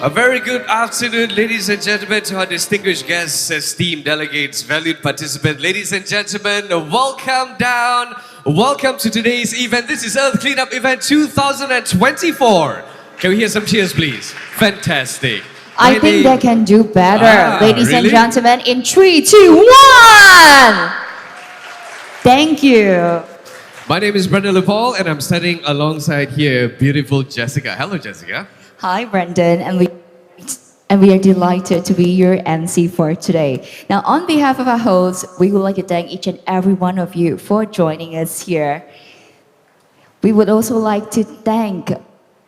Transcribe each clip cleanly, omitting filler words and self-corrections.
A very good afternoon, ladies and gentlemen, to our distinguished guests, esteemed delegates, valued participants. Ladies and gentlemen, welcome down. Welcome to today's event. This is Earth Cleanup Event 2024. Can we hear some cheers, please? Fantastic. I think they can do better. Ladies and really? gentlemen, in 3, 2, 1! Thank you. My name is Brendan LePaul, and I'm standing alongside here beautiful Jessica. Hello, Jessica. Hi, Brendan, and we are delighted to be your MC for today. Now, on behalf of our hosts, we would like to thank each and every one of you for joining us here. We would also like to thank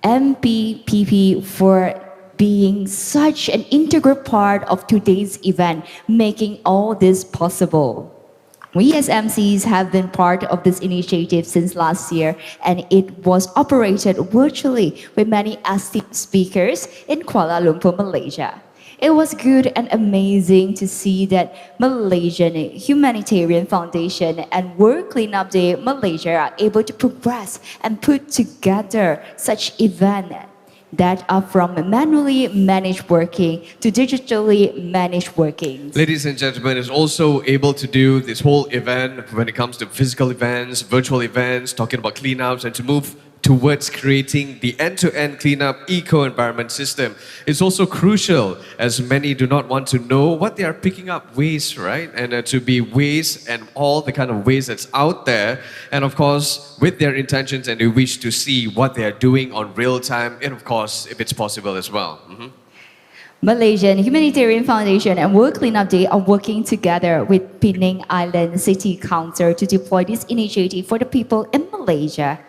MPPP for being such an integral part of today's event, making all this possible. We as MCs have been part of this initiative since last year, and it was operated virtually with many esteemed speakers in Kuala Lumpur, Malaysia. It was good and amazing to see that Malaysian Humanitarian Foundation and World Cleanup Day Malaysia are able to progress and put together such events that are from manually managed working to digitally managed working. Ladies and gentlemen, is also able to do this whole event when it comes to physical events, virtual events, talking about cleanups, and to move towards creating the end-to-end cleanup eco-environment system. It's also crucial as many do not want to know what they are picking up waste, right? And to be waste and all the kind of waste that's out there. And of course, with their intentions and they wish to see what they are doing on real time, and of course, if it's possible as well. Malaysian Humanitarian Foundation and World Cleanup Day are working together with Penang Island City Council to deploy this initiative for the people in Malaysia,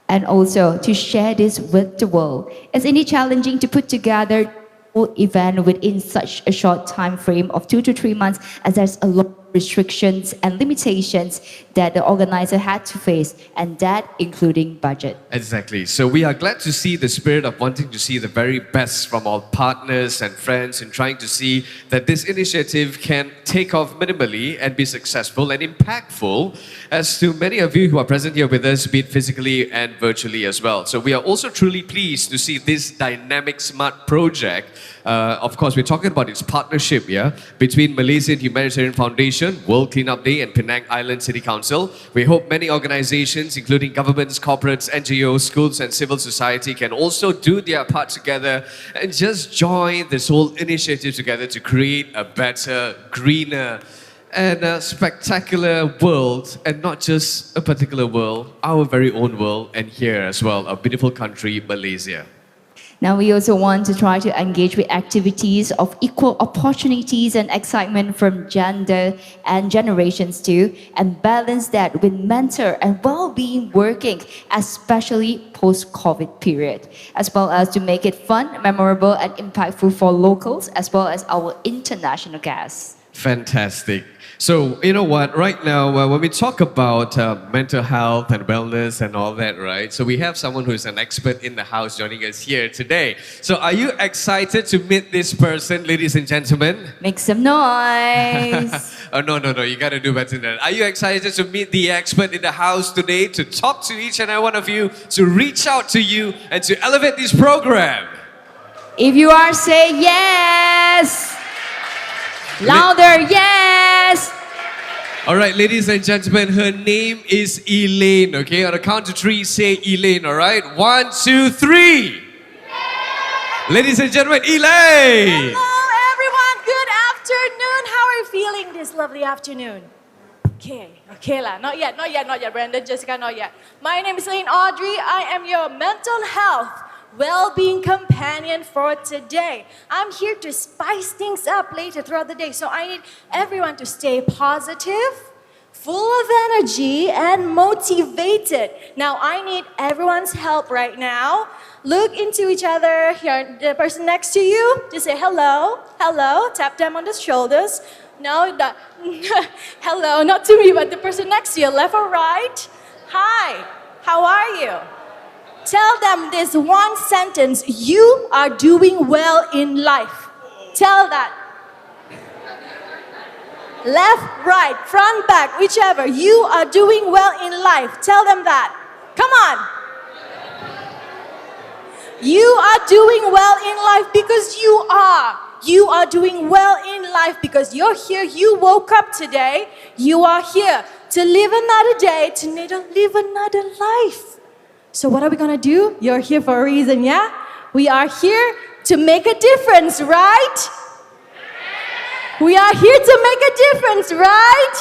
and also to share this with the world. It's indeed challenging to put together a whole event within such a short time frame of 2 to 3 months, as there's a lot of restrictions and limitations that the organizer had to face, and that including budget. Exactly. So we are glad to see the spirit of wanting to see the very best from our partners and friends in trying to see that this initiative can take off minimally and be successful and impactful, as to many of you who are present here with us, be it physically and virtually as well. So we are also truly pleased to see this dynamic smart project. Of course, we're talking about its partnership between Malaysian Humanitarian Foundation, World Cleanup Day, and Penang Island City Council. We hope many organizations, including governments, corporates, NGOs, schools, and civil society, can also do their part together and just join this whole initiative together to create a better, greener, and a spectacular world, and not just a particular world, our very own world, and here as well, a beautiful country, Malaysia. Now, we also want to try to engage with activities of equal opportunities and excitement from gender and generations too, and balance that with mental and well-being working, especially post-COVID period, as well as to make it fun, memorable, and impactful for locals, as well as our international guests. Fantastic. So, you know what, right now, when we talk about mental health and wellness and all that, right? So we have someone who is an expert in the house joining us here today. So are you excited to meet this person, ladies and gentlemen? Make some noise. Oh, no, you gotta do better than that. Are you excited to meet the expert in the house today, to talk to each and every one of you, to reach out to you, and to elevate this program? If you are, say yes. Louder, yes! All right, ladies and gentlemen, her name is Elaine, okay? On the count of 3, say Elaine, all right? 1, 2, 3. Ladies and gentlemen, Elaine! Hello, everyone. Good afternoon. How are you feeling this lovely afternoon? Okay lah. Not yet, Brandon, Jessica, not yet. My name is Elaine Audrey. I am your mental health well-being companion for today. I'm here to spice things up later throughout the day. So I need everyone to stay positive, full of energy, and motivated. Now I need everyone's help right now. Look into each other. Here, the person next to you, just say hello, hello. Tap them on the shoulders. No, hello, not to me, but the person next to you, left or right. Hi, how are you? Tell them this one sentence: you are doing well in life. Tell that. Left, right, front, back, whichever. You are doing well in life. Tell them that. Come on. You are doing well in life because you are. You are doing well in life because you're here. You woke up today. You are here to live another day, to live another life. So what are we gonna do? You're here for a reason, yeah? We are here to make a difference, right? We are here to make a difference, right?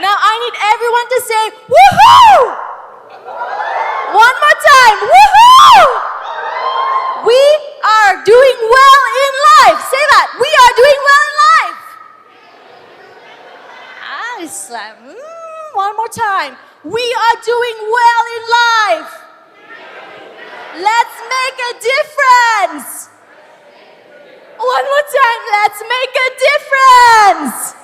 Now I need everyone to say, woohoo! One more time, woohoo! We are doing well in life. Say that. We are doing well in life. It's like, one more time. We are doing well in life. Let's make a difference. One more time. Let's make a difference.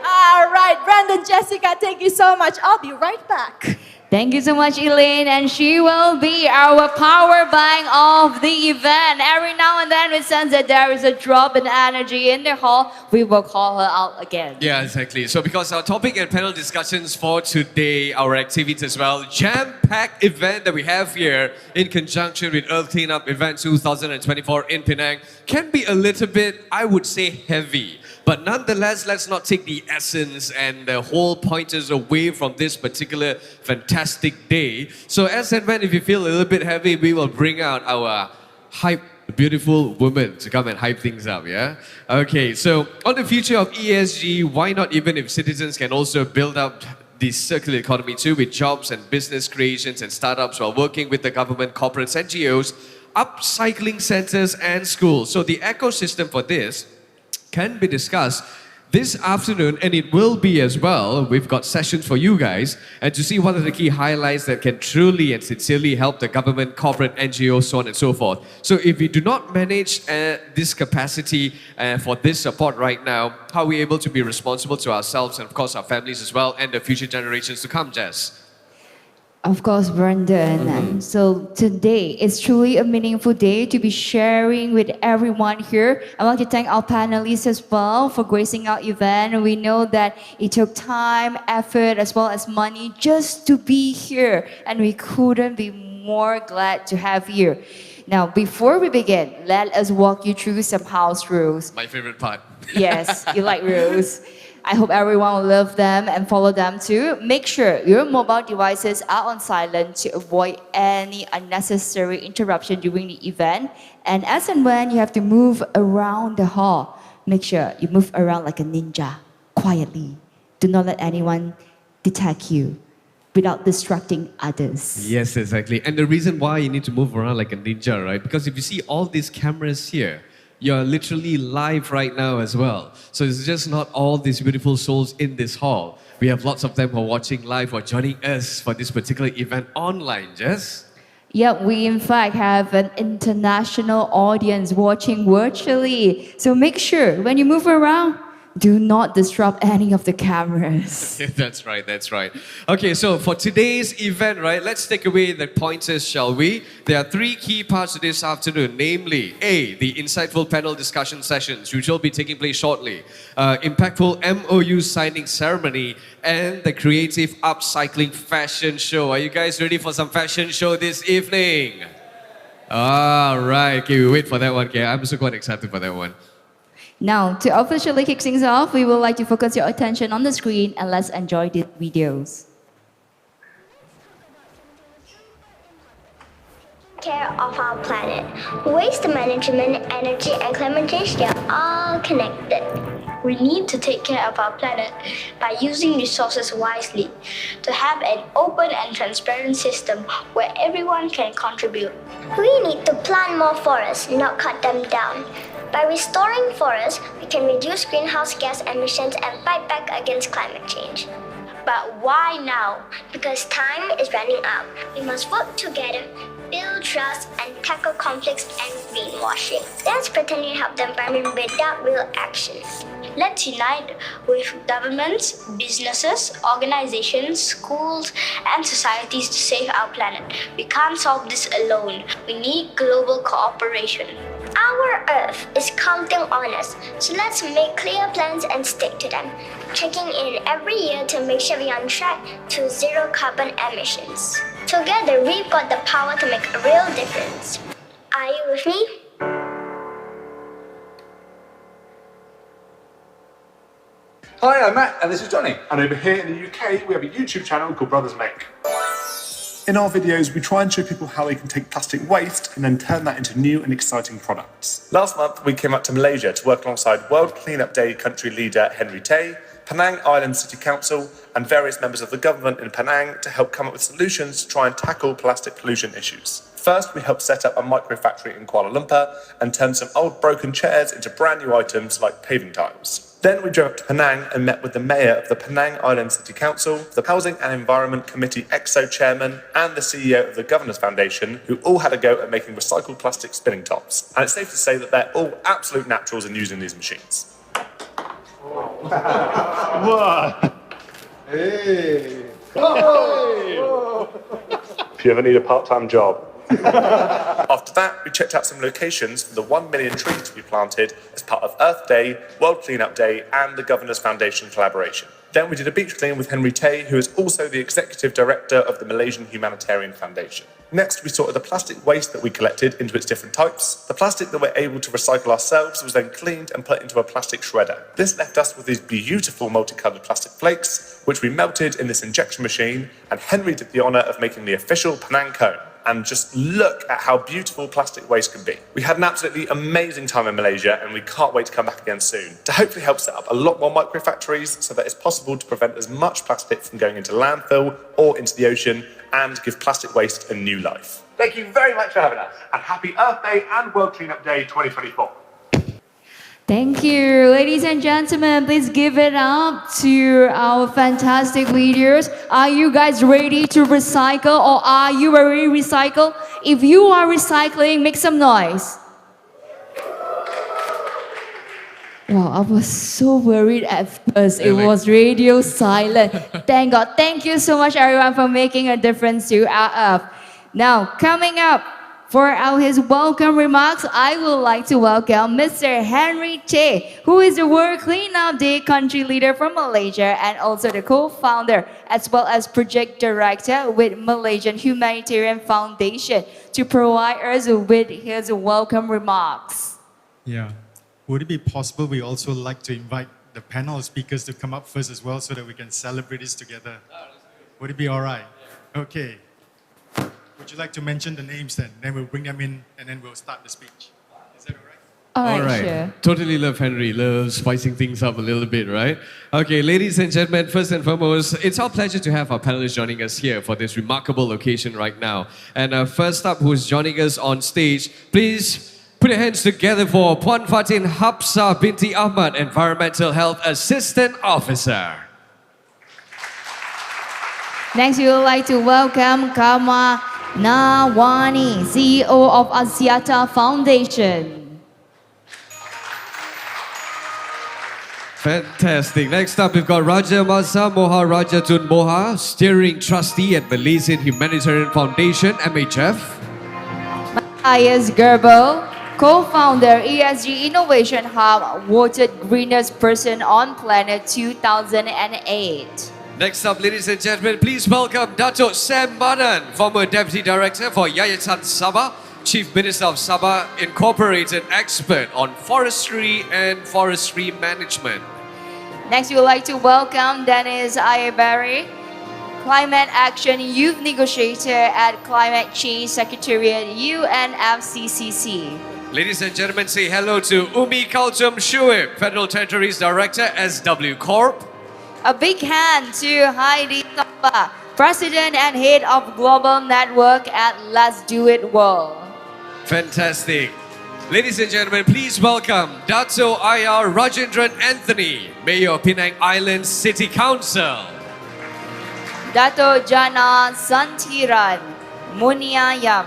All right, Brandon, Jessica, thank you so much. I'll be right back. Thank you so much, Elaine, and she will be our power bank of the event. Every now and then we sense that there is a drop in energy in the hall, we will call her out again. Yeah, exactly. So because our topic and panel discussions for today, our activities as well, jam-packed event that we have here in conjunction with Earth Cleanup Event 2024 in Penang can be a little bit, I would say, heavy. But nonetheless, let's not take the essence and the whole pointers away from this particular fantastic day. So as and when, if you feel a little bit heavy, we will bring out our hype, beautiful woman to come and hype things up, yeah? Okay, so on the future of ESG, why not even if citizens can also build up the circular economy too with jobs and business creations and startups while working with the government, corporates, NGOs, upcycling centers and schools. So the ecosystem for this can be discussed this afternoon, and it will be as well. We've got sessions for you guys, and to see what are the key highlights that can truly and sincerely help the government, corporate, NGOs, so on and so forth. So if we do not manage this capacity for this support right now, how are we able to be responsible to ourselves and of course our families as well and the future generations to come, Jess? Of course, Brandon. So today is truly a meaningful day to be sharing with everyone here. I want to thank our panelists as well for gracing our event. We know that it took time, effort, as well as money just to be here, and we couldn't be more glad to have you. Now, before we begin, let us walk you through some house rules. My favorite part. Yes, you like rules. I hope everyone will love them and follow them too. Make sure your mobile devices are on silent to avoid any unnecessary interruption during the event. And as and when you have to move around the hall, make sure you move around like a ninja, quietly. Do not let anyone detect you without distracting others. Yes, exactly. And the reason why you need to move around like a ninja, right? Because if you see all these cameras here, you're literally live right now as well. So it's just not all these beautiful souls in this hall. We have lots of them who are watching live or joining us for this particular event online, Jess. Yeah, we in fact have an international audience watching virtually. So make sure when you move around, do not disrupt any of the cameras. That's right, that's right. Okay, so for today's event, right, let's take away the pointers, shall we? There are three key parts to this afternoon, namely, A, the insightful panel discussion sessions, which will be taking place shortly, impactful MOU signing ceremony, and the creative upcycling fashion show. Are you guys ready for some fashion show this evening? All right, okay, we wait for that one, okay? I'm so quite excited for that one. Now, to officially kick things off, we would like to focus your attention on the screen and let's enjoy the videos. Care of our planet. Waste management, energy, and climate change, they are all connected. We need to take care of our planet by using resources wisely, to have an open and transparent system where everyone can contribute. We need to plant more forests, not cut them down. By restoring forests, we can reduce greenhouse gas emissions and fight back against climate change. But why now? Because time is running out. We must work together, build trust, and tackle conflicts and greenwashing. Let's pretend to help the environment without real action. Let's unite with governments, businesses, organizations, schools, and societies to save our planet. We can't solve this alone. We need global cooperation. Our Earth is counting on us, so let's make clear plans and stick to them, checking in every year to make sure we're on track to zero carbon emissions. Together, we've got the power to make a real difference. Are you with me? Hi, I'm Matt, and this is Johnny. And over here in the UK, we have a YouTube channel called Brothers Make. In our videos, we try and show people how they can take plastic waste and then turn that into new and exciting products. Last month, we came up to Malaysia to work alongside World Cleanup Day country leader Henry Tay, Penang Island City Council, and various members of the government in Penang to help come up with solutions to try and tackle plastic pollution issues. First, we helped set up a micro factory in Kuala Lumpur and turn some old broken chairs into brand new items like paving tiles. Then we drove up to Penang and met with the mayor of the Penang Island City Council, the Housing and Environment Committee EXO chairman, and the CEO of the Governors Foundation, who all had a go at making recycled plastic spinning tops. And it's safe to say that they're all absolute naturals in using these machines. Hey. If you ever need a part-time job. After that, we checked out some locations for the 1 million trees to be planted as part of Earth Day, World Cleanup Day, and the Governors Foundation collaboration. Then we did a beach clean with Henry Tay, who is also the Executive Director of the Malaysian Humanitarian Foundation. Next, we sorted the plastic waste that we collected into its different types. The plastic that we're able to recycle ourselves was then cleaned and put into a plastic shredder. This left us with these beautiful multicoloured plastic flakes, which we melted in this injection machine, and Henry did the honour of making the official Penang cone. And just look at how beautiful plastic waste can be. We had an absolutely amazing time in Malaysia, and we can't wait to come back again soon to hopefully help set up a lot more micro factories so that it's possible to prevent as much plastic from going into landfill or into the ocean and give plastic waste a new life. Thank you very much for having us, and happy Earth Day and World Cleanup Day 2024. Thank you. Ladies and gentlemen, please give it up to our fantastic leaders. Are you guys ready to recycle, or are you already recycled? If you are recycling, make some noise. Wow, I was so worried at first. It was radio silent. Thank God. Thank you so much, everyone, for making a difference to our Earth. Now, coming up, for his welcome remarks, I would like to welcome Mr. Henry Tay, who is the World Cleanup Day country leader from Malaysia and also the co-founder as well as project director with Malaysian Humanitarian Foundation, to provide us with his welcome remarks. Yeah. Would it be possible we also like to invite the panel speakers to come up first as well so that we can celebrate this together? Would it be all right? Okay. Would you like to mention the names then? Then we'll bring them in and then we'll start the speech. Is that all right? All right, sure. Totally love Henry. Love spicing things up a little bit, right? Okay, ladies and gentlemen, first and foremost, it's our pleasure to have our panelists joining us here for this remarkable occasion right now. And first up, who's joining us on stage, please put your hands together for Puan Fatin Hapsah binti Ahmad, Environmental Health Assistant Officer. Next, we would like to welcome Kama Nawani, CEO of Axiata Foundation. Fantastic. Next up, we've got Raja Masa Moha Rajatun Moha, Steering Trustee at Malaysian Humanitarian Foundation, MHF. Matthias Gerbo, co-founder ESG Innovation Hub, voted greenest person on planet 2008. Next up, ladies and gentlemen, please welcome Dato' Sam Manan, former Deputy Director for Yayasan Sabah, Chief Minister of Sabah, Incorporated expert on forestry and forestry management. Next, we would like to welcome Dennis Ayabari, Climate Action Youth Negotiator at Climate Change Secretariat, UNFCCC. Ladies and gentlemen, say hello to Umi Kaltum Shuib, Federal Territories Director, SW Corp. A big hand to Heidi Tapa, President and Head of Global Network at Let's Do It World. Fantastic. Ladies and gentlemen, please welcome Dato' IR Rajendran Anthony, Mayor of Penang Island City Council. Dato' Jana Santiran Muniayam,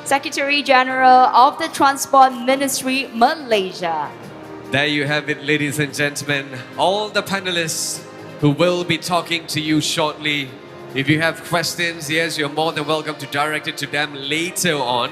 Secretary General of the Transport Ministry, Malaysia. There you have it, ladies and gentlemen. All the panelists who will be talking to you shortly. If you have questions, yes, you're more than welcome to direct it to them later on.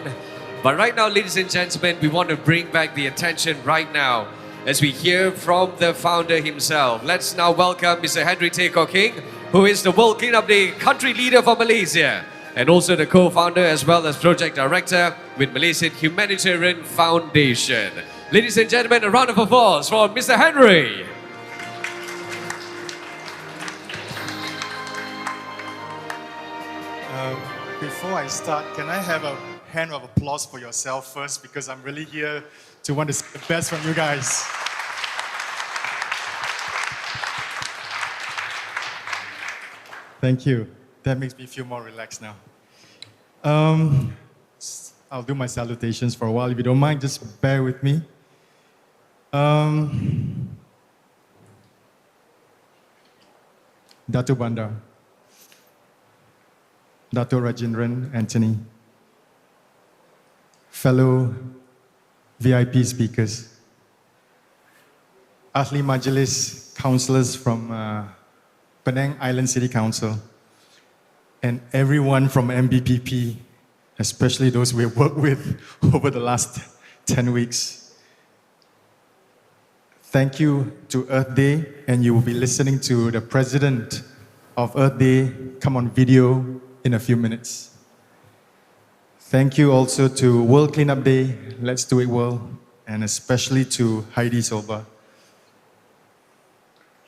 But right now, ladies and gentlemen, we want to bring back the attention right now as we hear from the founder himself. Let's now welcome Mr. Henry Tay King, who is the World Cleanup Day country leader for Malaysia. and also the co-founder as well as project director with Malaysian Humanitarian Foundation. Ladies and gentlemen, a round of applause for Mr. Henry. Before I start, can I have a hand of applause for yourself first? Because I'm really here to want to see the best from you guys. Thank you. That makes me feel more relaxed now. I'll do my salutations for a while. If you don't mind, just bear with me. Dato Bandar, Dato Rajendran Anthony, fellow VIP speakers, Ahli Majlis councillors from Penang Island City Council, and everyone from MBPP, especially those we have worked with over the last 10 weeks. Thank you to Earth Day, and you will be listening to the president of Earth Day come on video in a few minutes. Thank you also to World Cleanup Day, Let's Do It World, and especially to Heidi Solba,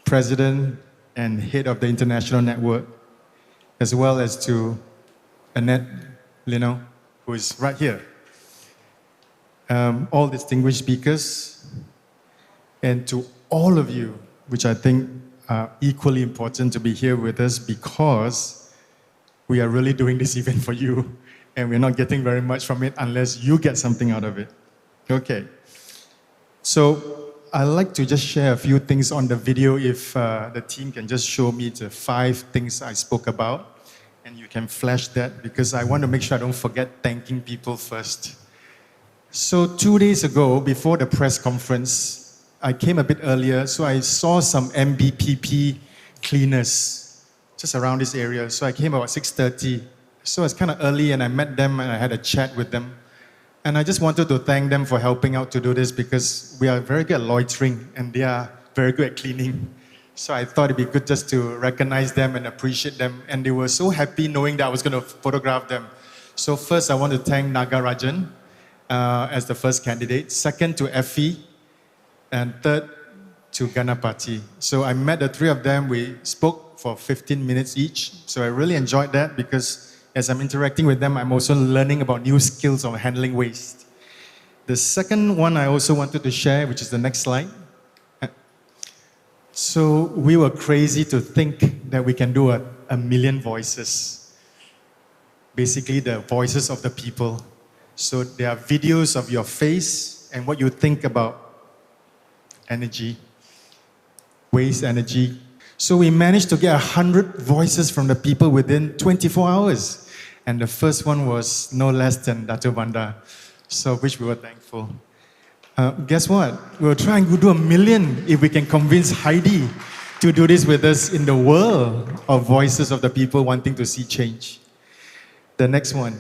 president and head of the international network, as well as to Annette Lino, who is right here. All distinguished speakers, and to all of you, which I think are equally important to be here with us because we are really doing this event for you, and we're not getting very much from it unless you get something out of it. Okay. So I'd like to just share a few things on the video if the team can just show me the 5 things I spoke about, and you can flash that because I want to make sure I don't forget thanking people first. So 2 days ago, before the press conference, I came a bit earlier, so I saw some MBPP cleaners just around this area. So I came about 6:30. So it's kind of early, and I met them and I had a chat with them. And I just wanted to thank them for helping out to do this because we are very good at loitering and they are very good at cleaning. So I thought it'd be good just to recognize them and appreciate them. And they were so happy knowing that I was going to photograph them. So first, I want to thank Nagarajan as the first candidate. Second, to Effie. And third, to Ganapati. So I met the 3 of them. We spoke for 15 minutes each. So I really enjoyed that because as I'm interacting with them, I'm also learning about new skills of handling waste. The second one I also wanted to share, which is the next slide. So we were crazy to think that we can do a million voices. Basically, the voices of the people. So there are videos of your face and what you think about energy, waste energy. So we managed to get 100 voices from the people within 24 hours. And the first one was no less than Dato Bandar, so which we were thankful. Guess what? We'll try and do 1 million if we can convince Heidi to do this with us in the world of voices of the people wanting to see change. The next one.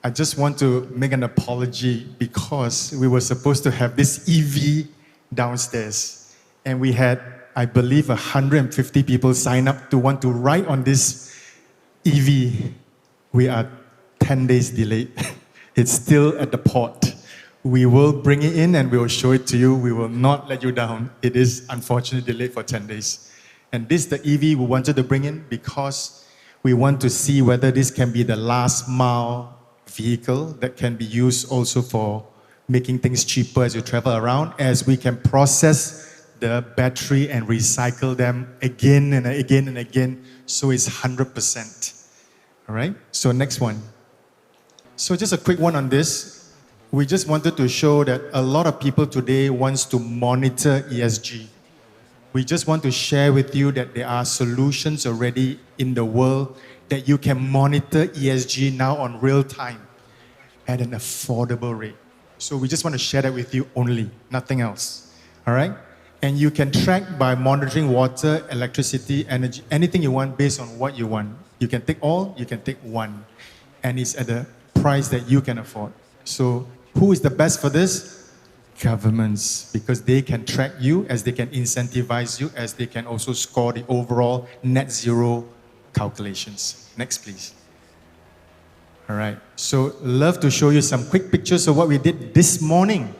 I just want to make an apology because we were supposed to have this EV downstairs. And we had, I believe, 150 people sign up to want to ride on this EV. We are 10 days delayed. It's still at the port. We will bring it in and we will show it to you. We will not let you down. It is unfortunately delayed for 10 days. And this, the EV we wanted to bring in because we want to see whether this can be the last mile vehicle that can be used also for making things cheaper as you travel around, as we can process the battery and recycle them again and again and again, so it's 100%. All right, so next one. So just a quick one on this. We just wanted to show that a lot of people today wants to monitor ESG. We just want to share with you that there are solutions already in the world that you can monitor ESG now on real time at an affordable rate. So we just want to share that with you only, nothing else. All right? And you can track by monitoring water, electricity, energy, anything you want based on what you want. You can take all, you can take one. And it's at a price that you can afford. So who is the best for this? Governments, because they can track you, as they can incentivize you, as they can also score the overall net zero calculations. Next, please. All right. So, love to show you some quick pictures of what we did this morning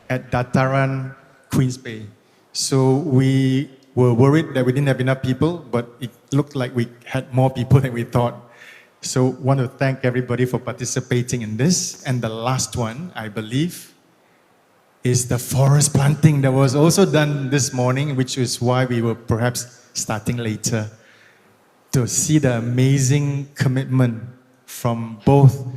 at Dataran, Queens Bay. So, we were worried that we didn't have enough people, but it looked like we had more people than we thought. So, want to thank everybody for participating in this. And the last one, I believe, is the forest planting that was also done this morning, which is why we were perhaps starting later, to see the amazing commitment from both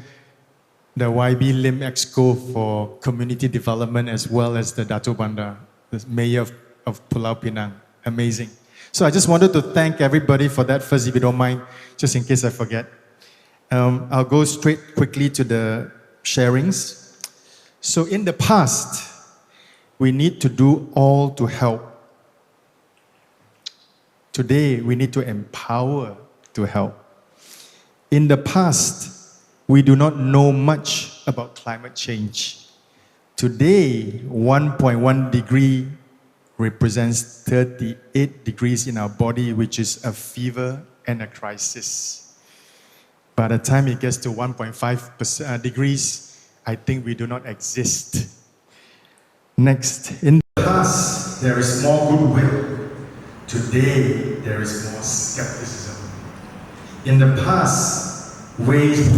the YB Lim Exco for community development as well as the Dato Bandar, the mayor of Pulau Pinang. Amazing. So I just wanted to thank everybody for that first, if you don't mind, just in case I forget. I'll go straight quickly to the sharings. So in the past, we need to do all to help. Today, we need to empower to help. In the past, we do not know much about climate change. Today, 1.1 degree represents 38 degrees in our body, which is a fever and a crisis. By the time it gets to 1.5 degrees, I think we do not exist. Next, in the past, there is more goodwill. Today, there is more skepticism. In the past, waste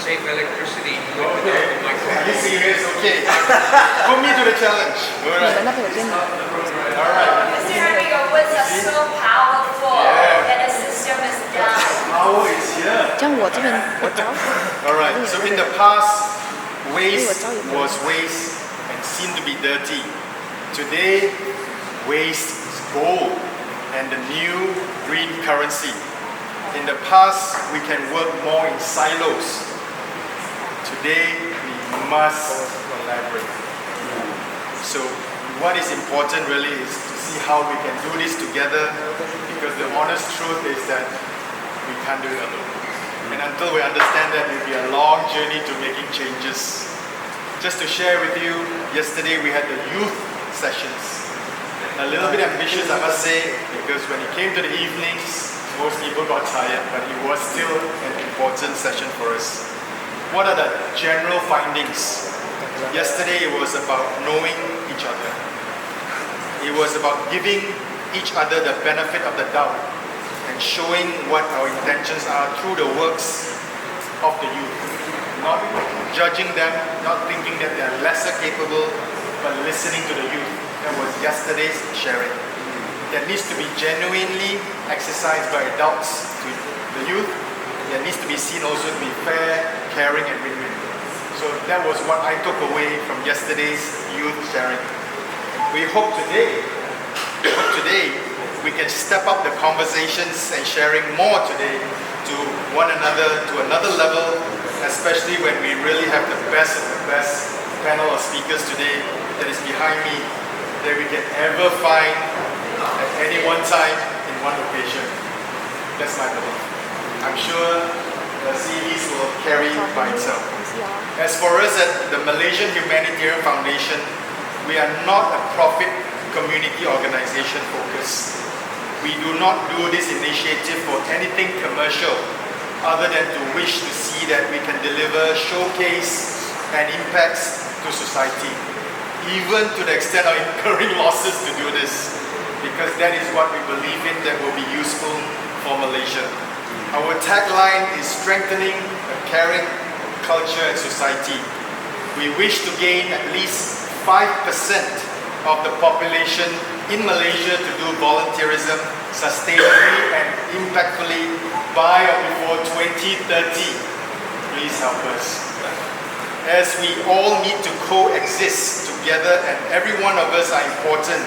Save electricity. Are you serious? Okay. Put me to the challenge. All right. All right. Mr. Henry, your words are so powerful that the system is done. Power is here. 这样我这边我找 All right. So in the past, waste was waste and seemed to be dirty. Today, waste is gold and the new green currency. In the past, we can work more in silos. Today, we must collaborate. So, what is important really is to see how we can do this together, because the honest truth is that we can't do it alone. And until we understand that, it will be a long journey to making changes. Just to share with you, yesterday we had the youth sessions. A little bit ambitious, I must say, because when it came to the evenings, most people got tired, but it was still an important session for us. What are the general findings? Yesterday it was about knowing each other. It was about giving each other the benefit of the doubt and showing what our intentions are through the works of the youth. Not judging them, not thinking that they're lesser capable, but listening to the youth. That was yesterday's sharing. That needs to be genuinely exercised by adults to the youth. That needs to be seen also to be fair, caring, and win-win. So that was what I took away from yesterday's youth sharing. We hope today we can step up the conversations and sharing more today to one another, to another level, especially when we really have the best of the best panel of speakers today that is behind me that we can ever find at any one time in one location. That's my belief. I'm sure the series will carry by itself. As for us at the Malaysian Humanitarian Foundation, we are not a profit community organization focused. We do not do this initiative for anything commercial other than to wish to see that we can deliver showcase and impacts to society, even to the extent of incurring losses to do this, because that is what we believe in that will be useful for Malaysia. Our tagline is strengthening a caring culture and society. We wish to gain at least 5% of the population in Malaysia to do volunteerism sustainably and impactfully by or before 2030. Please help us. As we all need to coexist together and every one of us are important,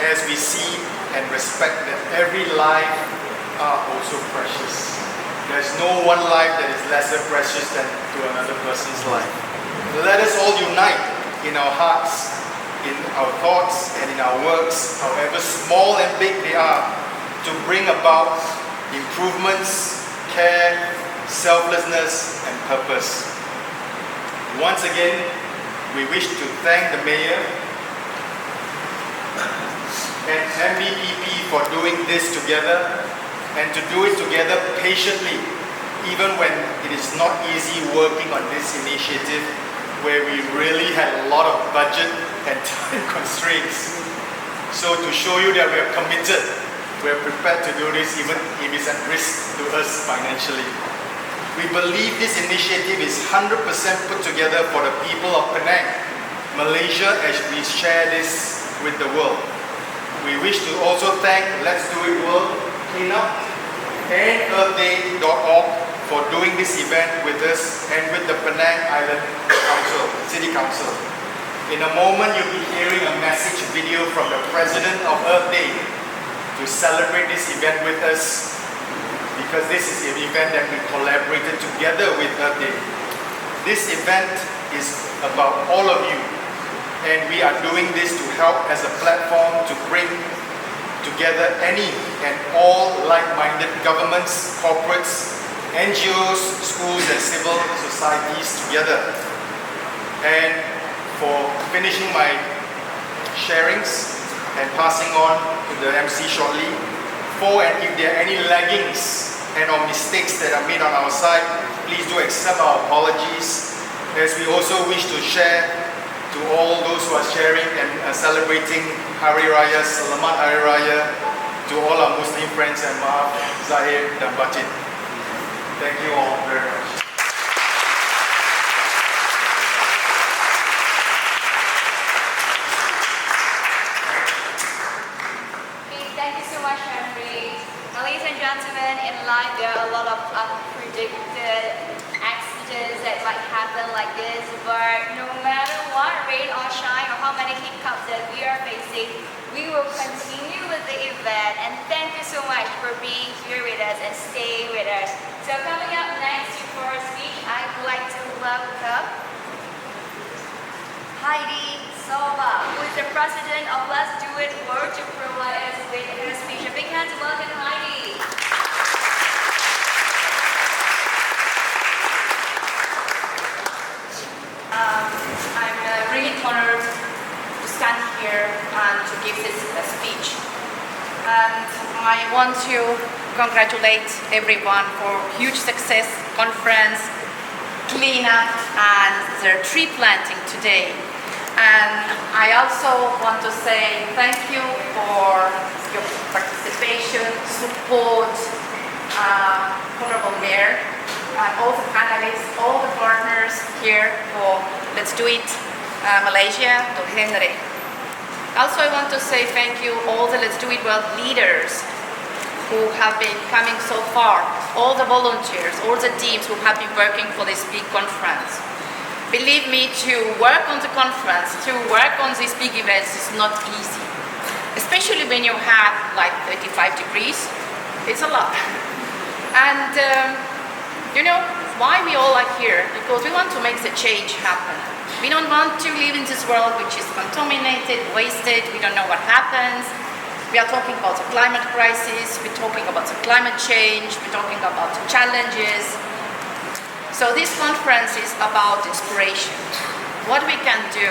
as we see and respect that every life are also precious. There's no one life that is lesser precious than to another person's life. Let us all unite in our hearts, in our thoughts and in our works, however small and big they are, to bring about improvements, care, selflessness, and purpose. Once again, we wish to thank the Mayor and MBPP for doing this together, and to do it together patiently, even when it is not easy working on this initiative where we really had a lot of budget and time constraints. So to show you that we are committed, we are prepared to do this even if it's at risk to us financially. We believe this initiative is 100% put together for the people of Penang, Malaysia, as we share this with the world. We wish to also thank Let's Do It World Cleanup and EarthDay.org for doing this event with us and with the Penang Island Council, City Council. In a moment, you'll be hearing a message video from the President of Earth Day to celebrate this event with us, because this is an event that we collaborated together with Earth Day. This event is about all of you, and we are doing this to help as a platform to bring together any and all like-minded governments, corporates, NGOs, schools, and civil societies together. And for finishing my sharings and passing on to the MC shortly, and if there are any laggings and or mistakes that are made on our side, please do accept our apologies, as we also wish to share to all those who are sharing and celebrating Hari Raya, Selamat Hari Raya, to all our Muslim friends, and Maaf Zahir dan Batin. Thank you all very much. Okay, thank you so much, Henry. Ladies and gentlemen, in life there are a lot of unpredicted accidents that might happen like this, but no matter what, rain or shine, or how many hiccups that we are facing, we will continue with the event. And thank you so much for being here with us and staying with us. So coming up next for our speech, I would like to welcome Heidi Soba, who is the president of Let's Do It World, to provide us with her speech. A big hand to welcome Heidi. I'm really honored to stand here and to give this speech. And I want to congratulate everyone for huge success, conference, cleanup, and their tree planting today. And I also want to say thank you for your participation, support, Honorable Mayor, and all the panelists, all the partners here for Let's Do It Malaysia, to Henry. Also, I want to say thank you all the Let's Do It World leaders who have been coming so far, all the volunteers, all the teams who have been working for this big conference. Believe me, to work on the conference, to work on these big events is not easy, especially when you have like 35 degrees. It's a lot. And you know why we all are here? Because we want to make the change happen. We don't want to live in this world which is contaminated, wasted, we don't know what happens. We are talking about the climate crisis, we're talking about the climate change, we're talking about the challenges. So this conference is about inspiration. What we can do,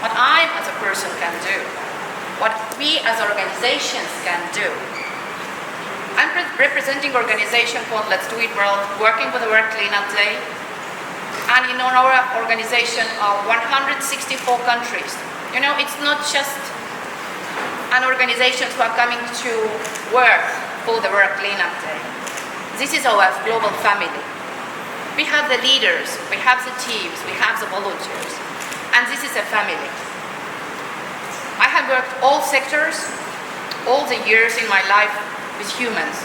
what I as a person can do, what we as organizations can do. I'm representing an organization called Let's Do It World, working for the World Cleanup Day. And in our organization are 164 countries. You know, it's not just an organization who are coming to work for the World Cleanup Day. This is our global family. We have the leaders, we have the teams, we have the volunteers, and this is a family. I have worked all sectors, all the years in my life with humans,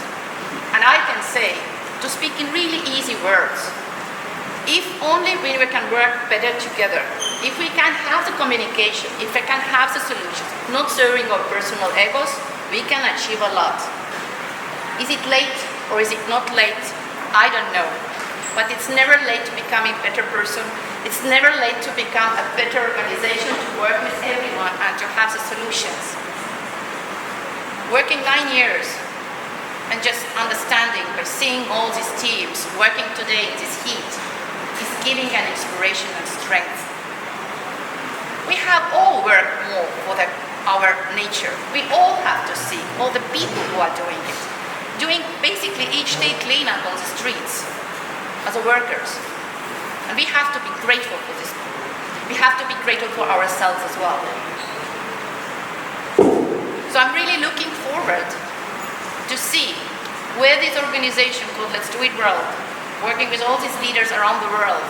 and I can say, to speak in really easy words, if only we can work better together, if we can have the communication, if we can have the solutions, not serving our personal egos, we can achieve a lot. Is it late or is it not late? I don't know. But it's never late to become a better person, It's never late to become a better organization, to work with everyone and to have the solutions. Working 9 years and just understanding by seeing all these teams working today in this heat is giving an inspiration and strength. We have all worked more for our nature. We all have to see all the people who are doing it, doing basically each day cleanup on the streets as a workers. And we have to be grateful for this. We have to be grateful for ourselves as well. So I'm really looking forward to see where this organization called Let's Do It World, working with all these leaders around the world,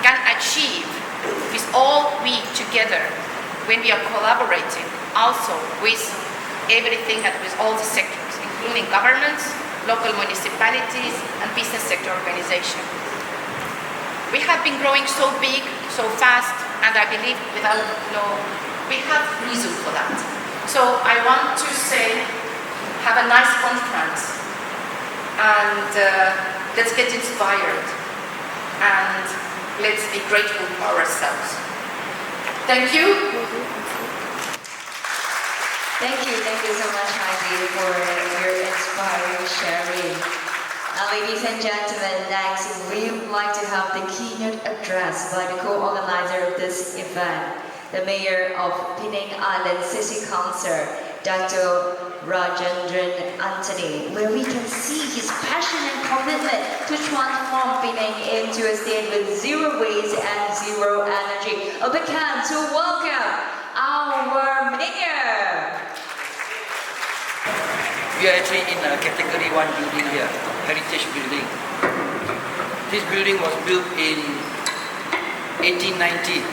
can achieve with all we together when we are collaborating also with everything and with all the sectors, including governments, local municipalities, and business sector organizations. We have been growing so big, so fast, and I believe we have reason for that. So I want to say, have a nice conference, and let's get inspired, and let's be grateful for ourselves. Thank you. Thank you so much, Heidi, for your inspiring sharing. Ladies and gentlemen, next we would like to have the keynote address by the co-organizer of this event, the Mayor of Penang Island City Council, Dr. Rajendran Anthony, where we can see his passion and commitment to transform Penang into a state with zero waste and zero energy. A big hand to welcome our Mayor. We are actually in a category 1 building here, heritage building. This building was built in 1890,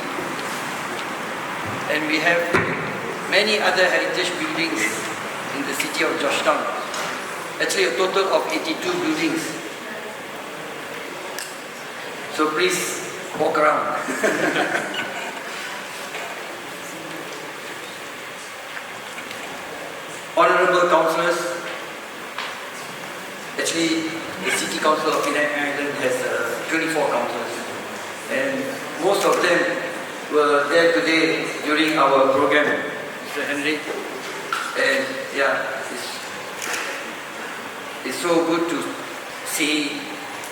and we have many other heritage buildings in the city of Georgetown. Actually a total of 82 buildings. So please walk around. Honorable councillors, actually the City Council of Penang Island has 24 councillors, and most of them were there today during our program, Mr. Henry. And yeah, it's so good to see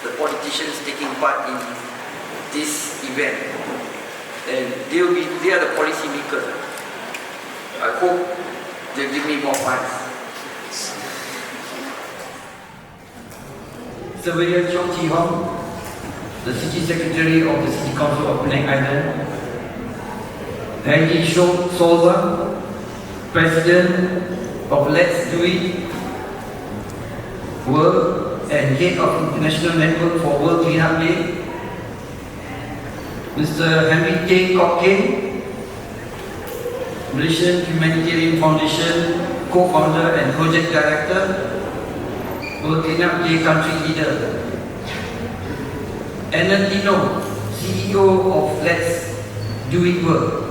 the politicians taking part in this event, and they are the policy makers. I hope they'll give me more funds. Surveyor Chong Chi Hong, the City Secretary of the City Council of Penang Island, Heidi Solva, President of Let's Do It World and Head of International Network for World Cleanup Day, Mr. Henry K. Cockay, Malaysian Humanitarian Foundation co-founder and project director, World Cleanup Day country leader, Anand Dino, CEO of Let's Do It World,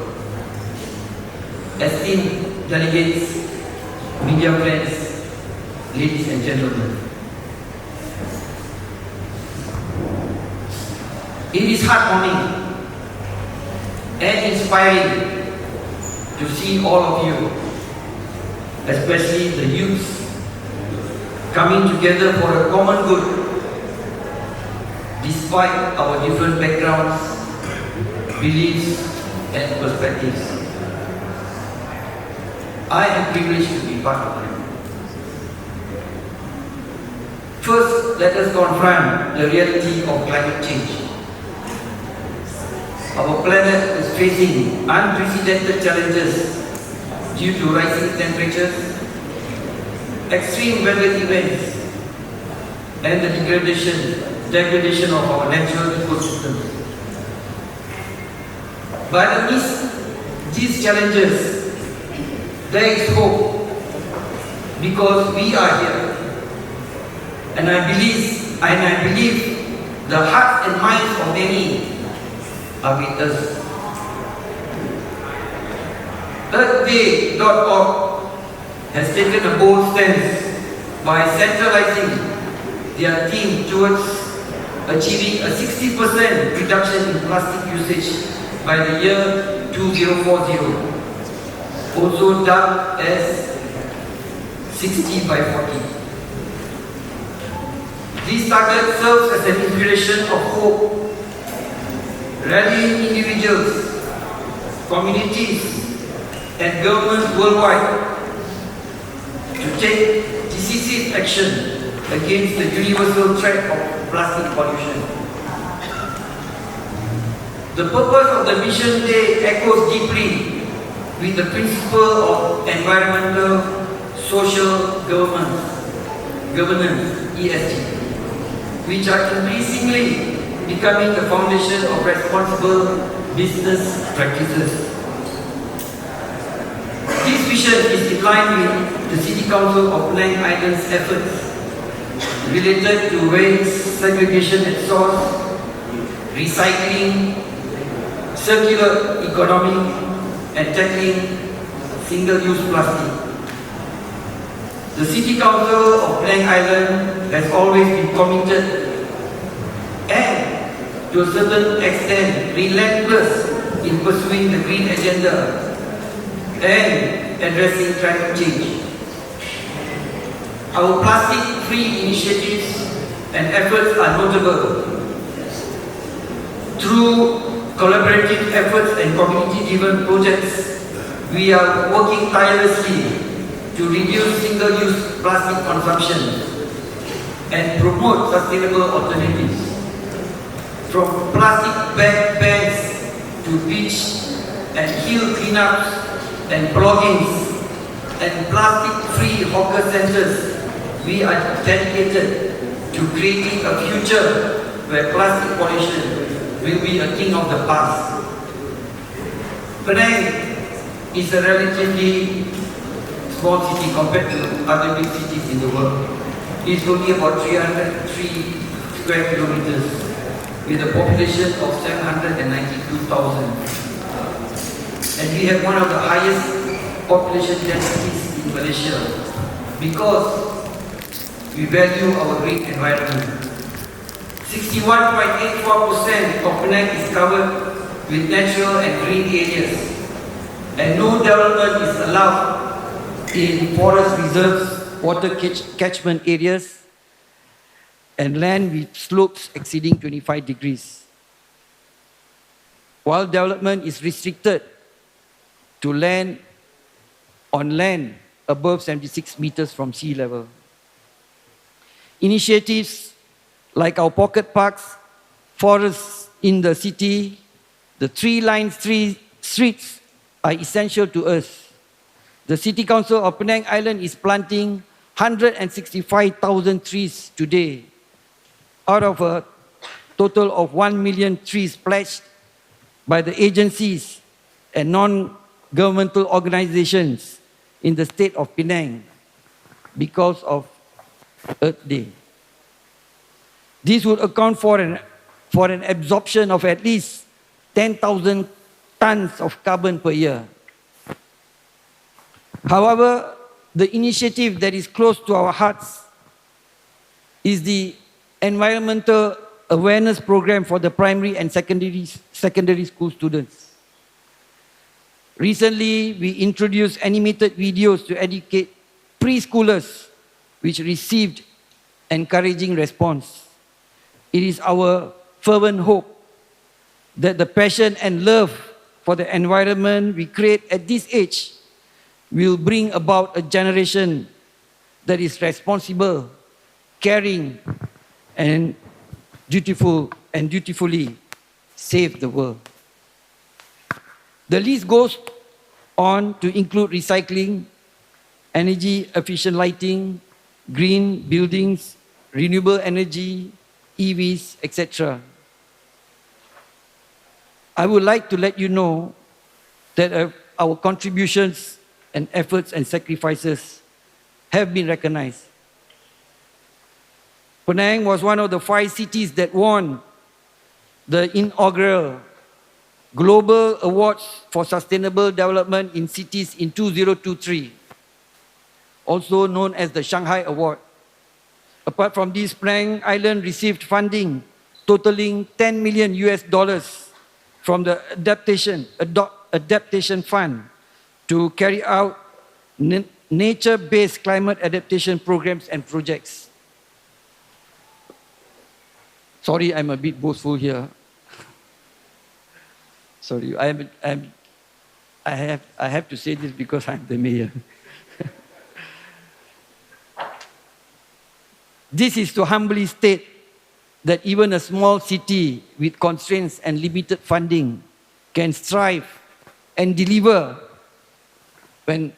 esteemed delegates, media friends, ladies and gentlemen. It is heartwarming and inspiring to see all of you, especially the youth, coming together for a common good, despite our different backgrounds, beliefs, and perspectives. I am privileged to be part of it. First, let us confront the reality of climate change. Our planet is facing unprecedented challenges due to rising temperatures, extreme weather events, and the degradation of our natural ecosystems. But amidst these challenges, there is hope, because we are here, and I believe the hearts and minds of many are with us. EarthDay.org has taken a bold stance by centralizing their theme towards achieving a 60% reduction in plastic usage by the year 2040, also dubbed as 60 by 40. This target serves as an inspiration of hope, rallying individuals, communities, and governments worldwide to take decisive action against the universal threat of plastic pollution. The purpose of the Mission Day echoes deeply with the principle of environmental social governance ESG, which are increasingly becoming the foundation of responsible business practices. This vision is in line with the City Council of Penang Island's efforts related to waste segregation at source, recycling, circular economy, and tackling single-use plastic. The City Council of Penang Island has always been committed and, to a certain extent, relentless in pursuing the green agenda and addressing climate change. Our plastic-free initiatives and efforts are notable. Through collaborative efforts and community-driven projects, we are working tirelessly to reduce single-use plastic consumption and promote sustainable alternatives. From plastic bag bans to beach and hill cleanups and bloggings and plastic-free hawker centers, we are dedicated to creating a future where plastic pollution will be a thing of the past. Penang is a relatively small city compared to other big cities in the world. It's only about 303 square kilometers with a population of 792,000. And we have one of the highest population densities in Malaysia because we value our green environment. 61.84% of Penang is covered with natural and green areas, and no development is allowed in forest reserves, water catchment areas, and land with slopes exceeding 25 degrees. While development is restricted to land on land above 76 meters from sea level. Initiatives like our pocket parks, forests in the city, the tree-lined streets are essential to us. The City Council of Penang Island is planting 165,000 trees today, out of a total of 1 million trees pledged by the agencies and non-governmental organizations in the state of Penang because of Earth Day. This would account for an absorption of at least 10,000 tons of carbon per year. However, the initiative that is close to our hearts is the environmental awareness program for the primary and secondary school students. Recently, we introduced animated videos to educate preschoolers, which received encouraging response. It is our fervent hope that the passion and love for the environment we create at this age will bring about a generation that is responsible, caring, and dutifully save the world. The list goes on to include recycling, energy efficient lighting, green buildings, renewable energy, EVs, etc. I would like to let you know that our contributions and efforts and sacrifices have been recognized. Penang was one of the 5 cities that won the inaugural Global Awards for Sustainable Development in Cities in 2023, also known as the Shanghai Award. Apart from this, Penang Island received funding totaling $10 million from the adaptation fund to carry out nature-based climate adaptation programs and projects. Sorry, I'm a bit boastful here. Sorry, I have to say this because I'm the mayor. This is to humbly state that even a small city with constraints and limited funding can strive and deliver when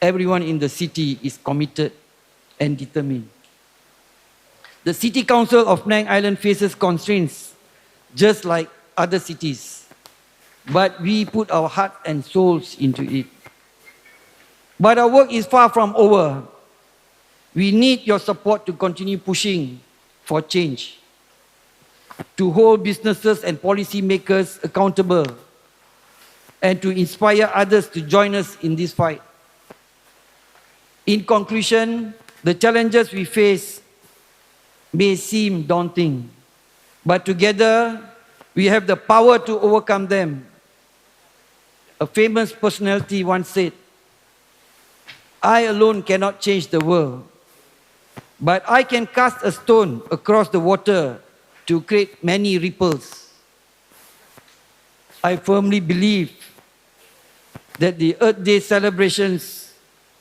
everyone in the city is committed and determined. The City Council of Penang Island faces constraints just like other cities, but we put our heart and souls into it. But our work is far from over. We need your support to continue pushing for change, to hold businesses and policymakers accountable, and to inspire others to join us in this fight. In conclusion, the challenges we face may seem daunting, but together we have the power to overcome them. A famous personality once said, "I alone cannot change the world, but I can cast a stone across the water to create many ripples." I firmly believe that the Earth Day celebrations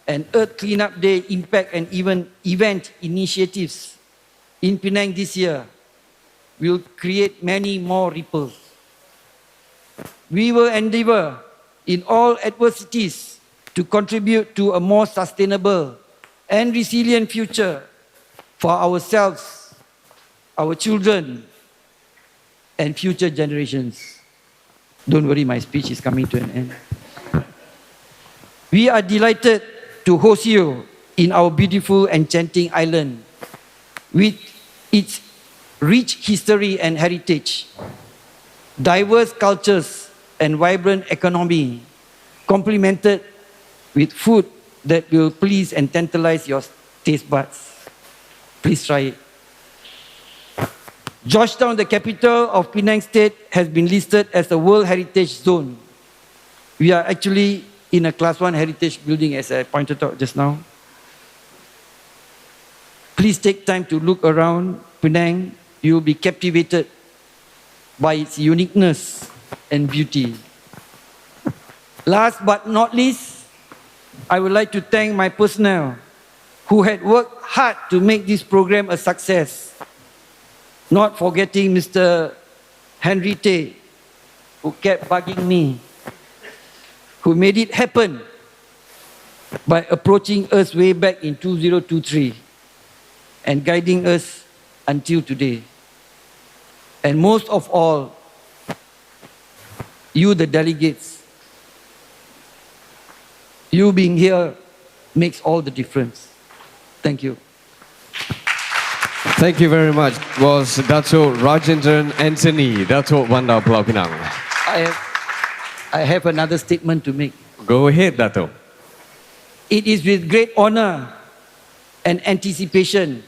and Earth Cleanup Day impact and even event initiatives in Penang this year will create many more ripples. We will endeavor in all adversities to contribute to a more sustainable and resilient future for ourselves, our children, and future generations. Don't worry, my speech is coming to an end. We are delighted to host you in our beautiful enchanting island with its rich history and heritage, diverse cultures and vibrant economy, complemented with food that will please and tantalize your taste buds. Please try it. Georgetown, the capital of Penang State, has been listed as a World Heritage Zone. We are actually in a Class 1 heritage building, as I pointed out just now. Please take time to look around Penang. You will be captivated by its uniqueness and beauty. Last but not least, I would like to thank my personnel who had worked hard to make this program a success. Not forgetting Mr. Henry Tay, who kept bugging me, who made it happen by approaching us way back in 2023 and guiding us until today. And most of all, you the delegates, you being here makes all the difference. Thank you. Thank you very much. It was Dato' Rajendran Anthony, Dato' Wanda Pulau Pinang. I have another statement to make. Go ahead, Dato'. It is with great honor and anticipation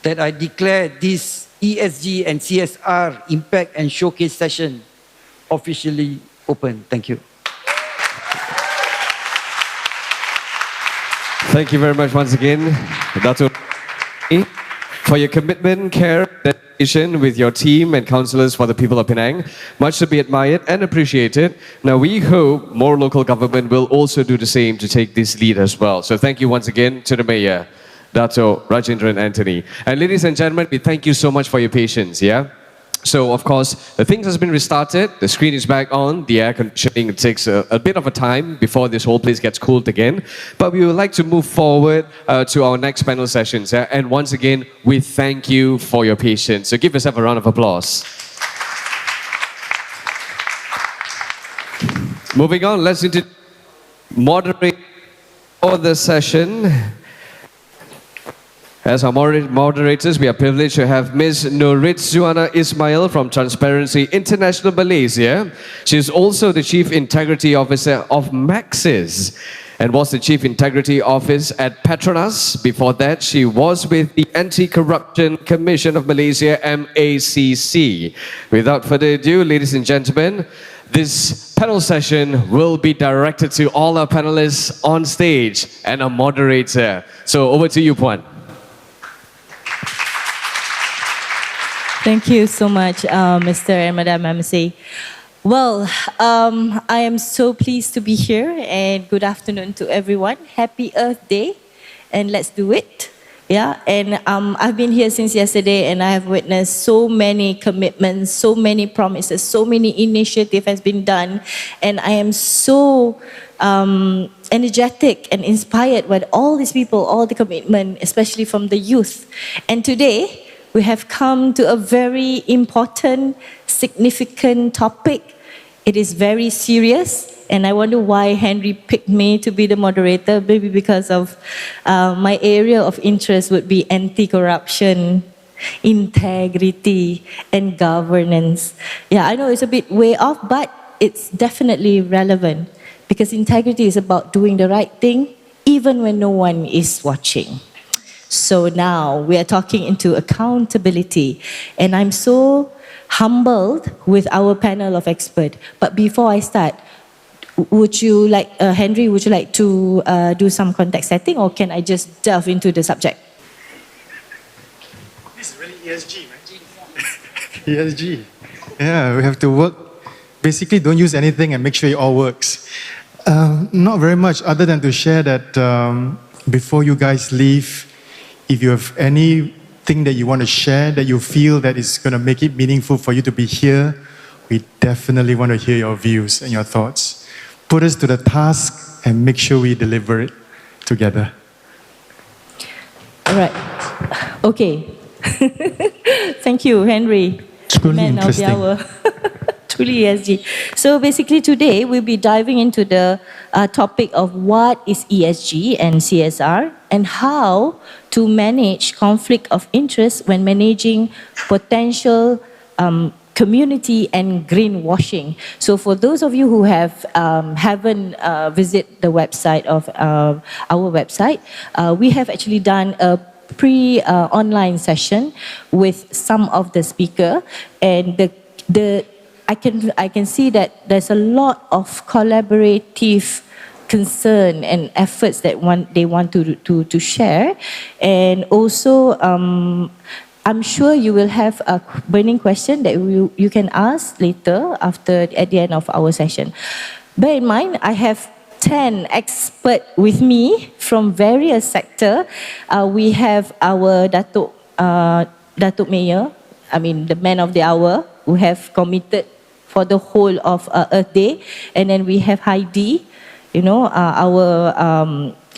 that I declare this ESG and CSR Impact and Showcase session officially open. Thank you. Thank you very much once again, Dato', for your commitment, care, dedication with your team and councillors for the people of Penang. Much to be admired and appreciated. Now we hope more local government will also do the same to take this lead as well. So thank you once again to the Mayor, Dato' Rajendran Anthony. And ladies and gentlemen, we thank you so much for your patience, yeah? So, of course, the things has been restarted, the screen is back on, the air conditioning takes a bit of a time before this whole place gets cooled again. But we would like to move forward to our next panel sessions. Yeah? And once again, we thank you for your patience. So give yourself a round of applause. Moving on, let's moderate for the session. As our moderators, we are privileged to have Ms. Nuritzuana Ismail from Transparency International Malaysia. She is also the Chief Integrity Officer of Maxis. and was the Chief Integrity Office at Petronas. Before that, she was with the Anti-Corruption Commission of Malaysia, MACC. Without further ado, ladies and gentlemen, this panel session will be directed to all our panelists on stage and a moderator. So over to you, Puan. Thank you so much, Mr. and Madam MC. Well, I am so pleased to be here, and good afternoon to everyone. Happy Earth Day, and let's do it. Yeah, and I've been here since yesterday, and I have witnessed so many commitments, so many promises, so many initiative has been done, and I am so energetic and inspired by all these people, all the commitment, especially from the youth. And today, we have come to a very important, significant topic. It is very serious, and I wonder why Henry picked me to be the moderator. Maybe because of my area of interest would be anti-corruption, integrity, and governance. Yeah, I know it's a bit way off, but it's definitely relevant because integrity is about doing the right thing even when no one is watching. So now we are talking into accountability, and I'm so humbled with our panel of experts. But before I start, would you like, Henry, would you like to do some context setting, or can I just delve into the subject? This is really ESG, man. ESG. Yeah, we have to work. Basically, don't use anything and make sure it all works. Not very much other than to share that before you guys leave, if you have anything that you want to share that you feel that is going to make it meaningful for you to be here, we definitely want to hear your views and your thoughts. Put us to the task and make sure we deliver it together. All right. Okay. Thank you, Henry. Truly Man of the interesting. hour. Truly ESG. So basically today we'll be diving into the topic of what is ESG and CSR and how to manage conflict of interest when managing potential community and greenwashing. So for those of you who haven't visited the website of our website, we have actually done a online session with some of the speaker, and I can see that there's a lot of collaborative concern and efforts that they want to share, and also I'm sure you will have a burning question that you can ask later at the end of our session. Bear in mind, I have 10 experts with me from various sectors. We have our Datuk Mayor, the man of the hour, who have committed for the whole of Earth Day. And then we have Heidi, our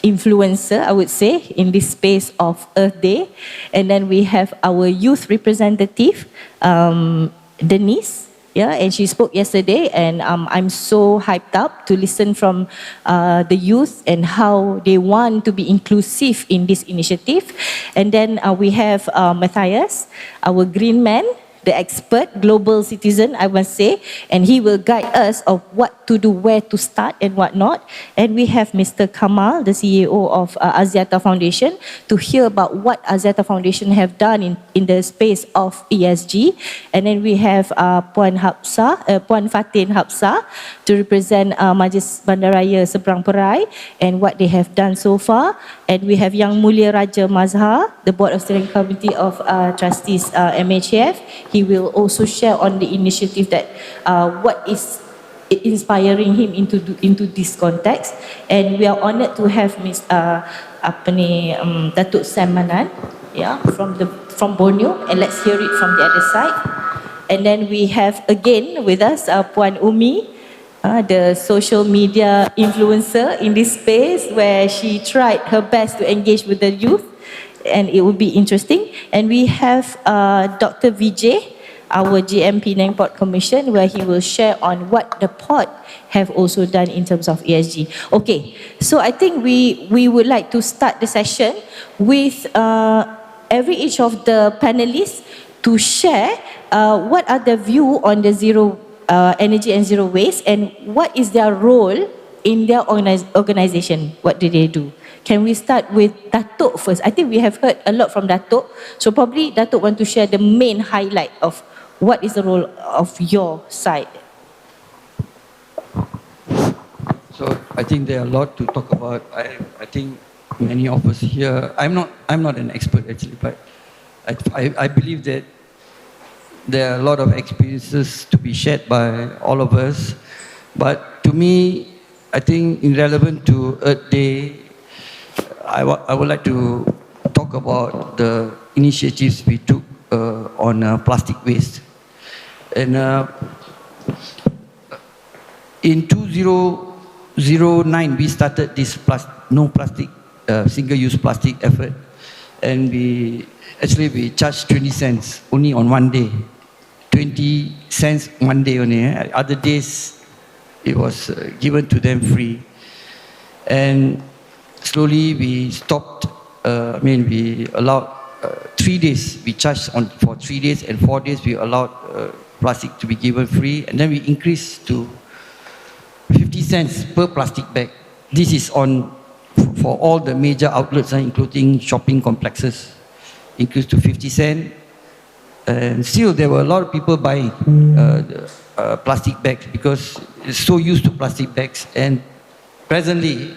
influencer, I would say, in this space of Earth Day. And then we have our youth representative, Denise. Yeah, and she spoke yesterday, and I'm so hyped up to listen from the youth and how they want to be inclusive in this initiative. And then we have Matthias, our green man, the expert, global citizen, I must say, and he will guide us of what to do, where to start and what not. And we have Mr. Kamal, the CEO of Axiata Foundation, to hear about what Axiata Foundation have done in the space of ESG. And then we have Puan Fatin Hapsa to represent Majlis Bandaraya Seberang Perai and what they have done so far. And we have Yang Mulia Raja Mazhar, the Board of Steering Committee of Trustees MHF. He will also share on the initiative that what is inspiring him into this context. And we are honoured to have Datuk Sam Manan, from Borneo, and let's hear it from the other side. And then we have again with us Puan Umi, the social media influencer in this space, where she tried her best to engage with the youth, and it will be interesting. And we have Dr. Vijay, our GM Penang Port Commission, where he will share on what the port have also done in terms of ESG. Okay, so I think we would like to start the session with each of the panelists to share what are their view on the zero energy and zero waste, and what is their role in their organization, what do they do? Can we start with Datuk first? I think we have heard a lot from Datuk. So probably Datuk want to share the main highlight of what is the role of your side. So I think there are a lot to talk about. I think many of us here, I'm not an expert actually, but I believe that there are a lot of experiences to be shared by all of us. But to me, I think irrelevant to Earth Day, I would like to talk about the initiatives we took on plastic waste. And in 2009, we started this no plastic, single-use plastic effort. And we charged 20 cents only on one day. 20 cents one day only. Other days, it was given to them free. And slowly we stopped, we allowed 3 days. We charged for 3 days, and 4 days we allowed plastic to be given free. And then we increased to 50 cents per plastic bag. This is for all the major outlets, including shopping complexes. Increased to 50 cents. And still there were a lot of people buying plastic bags because it's so used to plastic bags. And presently,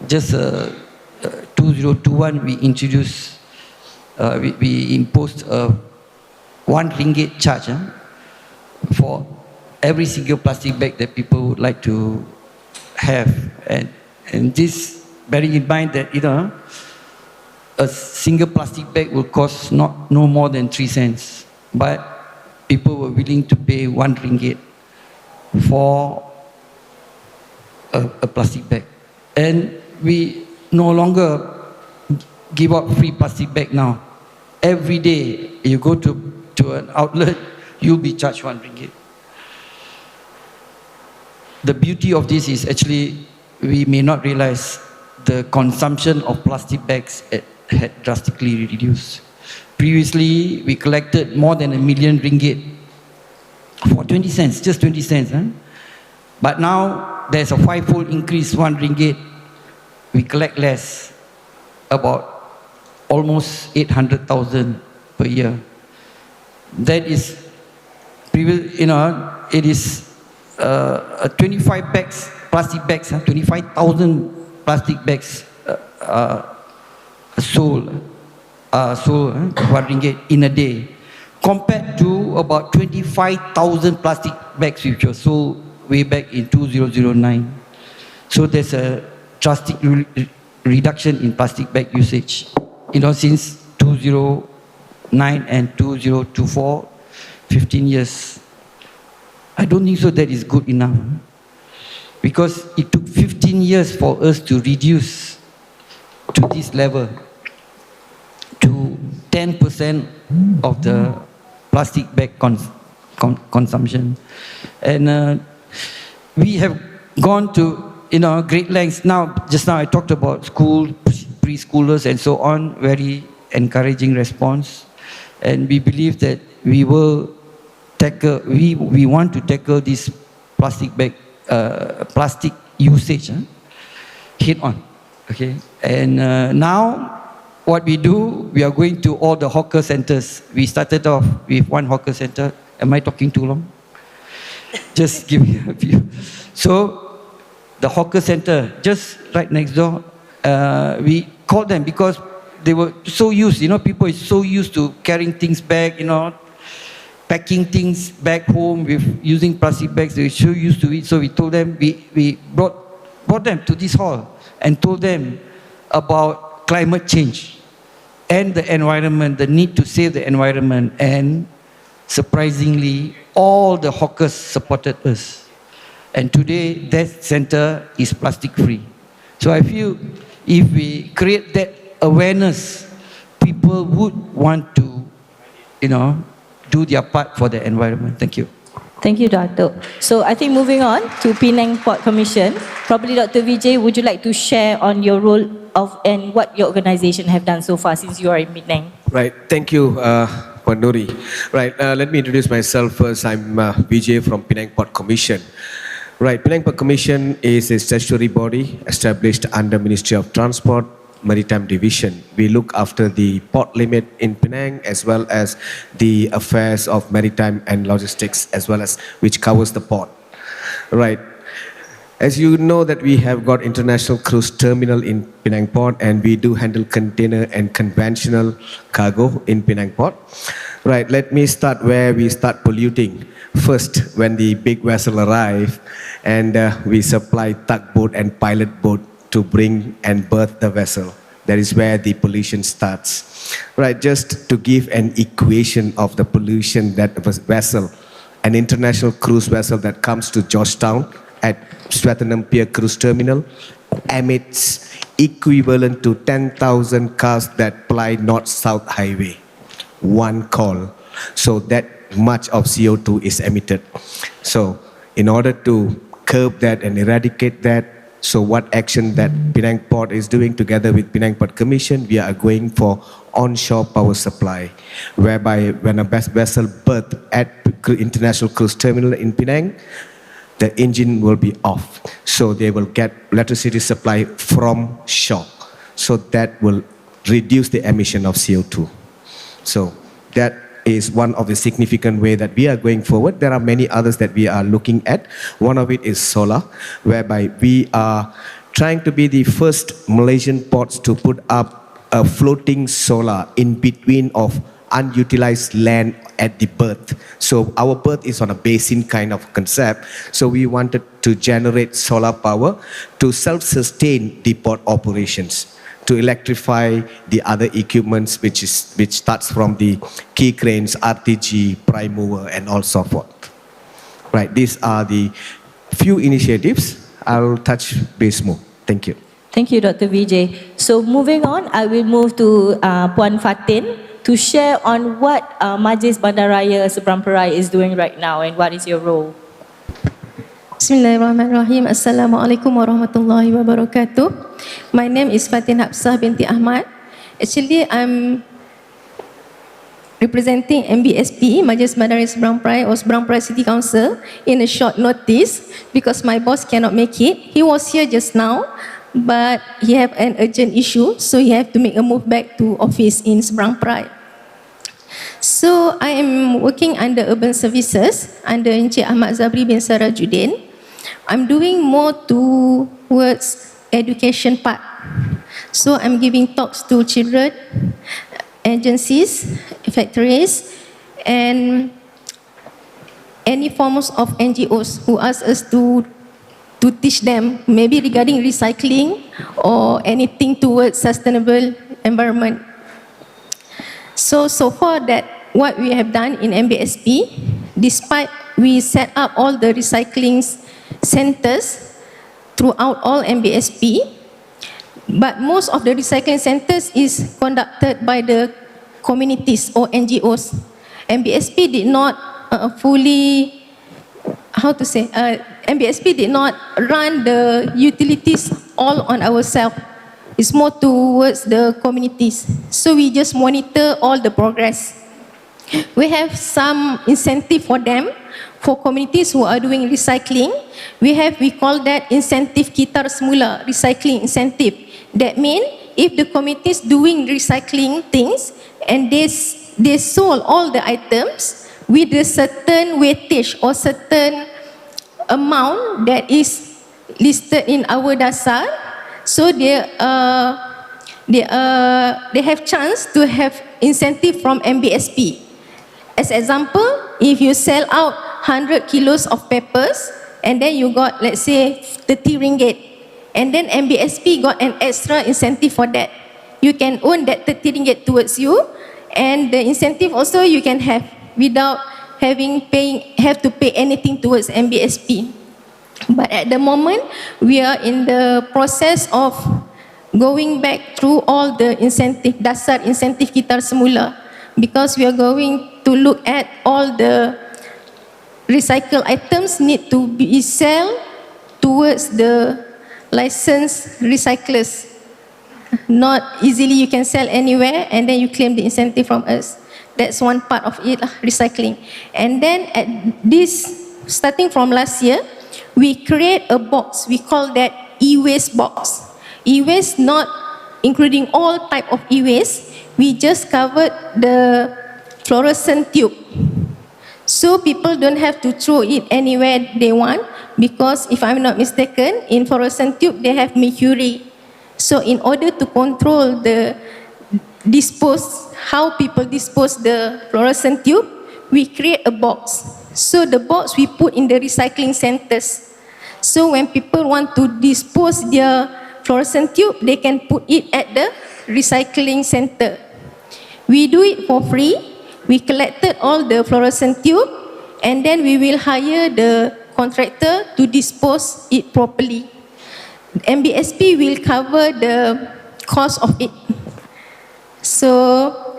just 2021, we introduced, we imposed a RM1 charge for every single plastic bag that people would like to have. And this, bearing in mind that, a single plastic bag will cost no more than 3 cents. But people were willing to pay RM1 for a plastic bag. And we no longer give out free plastic bag now. Every day you go to an outlet, you'll be charged RM1. The beauty of this is actually we may not realize the consumption of plastic bags had drastically reduced. Previously, we collected more than RM1 million for 20 cents, just 20 cents. But now there's a 5-fold increase, RM1. We collect less, about almost 800,000 per year. That is, it is 25 bags, plastic bags, 25,000 plastic bags sold RM1 in a day, compared to about 25,000 plastic bags which were sold way back in 2009. So there's a drastic reduction in plastic bag usage. Since 2009 and 2024, 15 years. I don't think so that is good enough. Because it took 15 years for us to reduce to this level, to 10% of the plastic bag consumption. And we have gone to great lengths. Just now I talked about school, preschoolers and so on, very encouraging response. And we believe that we will tackle, we want to tackle this plastic bag, plastic usage head on. Okay. And now what we do, we are going to all the hawker centers. We started off with one hawker center. Am I talking too long? Just give me a few. So the hawker center, just right next door, we called them because they were so used, people are so used to carrying things back, packing things back home with using plastic bags. They were so used to it. So we told them, we brought them to this hall and told them about climate change and the environment, the need to save the environment. And surprisingly, all the hawkers supported us. And today, that center is plastic free. So I feel if we create that awareness, people would want to, do their part for the environment. Thank you. Thank you, Dato'. So I think moving on to Penang Port Commission, probably Dr. Vijay, would you like to share on your role and what your organization have done so far since you are in Penang? Right, thank you, Puan Nuri. Right, let me introduce myself first. I'm Vijay from Penang Port Commission. Right, Penang Port Commission is a statutory body established under Ministry of Transport, Maritime Division. We look after the port limit in Penang as well as the affairs of maritime and logistics as well as which covers the port. Right. As you know that we have got international cruise terminal in Penang Port and we do handle container and conventional cargo in Penang Port. Right, let me start where we start polluting. First, when the big vessel arrive and we supply tugboat and pilot boat to bring and berth the vessel. That is where the pollution starts. Right, just to give an equation of the pollution that a vessel, an international cruise vessel that comes to Georgetown at Swettenham Pier Cruise Terminal emits equivalent to 10,000 cars that ply North-South Highway. One call. So that much of CO2 is emitted. So in order to curb that and eradicate that, so what action that Penang Port is doing together with Penang Port Commission, we are going for onshore power supply, whereby when a vessel berth at International Cruise Terminal in Penang, the engine will be off. So they will get electricity supply from shore. So that will reduce the emission of CO2. So that is one of the significant way that we are going forward. There are many others that we are looking at. One of it is solar, whereby we are trying to be the first Malaysian ports to put up a floating solar in between of unutilized land at the berth. So our berth is on a basin kind of concept. So we wanted to generate solar power to self-sustain the port operations, to electrify the other equipments which starts from the key cranes, RTG, prime mover, and all so forth. Right, these are the few initiatives. I'll touch base more. Thank you. Thank you, Dr. Vijay. So moving on, I will move to Puan Fatin to share on what Majlis Bandaraya Seberang Perai is doing right now and what is your role. Bismillahirrahmanirrahim. Assalamualaikum warahmatullahi wabarakatuh. My name is Fatin Hapsah binti Ahmad. Actually, I'm representing MBSP, Majlis Bandaraya Seberang Perai or Seberang Perai City Council in a short notice because my boss cannot make it. He was here just now, but he have an urgent issue, so he have to make a move back to office in Seberang Perai. So I am working under Urban Services under Encik Ahmad Zabri bin Sarajuddin. I'm doing more towards education part. So I'm giving talks to children, agencies, factories, and any forms of NGOs who ask us to teach them maybe regarding recycling or anything towards sustainable environment. So far that what we have done in MBSP, despite we set up all the recycling centers throughout all MBSP, but most of the recycling centers is conducted by the communities or NGOs. MBSP did not fully, MBSP did not run the utilities all on ourselves. It's more towards the communities. So we just monitor all the progress. We have some incentive for them, for communities who are doing recycling. We call that incentive Kitar Semula, recycling incentive. That means if the communities doing recycling things and they sold all the items with a certain weightage or certain amount that is listed in our dasar, so they have chance to have incentive from MBSP. As example, if you sell out 100 kilos of peppers and then you got, let's say, 30 ringgit, and then MBSP got an extra incentive for that. You can own that 30 ringgit towards you, and the incentive also you can have without have to pay anything towards MBSP. But at the moment, we are in the process of going back through all the incentive, dasar incentive Kitar Semula, because we are going to look at all the recycled items need to be sold towards the licensed recyclers. Not easily you can sell anywhere and then you claim the incentive from us. That's one part of it, recycling. And then at this, starting from last year, we create a box. We call that e-waste box. E-waste not including all type of e-waste. We just covered the fluorescent tube. So people don't have to throw it anywhere they want, because if I'm not mistaken, in fluorescent tube they have mercury. So in order to control how people dispose the fluorescent tube, we create a box. So the box we put in the recycling centers. So when people want to dispose their fluorescent tube, they can put it at the recycling center. We do it for free. We collected all the fluorescent tube, and then we will hire the contractor to dispose it properly. MBSP will cover the cost of it. So,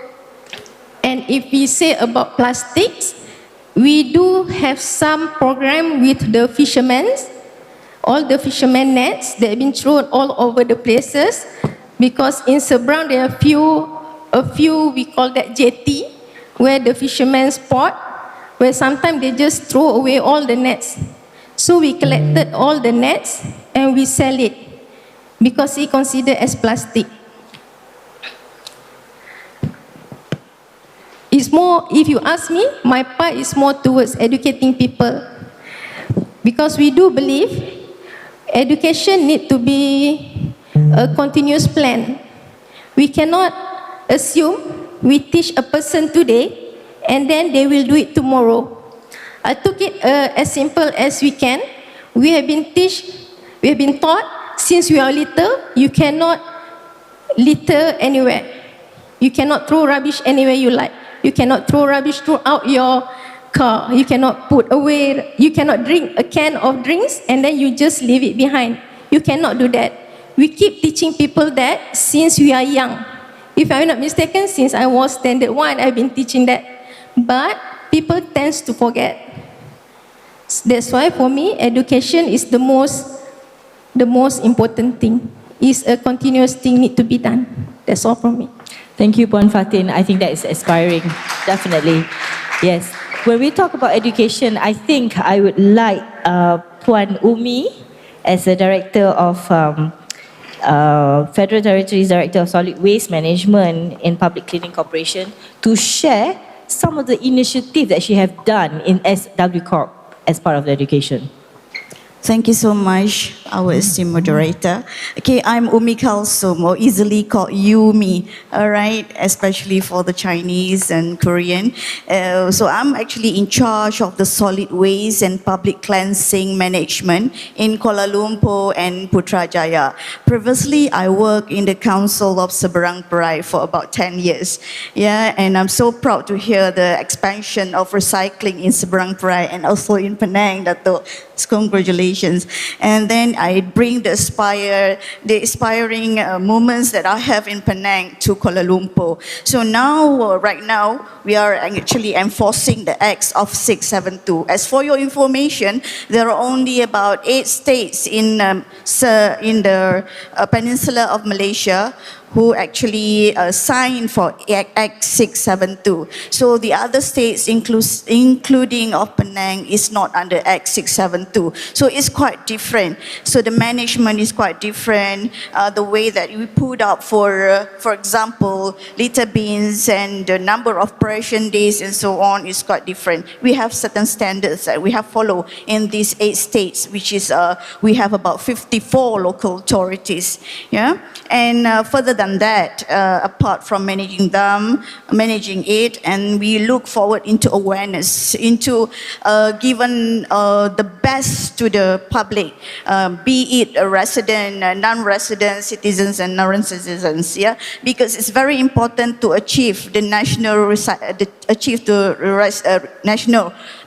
and if we say about plastics, we do have some program with the fishermen, all the fishermen nets that have been thrown all over the places, because in Seberang there are a few we call that jetty, where the fishermen spot, where sometimes they just throw away all the nets. So we collected all the nets and we sell it, because it's considered as plastic. It's more, if you ask me, my part is more towards educating people, because we do believe education need to be a continuous plan. We cannot assume we teach a person today and then they will do it tomorrow. I took it as simple as we can. We have been taught since we are little, you cannot litter anywhere. You cannot throw rubbish anywhere you like. You cannot throw rubbish throughout your car. You cannot you cannot drink a can of drinks and then you just leave it behind. You cannot do that. We keep teaching people that since we are young. If I'm not mistaken, since I was standard 1, I've been teaching that. But people tend to forget. That's why for me, education is the most important thing. It's a continuous thing need to be done. That's all from me. Thank you, Puan Fatin. I think that is inspiring, definitely. Yes. When we talk about education, I think I would like Puan Umi, as the Director of Federal Territories Director of Solid Waste Management in Public Cleaning Corporation, to share some of the initiatives that she have done in SW Corp as part of the education. Thank you so much, our esteemed moderator. Okay, I'm Umi Kalsum, or easily called Yumi, all right, especially for the Chinese and Korean. So I'm actually in charge of the solid waste and public cleansing management in Kuala Lumpur and Putrajaya. Previously, I worked in the Council of Seberang Perai for about 10 years. Yeah, and I'm so proud to hear the expansion of recycling in Seberang Perai and also in Penang, Dato'. Congratulations. And then I bring the inspiring moments that I have in Penang to Kuala Lumpur. So now, right now, we are actually enforcing the Acts of 672. As for your information, there are only about 8 states in the peninsula of Malaysia who actually signed for Act 672. So the other states, including of Penang, is not under Act 672. So it's quite different. So the management is quite different. The way that we put up for example, litter bins and the number of operation days and so on is quite different. We have certain standards that we have followed in these 8 states, which is, we have about 54 local authorities. Yeah, and further than that, apart from managing it, and we look forward into awareness, into giving the best to the public, be it a resident, non-resident, citizens and non-citizens, yeah, because it's very important to achieve the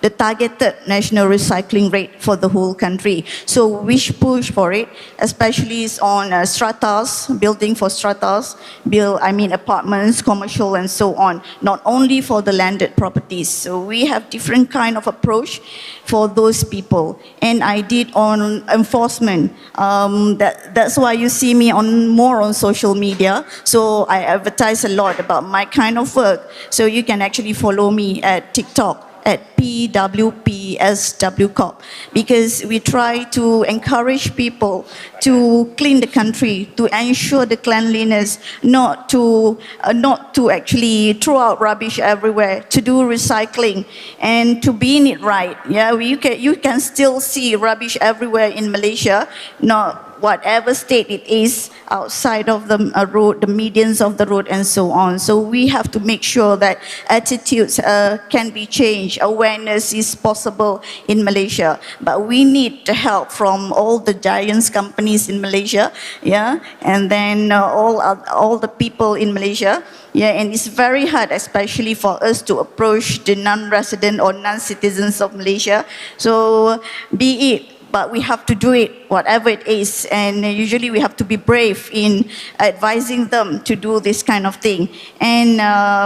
the targeted national recycling rate for the whole country. So we should push for it, especially on stratas, building for stratas, apartments, commercial and so on, not only for the landed properties. So we have different kind of approach for those people. And I did on enforcement. That's why you see me more on social media. So I advertise a lot about my kind of work. So you can actually follow me at TikTok at PWPSW Corp, because we try to encourage people to clean the country, to ensure the cleanliness, not to actually throw out rubbish everywhere, to do recycling, and to be in it right. Yeah, you can still see rubbish everywhere in Malaysia, not whatever state it is, outside of the road, the medians of the road, and so on. So we have to make sure that attitudes can be changed, awareness is possible in Malaysia. But we need the help from all the giants companies in Malaysia, yeah, and then all the people in Malaysia. Yeah, and it's very hard, especially for us to approach the non-resident or non-citizens of Malaysia. So be it, but we have to do it, whatever it is. And usually we have to be brave in advising them to do this kind of thing. And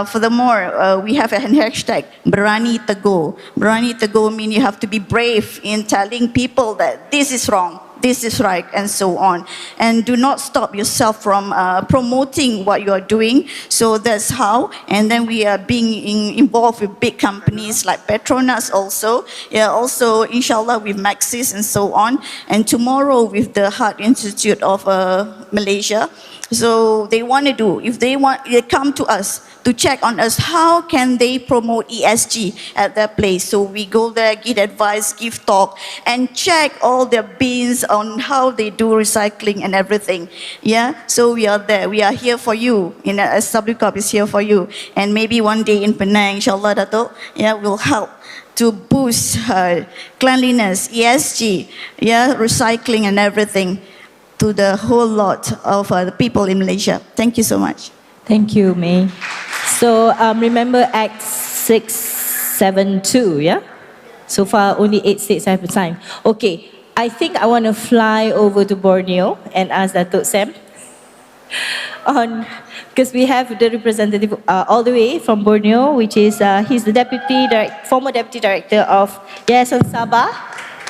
furthermore, we have a hashtag, Berani Tegur. Berani Tegur means you have to be brave in telling people that this is wrong, this is right, and so on. And do not stop yourself from promoting what you are doing. So that's how. And then we are being involved with big companies like Petronas also. Yeah, also, inshallah, with Maxis and so on. And tomorrow with the Heart Institute of Malaysia. So they want to do, if they come to us to check on us, how can they promote ESG at their place? So we go there, give advice, give talk, and check all their bins on how they do recycling and everything. Yeah, so we are there. We are here for you. SW Corp is here for you. And maybe one day in Penang, inshallah, Dato', yeah, will help to boost cleanliness, ESG, yeah, recycling and everything to the whole lot of the people in Malaysia. Thank you so much. Thank you, May. So remember Act 672, yeah? So far, only 8 states have signed. Okay, I think I want to fly over to Borneo and ask Datuk Sam because we have the representative all the way from Borneo, which is he's the former deputy director of Yayasan Sabah.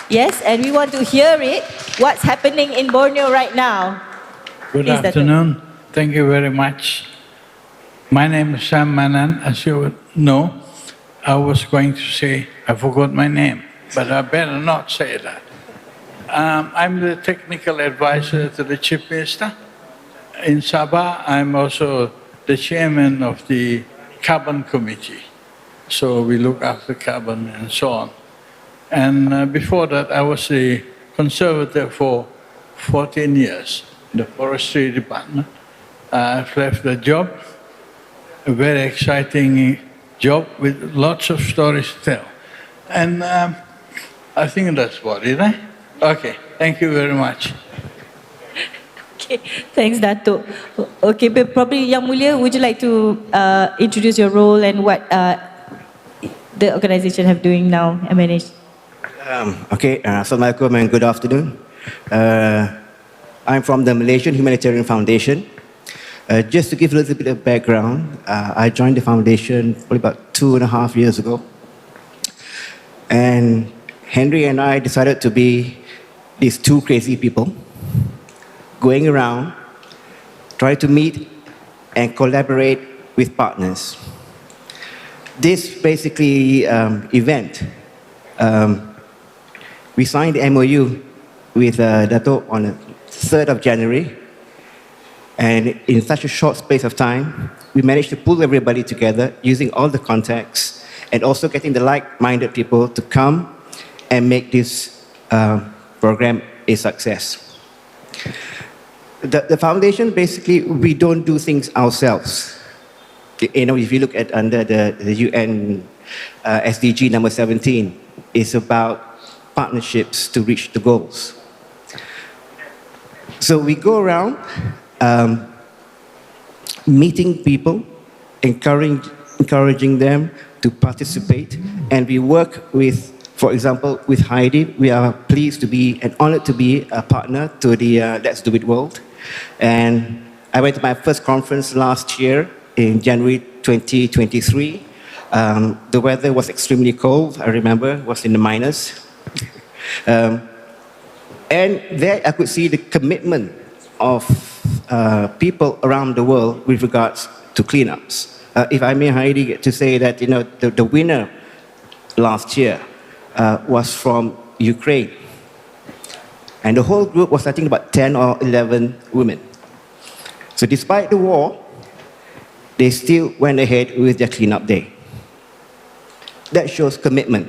Yes, and we want to hear it. What's happening in Borneo right now? Good Please, afternoon. Thank you very much. My name is Sam Manan. As you know, I was going to say I forgot my name, but I better not say that. I'm the technical advisor to the Chief Minister. In Sabah, I'm also the chairman of the Carbon Committee. So we look after carbon and so on. And before that, I was a conservator for 14 years in the forestry department. I've left the job, a very exciting job with lots of stories to tell. And I think that's about it, eh? Okay, thank you very much. Okay, thanks, Datuk. Okay, but probably Yang Mulia, would you like to introduce your role and what the organization have doing now and manage? Okay, Assalamualaikum and good afternoon. I'm from the Malaysian Humanitarian Foundation. Just to give a little bit of background, I joined the foundation probably about 2.5 years ago. And Henry and I decided to be these two crazy people going around, trying to meet and collaborate with partners. This basically event, we signed the MOU with Dato' on the 3rd of January. And in such a short space of time, we managed to pull everybody together using all the contacts and also getting the like-minded people to come and make this program a success. The foundation, basically, we don't do things ourselves. You know, if you look at under the UN SDG number 17, it's about partnerships to reach the goals. So we go around meeting people, encouraging them to participate, and we work with, for example, with Heidi. We are pleased to be and honored to be a partner to the Let's Do It World. And I went to my first conference last year in January 2023. The weather was extremely cold, I remember, it was in the minus. And there I could see the commitment of people around the world with regards to cleanups. If I may, Heidi, to say that, you know, the winner last year was from Ukraine. And the whole group was, I think, about 10 or 11 women. So despite the war, they still went ahead with their cleanup day. That shows commitment.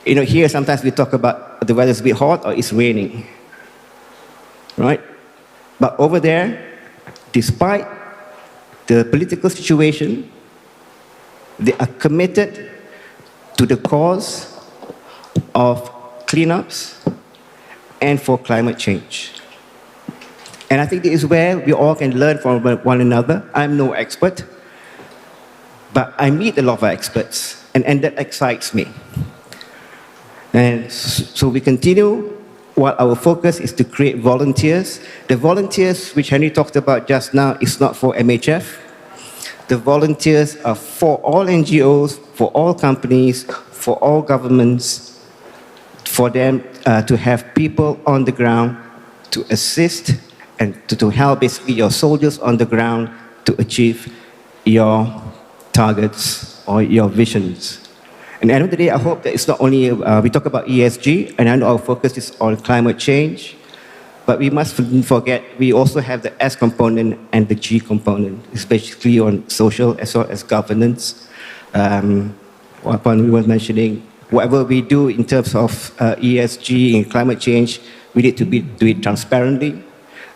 You know, here sometimes we talk about the weather's a bit hot or it's raining, right? But over there, despite the political situation, they are committed to the cause of cleanups and for climate change. And I think this is where we all can learn from one another. I'm no expert, but I meet a lot of experts, and that excites me. And so we continue while our focus is to create volunteers. The volunteers which Henry talked about just now is not for MHF. The volunteers are for all NGOs, for all companies, for all governments, for them to have people on the ground to assist and to help basically your soldiers on the ground to achieve your targets or your visions. And at the end of the day, I hope that it's not only, we talk about ESG, and I know our focus is on climate change, but we mustn't forget we also have the S component and the G component, especially on social as well as governance. Upon we were mentioning, whatever we do in terms of ESG and climate change, we need to do it transparently.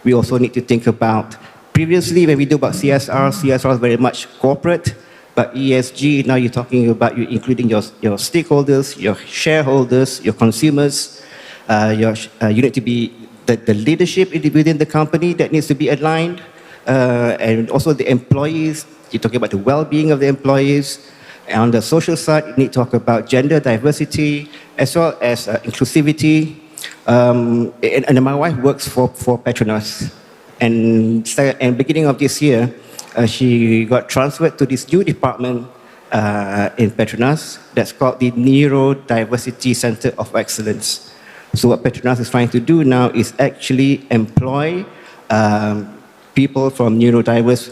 We also need to think about, previously when we do about CSR is very much corporate, but ESG, now you're talking about you including your stakeholders, your shareholders, your consumers. You need to be the leadership within the company that needs to be aligned, and also the employees. You're talking about the well-being of the employees. And on the social side, you need to talk about gender diversity as well as inclusivity. And my wife works for Petronas, and beginning of this year, she got transferred to this new department in Petronas that's called the Neurodiversity Center of Excellence. So what Petronas is trying to do now is actually employ people from neurodiverse,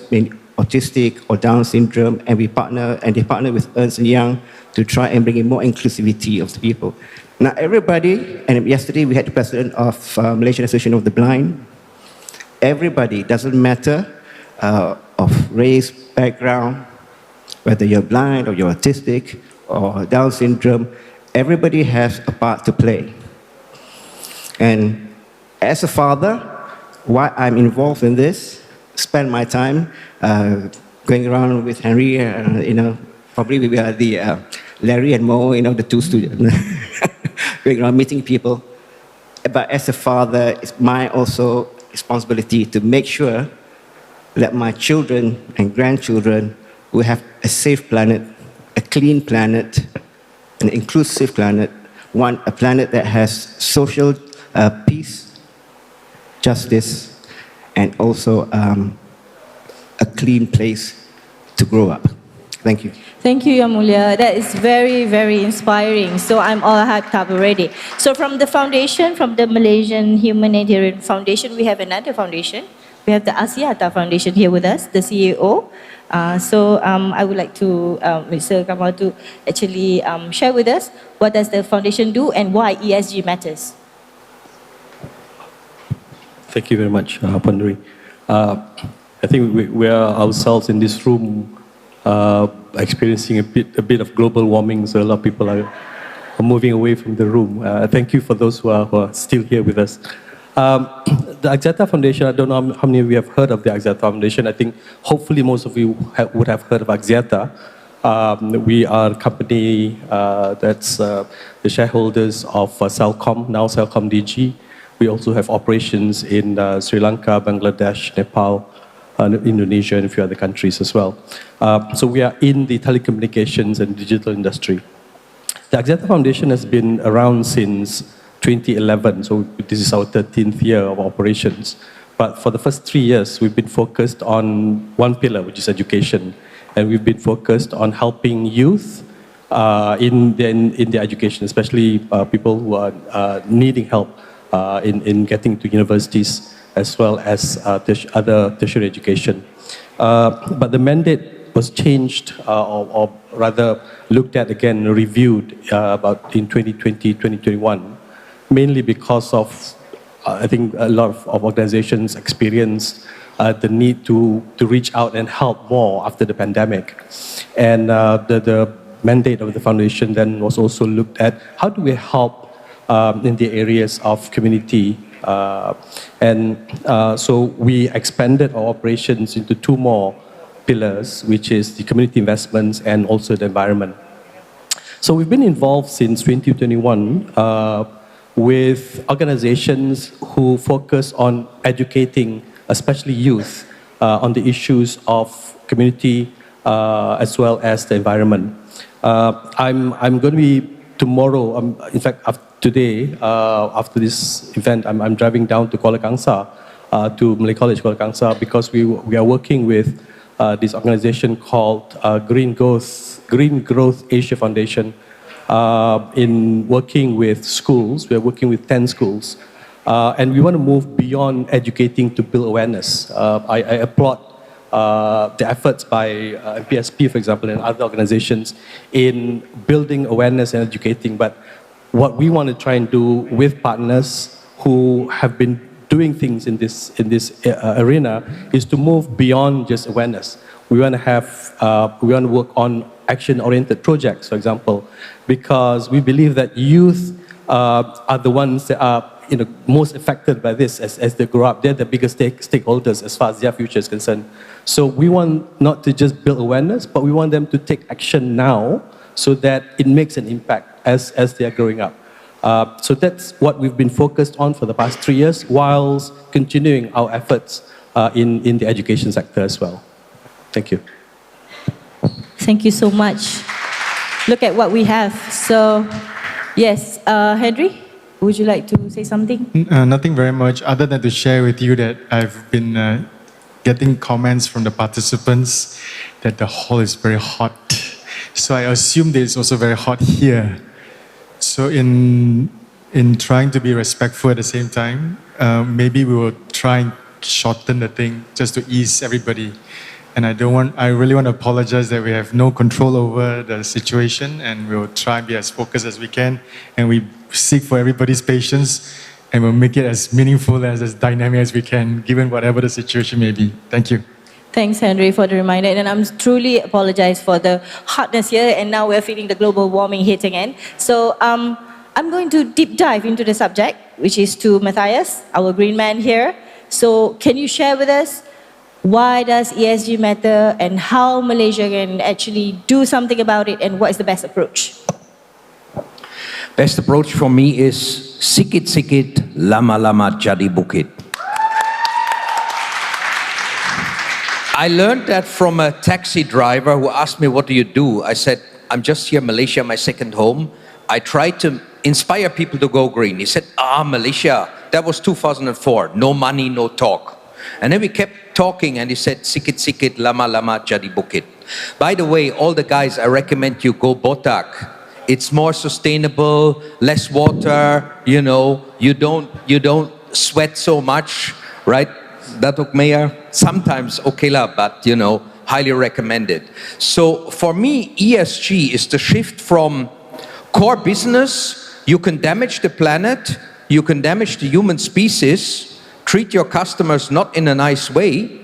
autistic or Down syndrome, and they partner with Ernst & Young to try and bring in more inclusivity of the people. Now everybody, and yesterday we had the president of Malaysian Association of the Blind. Everybody, doesn't matter of race, background, whether you're blind or you're autistic or Down syndrome, everybody has a part to play. And as a father, why I'm involved in this, spend my time going around with Henry, probably we are the Larry and Mo, the two students, going around meeting people. But as a father, it's my also responsibility to make sure that my children and grandchildren will have a safe planet, a clean planet, an inclusive planet, a planet that has social peace, justice, and also a clean place to grow up. Thank you. Thank you, Yang Mulia. That is very, very inspiring. So I'm all hyped up already. So from the foundation, from the Malaysian Humanitarian Foundation, we have another foundation. We have the Axiata Foundation here with us, the CEO. So I would like to Mr. Kamal to actually share with us what does the foundation do and why ESG matters. Thank you very much, Panduri. I think we are ourselves in this room experiencing a bit of global warming, so a lot of people are moving away from the room. Thank you for those who are still here with us. The Axiata Foundation, I don't know how many of you have heard of the Axiata Foundation. I think hopefully most of you would have heard of Axiata. We are a company that's the shareholders of Celcom, now Celcom DG. We also have operations in Sri Lanka, Bangladesh, Nepal, Indonesia, and a few other countries as well. So we are in the telecommunications and digital industry. The Axiata Foundation has been around since 2011, so this is our 13th year of operations. But for the first 3 years, we've been focused on one pillar, which is education. And we've been focused on helping youth in their education, especially people who are needing help in getting to universities as well as other tertiary education. But the mandate was changed, or rather looked at again, reviewed about in 2020, 2021, mainly because of, I think a lot of organizations experienced the need to reach out and help more after the pandemic. And the mandate of the foundation then was also looked at how do we help in the areas of community. So we expanded our operations into two more pillars, which is the community investments and also the environment. So we've been involved since 2021 with organizations who focus on educating, especially youth, on the issues of community as well as the environment. I'm going to be tomorrow, in fact, today, after this event, I'm driving down to Kuala Kangsar, to Malay College Kuala Kangsar, because we are working with this organization called Green Growth Asia Foundation, in working with schools. We are working with 10 schools, and we want to move beyond educating to build awareness. I applaud the efforts by PSP, for example, and other organizations in building awareness and educating. But what we want to try and do with partners who have been doing things in this arena is to move beyond just awareness. We want to work on action-oriented projects, for example, because we believe that youth are the ones that are most affected by this as they grow up. They're the biggest stakeholders as far as their future is concerned. So we want not to just build awareness, but we want them to take action now so that it makes an impact as they are growing up. So that's what we've been focused on for the past 3 years, whilst continuing our efforts in the education sector as well. Thank you. Thank you so much. Look at what we have. So, yes, Henry, would you like to say something? Nothing very much, other than to share with you that I've been getting comments from the participants that the hall is very hot. So I assume that it's also very hot here. So in trying to be respectful at the same time, maybe we will try and shorten the thing just to ease everybody. And I really want to apologize that we have no control over the situation, and we'll try and be as focused as we can, and we seek for everybody's patience, and we'll make it as meaningful, as dynamic as we can, given whatever the situation may be. Thank you. Thanks, Henry, for the reminder. And I'm truly apologize for the hotness here, and now we're feeling the global warming hitting in. So I'm going to deep dive into the subject, which is to Matthias, our green man here. So can you share with us, why does ESG matter and how Malaysia can actually do something about it, and what is the best approach? Best approach for me is sikit-sikit, lama-lama jadi bukit. I learned that from a taxi driver who asked me, what do you do? I said, I'm just here in Malaysia, my second home. I try to inspire people to go green. He said, Malaysia, that was 2004, no money, no talk. And then we kept talking, and he said, sikit-sikit, lama-lama jadi bukit. By the way, all the guys, I recommend you go botak. It's more sustainable, less water, you don't sweat so much, right? Datuk Mayor, sometimes okay lah, but highly recommended. So for me, ESG is the shift from core business. You can damage the planet, you can damage the human species, treat your customers not in a nice way,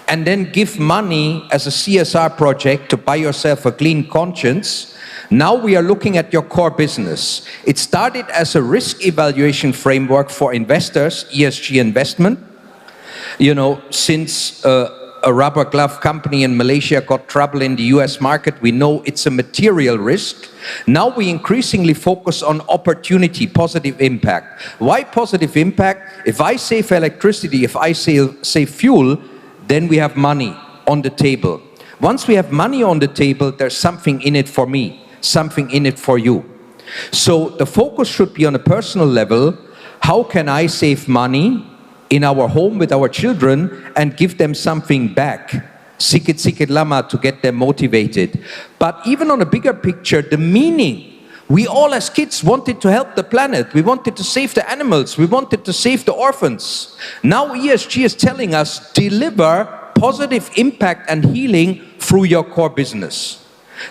and then give money as a CSR project to buy yourself a clean conscience. Now we are looking at your core business. It started as a risk evaluation framework for investors, ESG investment. Since a rubber glove company in Malaysia got trouble in the US market, we know it's a material risk. Now we increasingly focus on opportunity, positive impact. Why positive impact? If I save electricity, if I save fuel, then we have money on the table. Once we have money on the table, there's something in it for me, something in it for you. So the focus should be on a personal level. How can I save money in our home with our children and give them something back? Sikit-sikit lama to get them motivated. But even on a bigger picture, the meaning. We all as kids wanted to help the planet. We wanted to save the animals. We wanted to save the orphans. Now ESG is telling us, deliver positive impact and healing through your core business.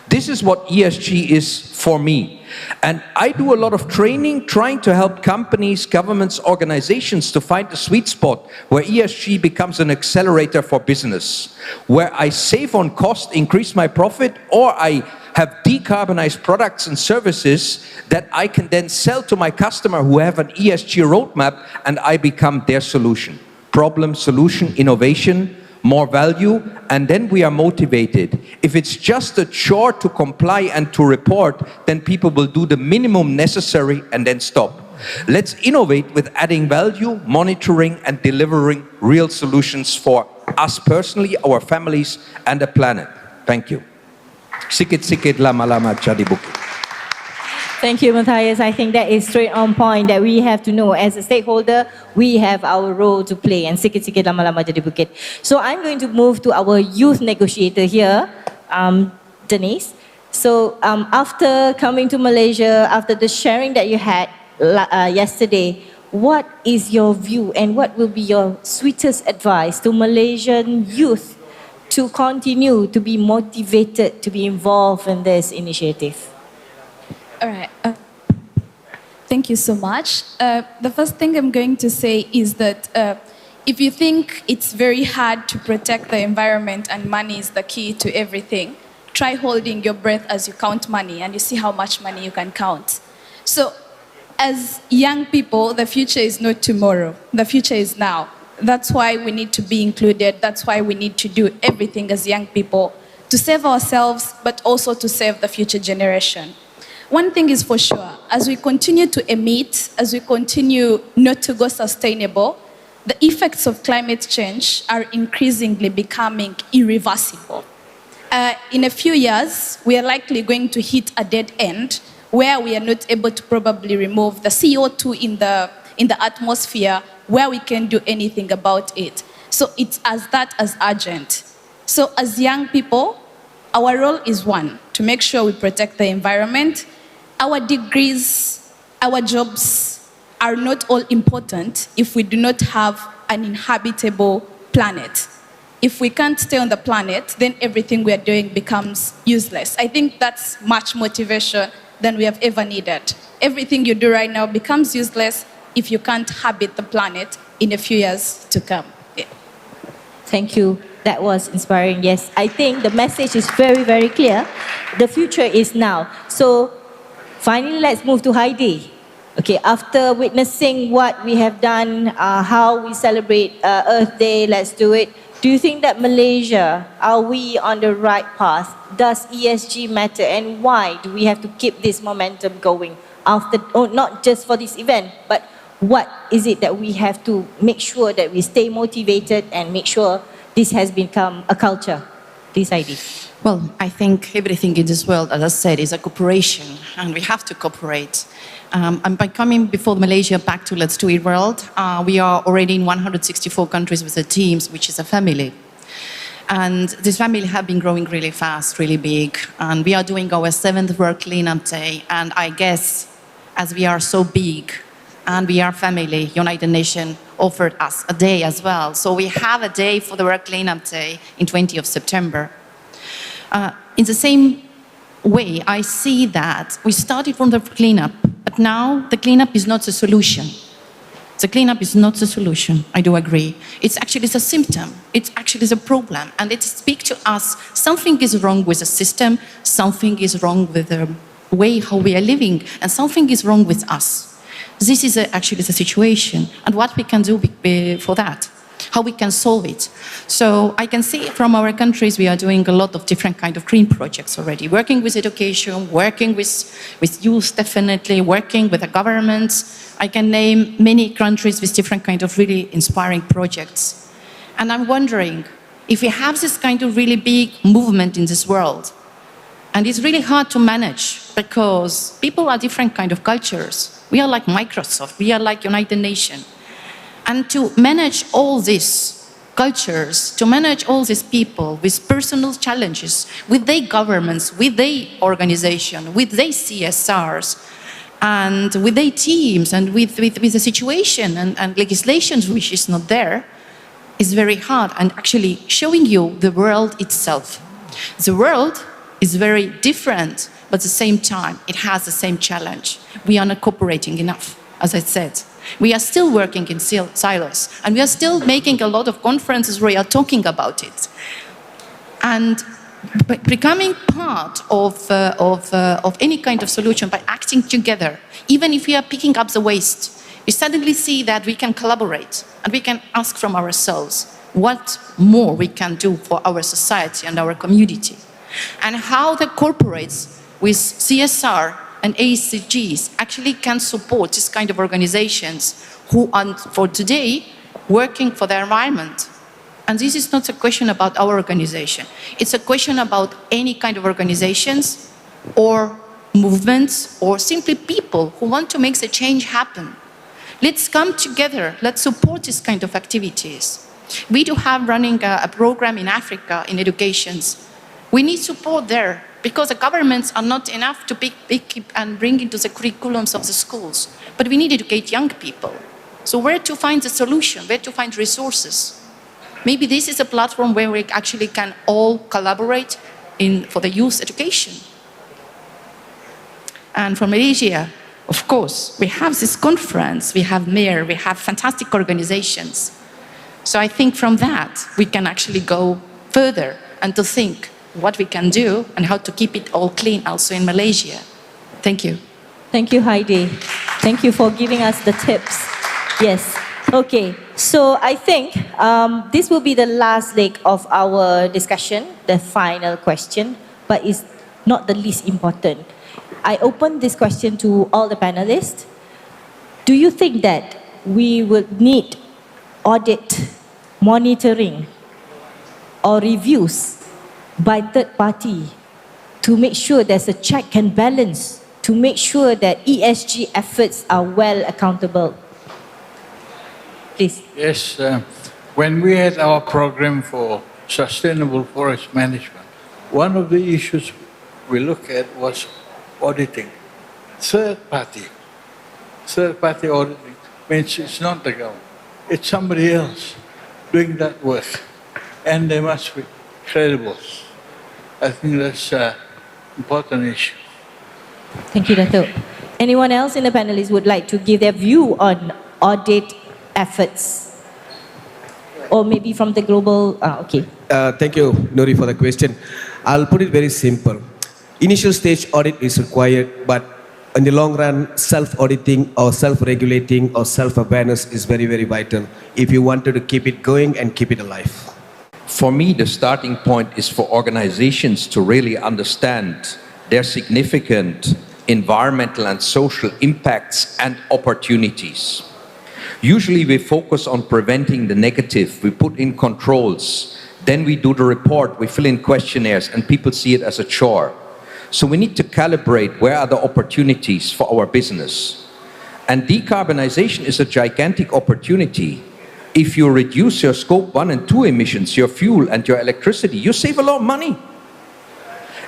This is what ESG is for me. And I do a lot of training trying to help companies, governments, organizations to find the sweet spot where ESG becomes an accelerator for business, where I save on cost, increase my profit, or I have decarbonized products and services that I can then sell to my customer who have an ESG roadmap, and I become their solution. Problem, solution, innovation, more value, and then we are motivated. If it's just a chore to comply and to report, then people will do the minimum necessary and then stop. Let's innovate with adding value, monitoring and delivering real solutions for us personally, our families and the planet. Thank you. Sikit-sikit lama-lama jadi bukit. Thank you, Matthias. I think that is straight on point that we have to know as a stakeholder, we have our role to play, and sikit-sikit lama-lama jadi bukit. So I'm going to move to our youth negotiator here, Denise. So after coming to Malaysia, after the sharing that you had yesterday, what is your view and what will be your sweetest advice to Malaysian youth to continue to be motivated to be involved in this initiative? All right. Thank you so much. The first thing I'm going to say is that if you think it's very hard to protect the environment and money is the key to everything, try holding your breath as you count money and you see how much money you can count. So as young people, the future is not tomorrow. The future is now. That's why we need to be included. That's why we need to do everything as young people to save ourselves, but also to save the future generation. One thing is for sure, as we continue to emit, as we continue not to go sustainable, the effects of climate change are increasingly becoming irreversible. In a few years, we are likely going to hit a dead end where we are not able to probably remove the CO2 in the atmosphere, where we can do anything about it. So it's as urgent. So as young people, our role is one, to make sure we protect the environment. Our degrees, our jobs are not all important if we do not have an inhabitable planet. If we can't stay on the planet, then everything we are doing becomes useless. I think that's much motivation than we have ever needed. Everything you do right now becomes useless if you can't habit the planet in a few years to come. Yeah. Thank you. That was inspiring. Yes, I think the message is very, very clear. The future is now. So finally, let's move to Heidi. Okay, after witnessing what we have done, how we celebrate Earth Day, let's do it. Do you think that Malaysia, are we on the right path? Does ESG matter, and why do we have to keep this momentum going after, not just for this event, but what is it that we have to make sure that we stay motivated and make sure this has become a culture? This idea. Well, I think everything in this world, as I said, is a cooperation, and we have to cooperate. And by coming before Malaysia back to Let's Do It World, we are already in 164 countries with the teams, which is a family. And this family have been growing really fast, really big. And we are doing our 7th World Cleanup Day. And I guess, as we are so big, and we are family, United Nations offered us a day as well. So we have a day for the World Cleanup Day in 20th of September. In the same way, I see that we started from the cleanup, but now the cleanup is not the solution. The cleanup is not the solution, I do agree. It's actually a symptom. It's actually a problem. And it speaks to us, something is wrong with the system, something is wrong with the way how we are living, and something is wrong with us. This is actually the situation, and what we can do for that, how we can solve it. So I can see from our countries we are doing a lot of different kind of green projects already, working with education, working with youth definitely, working with the governments. I can name many countries with different kind of really inspiring projects. And I'm wondering, if we have this kind of really big movement in this world, and it's really hard to manage because people are different kind of cultures. We are like Microsoft, we are like United Nations. And to manage all these cultures, to manage all these people with personal challenges, with their governments, with their organization, with their CSRs, and with their teams, and with the situation and legislations which is not there, is very hard. And actually showing you the world itself. The world is very different, but at the same time, it has the same challenge. We are not cooperating enough, as I said. We are still working in silos, and we are still making a lot of conferences where we are talking about it. And becoming part of any kind of solution by acting together, even if we are picking up the waste, we suddenly see that we can collaborate and we can ask from ourselves what more we can do for our society and our community, and how the corporates with CSR and ACGs actually can support this kind of organizations who are for today working for the environment. And this is not a question about our organization. It's a question about any kind of organizations or movements or simply people who want to make the change happen. Let's come together. Let's support this kind of activities. We do have running a program in Africa in educations. We need support there because the governments are not enough to pick and bring into the curriculums of the schools. But we need to educate young people. So where to find the solution? Where to find resources? Maybe this is a platform where we actually can all collaborate for the youth education. And for Malaysia, of course, we have this conference, we have mayor, we have fantastic organizations. So I think from that, we can actually go further and to think what we can do and how to keep it all clean also in Malaysia. Thank you. Thank you, Heidi. Thank you for giving us the tips. Yes. Okay. So I think this will be the last leg of our discussion, the final question, but it's not the least important. I open this question to all the panelists. Do you think that we will need audit, monitoring, or reviews by third party to make sure there's a check and balance, to make sure that ESG efforts are well accountable? Please. Yes, when we had our program for sustainable forest management, one of the issues we looked at was auditing. Third party auditing means it's not the government, it's somebody else doing that work, and they must be credible. I think that's an important issue. Thank you, Dato'. Anyone else in the panelists would like to give their view on audit efforts? Or maybe from the global, okay. Thank you, Nuri, for the question. I'll put it very simple. Initial stage audit is required, but in the long run, self-auditing or self-regulating or self-awareness is very, very vital if you wanted to keep it going and keep it alive. For me, the starting point is for organizations to really understand their significant environmental and social impacts and opportunities. Usually we focus on preventing the negative, we put in controls, then we do the report, we fill in questionnaires, and people see it as a chore. So we need to calibrate where are the opportunities for our business. And decarbonization is a gigantic opportunity. If you reduce your scope 1 and 2 emissions, your fuel and your electricity, you save a lot of money.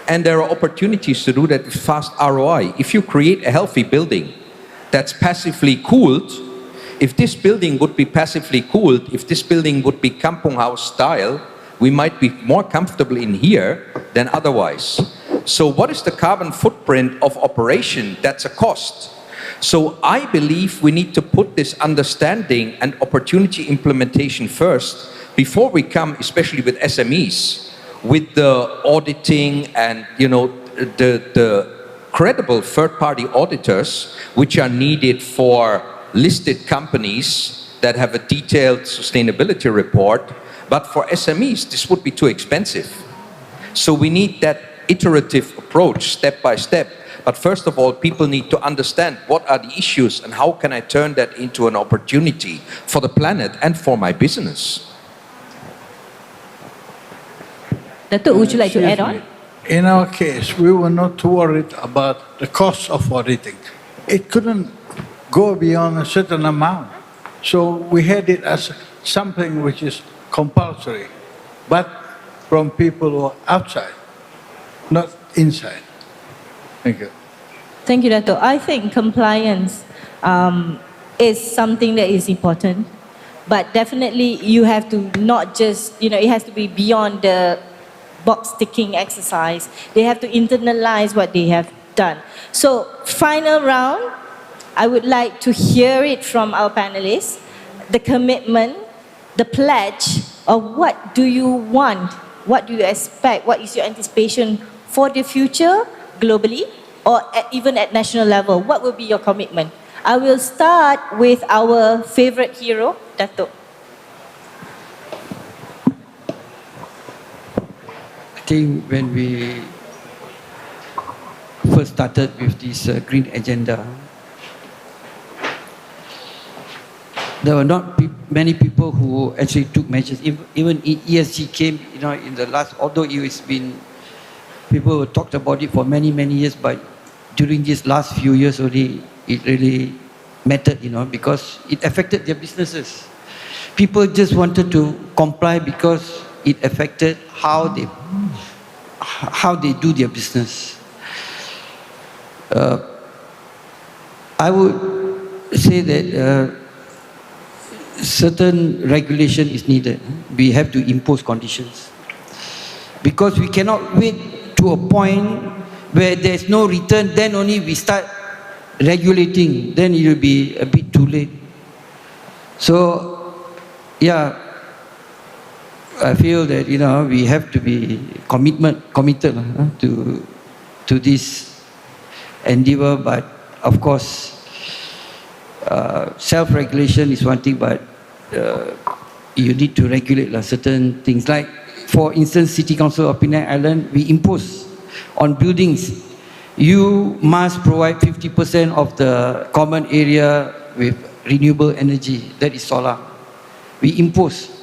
And there are opportunities to do that with fast ROI. If you create a healthy building that's passively cooled, if this building would be passively cooled, if this building would be kampung house style, we might be more comfortable in here than otherwise. So what is the carbon footprint of operation? That's a cost. So I believe we need to put this understanding and opportunity implementation first before we come, especially with SMEs, with the auditing and the credible third-party auditors which are needed for listed companies that have a detailed sustainability report. But for SMEs, this would be too expensive. So we need that iterative approach, step by step. But first of all, people need to understand what are the issues and how can I turn that into an opportunity for the planet and for my business. Dato', would you like to add on? In our case, we were not worried about the cost of auditing. It couldn't go beyond a certain amount. So we had it as something which is compulsory, but from people who are outside, not inside. Thank you. Thank you, Dato'. I think compliance is something that is important, but definitely you have to not just, it has to be beyond the box ticking exercise. They have to internalize what they have done. So, final round, I would like to hear it from our panelists, the commitment, the pledge of what do you want, what do you expect, what is your anticipation for the future globally or even at national level. What will be your commitment? I will start with our favorite hero, Dato'. I think when we first started with this green agenda, there were not many people who actually took measures. Even ESG came, in the last, although it's been, people talked about it for many, many years, but during these last few years only, it really mattered, because it affected their businesses. People just wanted to comply because it affected how they do their business. I would say that certain regulation is needed. We have to impose conditions because we cannot wait to a point where there's no return, then only we start regulating, then it will be a bit too late. So, yeah, I feel that, we have to be committed to this endeavor, but of course, self-regulation is one thing, but you need to regulate certain things. Like, for instance, City Council of Penang Island, we impose on buildings, you must provide 50% of the common area with renewable energy, that is solar. We impose,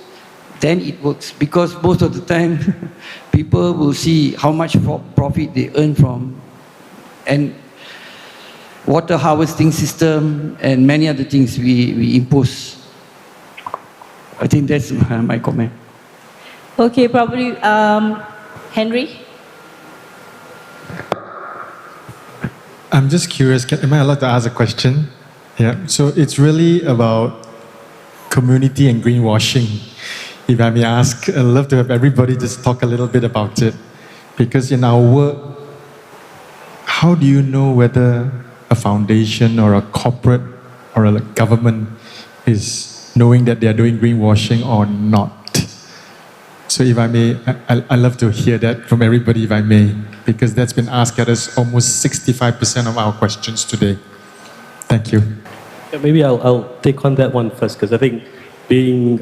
then it works, because most of the time, people will see how much profit they earn from, and water harvesting system and many other things we impose. I think that's my comment. Okay, probably Henry. I'm just curious, am I allowed to ask a question? Yeah, so it's really about community and greenwashing. If I may ask, I'd love to have everybody just talk a little bit about it. Because in our work, how do you know whether a foundation or a corporate or a government is knowing that they are doing greenwashing or not? So if I may, I'd love to hear that from everybody if I may, because that's been asked at us almost 65% of our questions today. Thank you. Maybe I'll take on that one first, because I think being,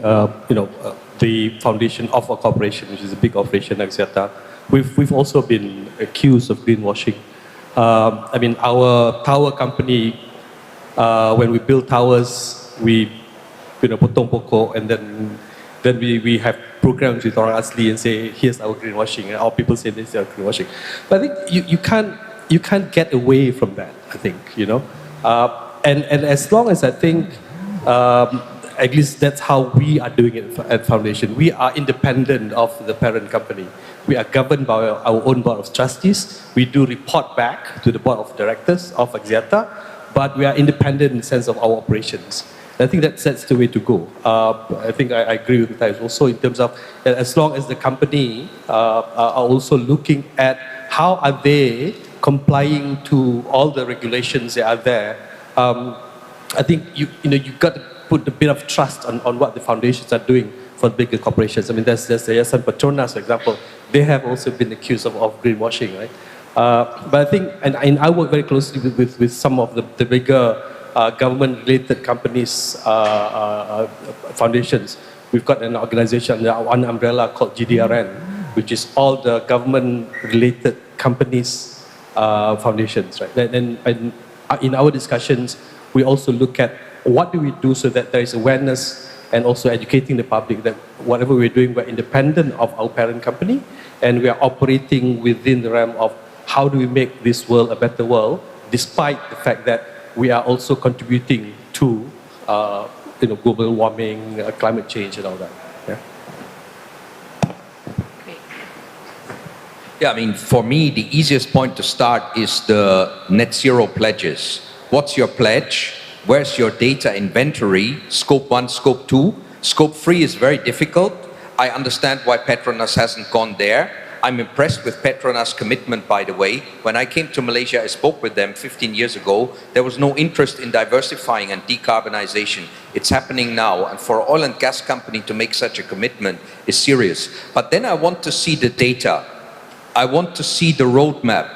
the foundation of a corporation, which is a big operation like Axiata, we've also been accused of greenwashing. Our tower company, when we build towers, we potong pokok, and then we have programs with orang asli and say, here's our greenwashing, and all people say this is our greenwashing. But I think you can't get away from that, I think, and as long as I think, at least that's how we are doing it at Foundation. We are independent of the parent company. We are governed by our own board of trustees. We do report back to the board of directors of Axiata, but we are independent in the sense of our operations. I think that's the way to go. I think I agree with Thais also in terms of as long as the company are also looking at how are they complying to all the regulations that are there. I think you've got to put a bit of trust on what the foundations are doing for bigger corporations. There's the Yayasan Petronas, for example. They have also been accused of greenwashing, right? But I think, and I work very closely with some of the bigger government-related companies, foundations. We've got an organization, one umbrella called GDRN, which is all the government-related companies' foundations, right? And in our discussions, we also look at what do we do so that there is awareness and also educating the public that whatever we're doing, we're independent of our parent company, and we are operating within the realm of how do we make this world a better world, despite the fact that we are also contributing to global warming, climate change and all that. Yeah, for me, the easiest point to start is the net zero pledges. What's your pledge? Where's your data inventory? Scope 1, Scope 2. Scope 3 is very difficult. I understand why Petronas hasn't gone there. I'm impressed with Petronas' commitment, by the way. When I came to Malaysia, I spoke with them 15 years ago. There was no interest in diversifying and decarbonization. It's happening now, and for an oil and gas company to make such a commitment is serious. But then I want to see the data. I want to see the roadmap.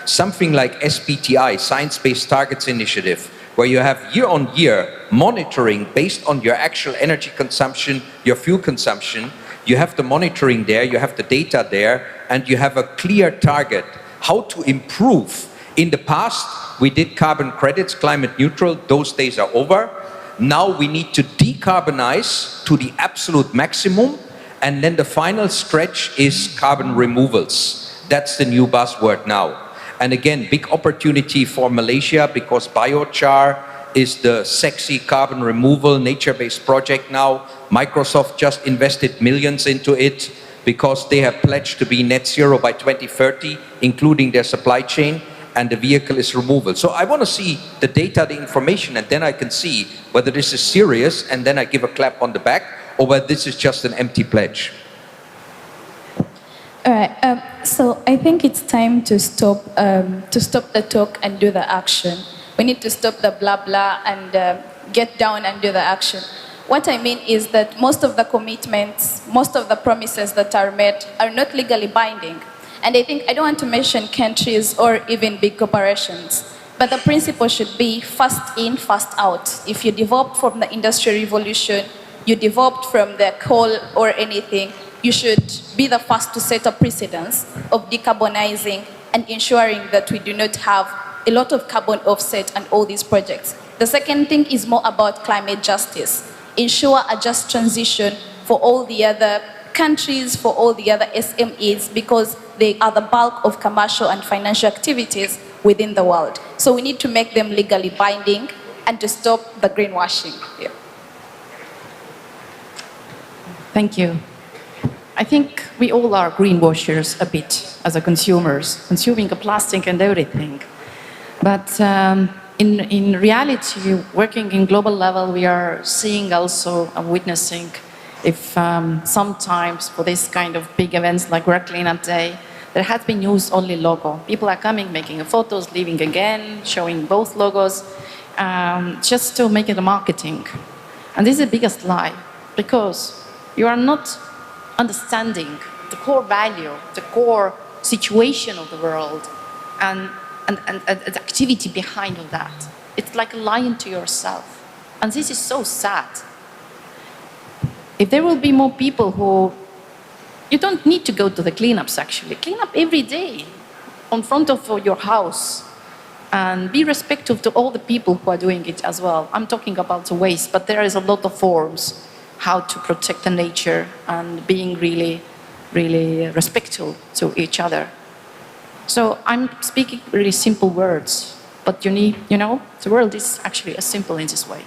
Something like SBTI, Science-Based Targets Initiative, where you have year-on-year monitoring based on your actual energy consumption, your fuel consumption. You have the monitoring there, you have the data there, and you have a clear target how to improve. In the past, we did carbon credits, climate neutral, those days are over. Now we need to decarbonize to the absolute maximum, and then the final stretch is carbon removals. That's the new buzzword now. And again, big opportunity for Malaysia because biochar is the sexy carbon removal nature-based project now. Microsoft just invested millions into it because they have pledged to be net zero by 2030, including their supply chain, and the vehicle is removal. So I want to see the data, the information, and then I can see whether this is serious, and then I give a clap on the back, or whether this is just an empty pledge. All right. So I think it's time to stop the talk and do the action. We need to stop the blah blah and get down and do the action. What I mean is that most of the commitments, most of the promises that are made are not legally binding. And I think I don't want to mention countries or even big corporations, but the principle should be fast in, fast out. If you developed from the Industrial Revolution, you developed from the coal or anything, you should be the first to set a precedence of decarbonizing and ensuring that we do not have a lot of carbon offset and all these projects. The second thing is more about climate justice. Ensure a just transition for all the other countries, for all the other SMEs, because they are the bulk of commercial and financial activities within the world. So we need to make them legally binding and to stop the greenwashing. Yeah. Thank you. I think we all are greenwashers a bit as a consumers, consuming the plastic and everything. But in reality, working in global level, we are seeing also and witnessing if sometimes for this kind of big events like World Cleanup Day, there has been used only logo. People are coming, making photos, leaving again, showing both logos, just to make it a marketing. And this is the biggest lie, because you are not understanding the core value, the core situation of the world, and the activity behind all that. It's like lying to yourself. And this is so sad. If there will be more people who, you don't need to go to the cleanups actually. Clean up every day in front of your house and be respectful to all the people who are doing it as well. I'm talking about the waste, but there is a lot of forms how to protect the nature and being really, really respectful to each other. So I'm speaking really simple words, but you need, the world is actually as simple in this way.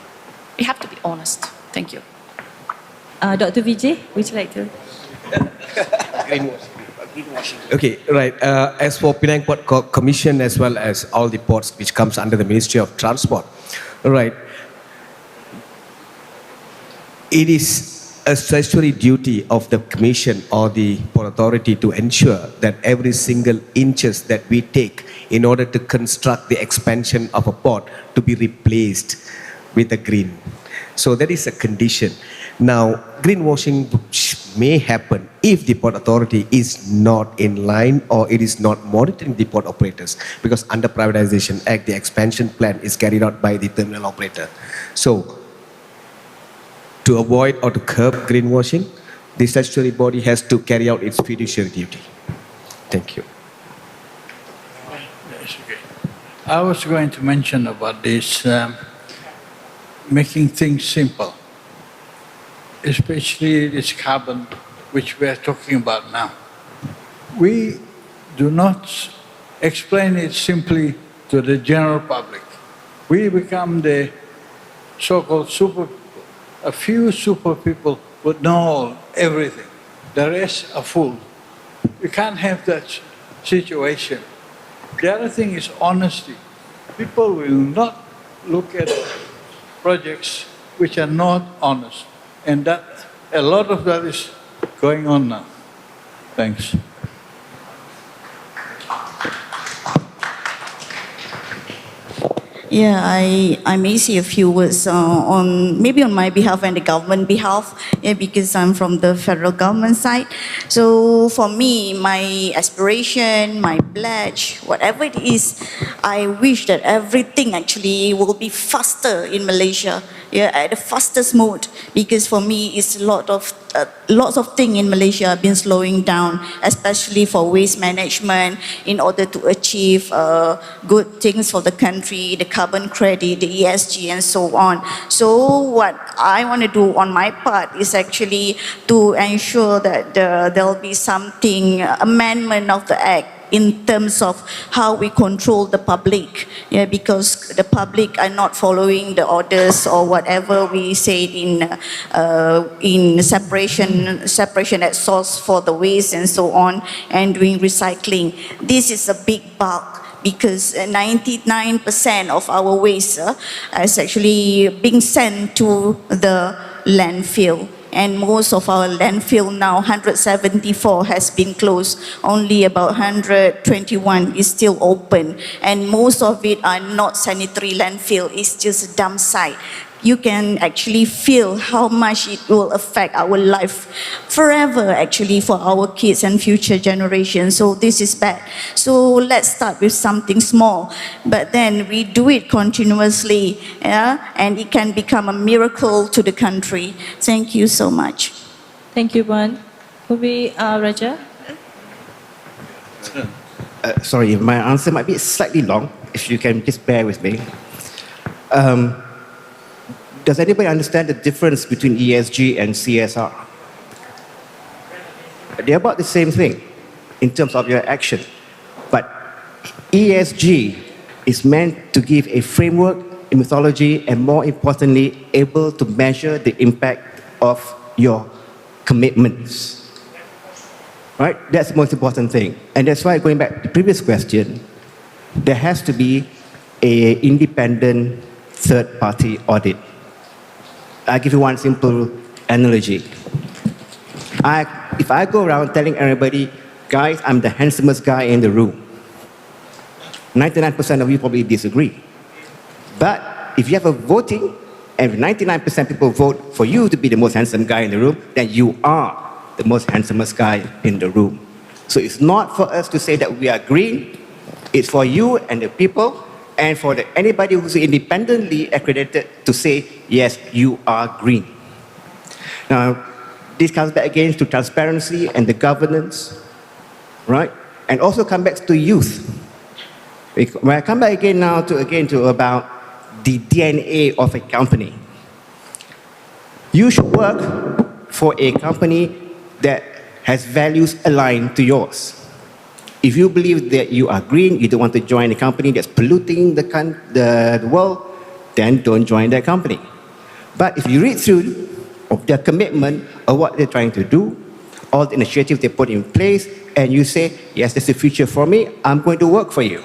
We have to be honest. Thank you. Dr. Vijay, would you like to? Okay, right. As for Penang Port Commission, as well as all the ports which comes under the Ministry of Transport, right, it is a statutory duty of the Commission or the Port Authority to ensure that every single inches that we take in order to construct the expansion of a port to be replaced with a green. So that is a condition. Now, greenwashing may happen if the Port Authority is not in line or it is not monitoring the port operators, because under Privatization Act, the expansion plan is carried out by the terminal operator. So, to avoid or to curb greenwashing, the statutory body has to carry out its fiduciary duty. Thank you. That's okay. I was going to mention about this making things simple, especially this carbon which we are talking about now. We do not explain it simply to the general public. We become the so-called super people. A few super people would know everything. The rest are fool. You can't have that situation. The other thing is honesty. People will not look at projects which are not honest. And that, a lot of that is going on now. Thanks. Yeah, I may say a few words on maybe on my behalf and the government behalf, yeah, because I'm from the federal government side. So for me, my aspiration, my pledge, whatever it is, I wish that everything actually will be faster in Malaysia, yeah, at the fastest mode. Because for me, it's lots of things in Malaysia have been slowing down, especially for waste management, in order to achieve good things for the country, the carbon credit, the ESG, and so on. So what I want to do on my part is actually to ensure that there'll be something, amendment of the act, in terms of how we control the public, yeah, because the public are not following the orders or whatever we say in separation at source for the waste and so on, and doing recycling. This is a big bulk, because 99% of our waste is actually being sent to the landfill. And most of our landfill now, 174 has been closed. Only about 121 is still open. And most of it are not sanitary landfill, it's just a dump site. You can actually feel how much it will affect our life forever, actually, for our kids and future generations. So this is bad. So let's start with something small, but then we do it continuously, yeah, and it can become a miracle to the country. Thank you so much. Thank you, Puan. Maybe Raja? Sorry, my answer might be slightly long, if you can just bear with me. Does anybody understand the difference between ESG and CSR? They're about the same thing in terms of your action. But ESG is meant to give a framework, a methodology, and more importantly, able to measure the impact of your commitments. Right? That's the most important thing. And that's why, going back to the previous question, there has to be an independent third-party audit. I'll give you one simple analogy. If I go around telling everybody, guys, I'm the handsomest guy in the room, 99% of you probably disagree. But if you have a voting, and 99% people vote for you to be the most handsome guy in the room, then you are the most handsomest guy in the room. So it's not for us to say that we are green, it's for you and the people, and for anybody who's independently accredited to say, yes, you are green. Now, this comes back again to transparency and the governance, right? And also come back to youth. When I come back again now to about the DNA of a company. You should work for a company that has values aligned to yours. If you believe that you are green, you don't want to join a company that's polluting the world, then don't join that company. But if you read through of their commitment of what they're trying to do, all the initiatives they put in place, and you say, yes, there's a future for me, I'm going to work for you.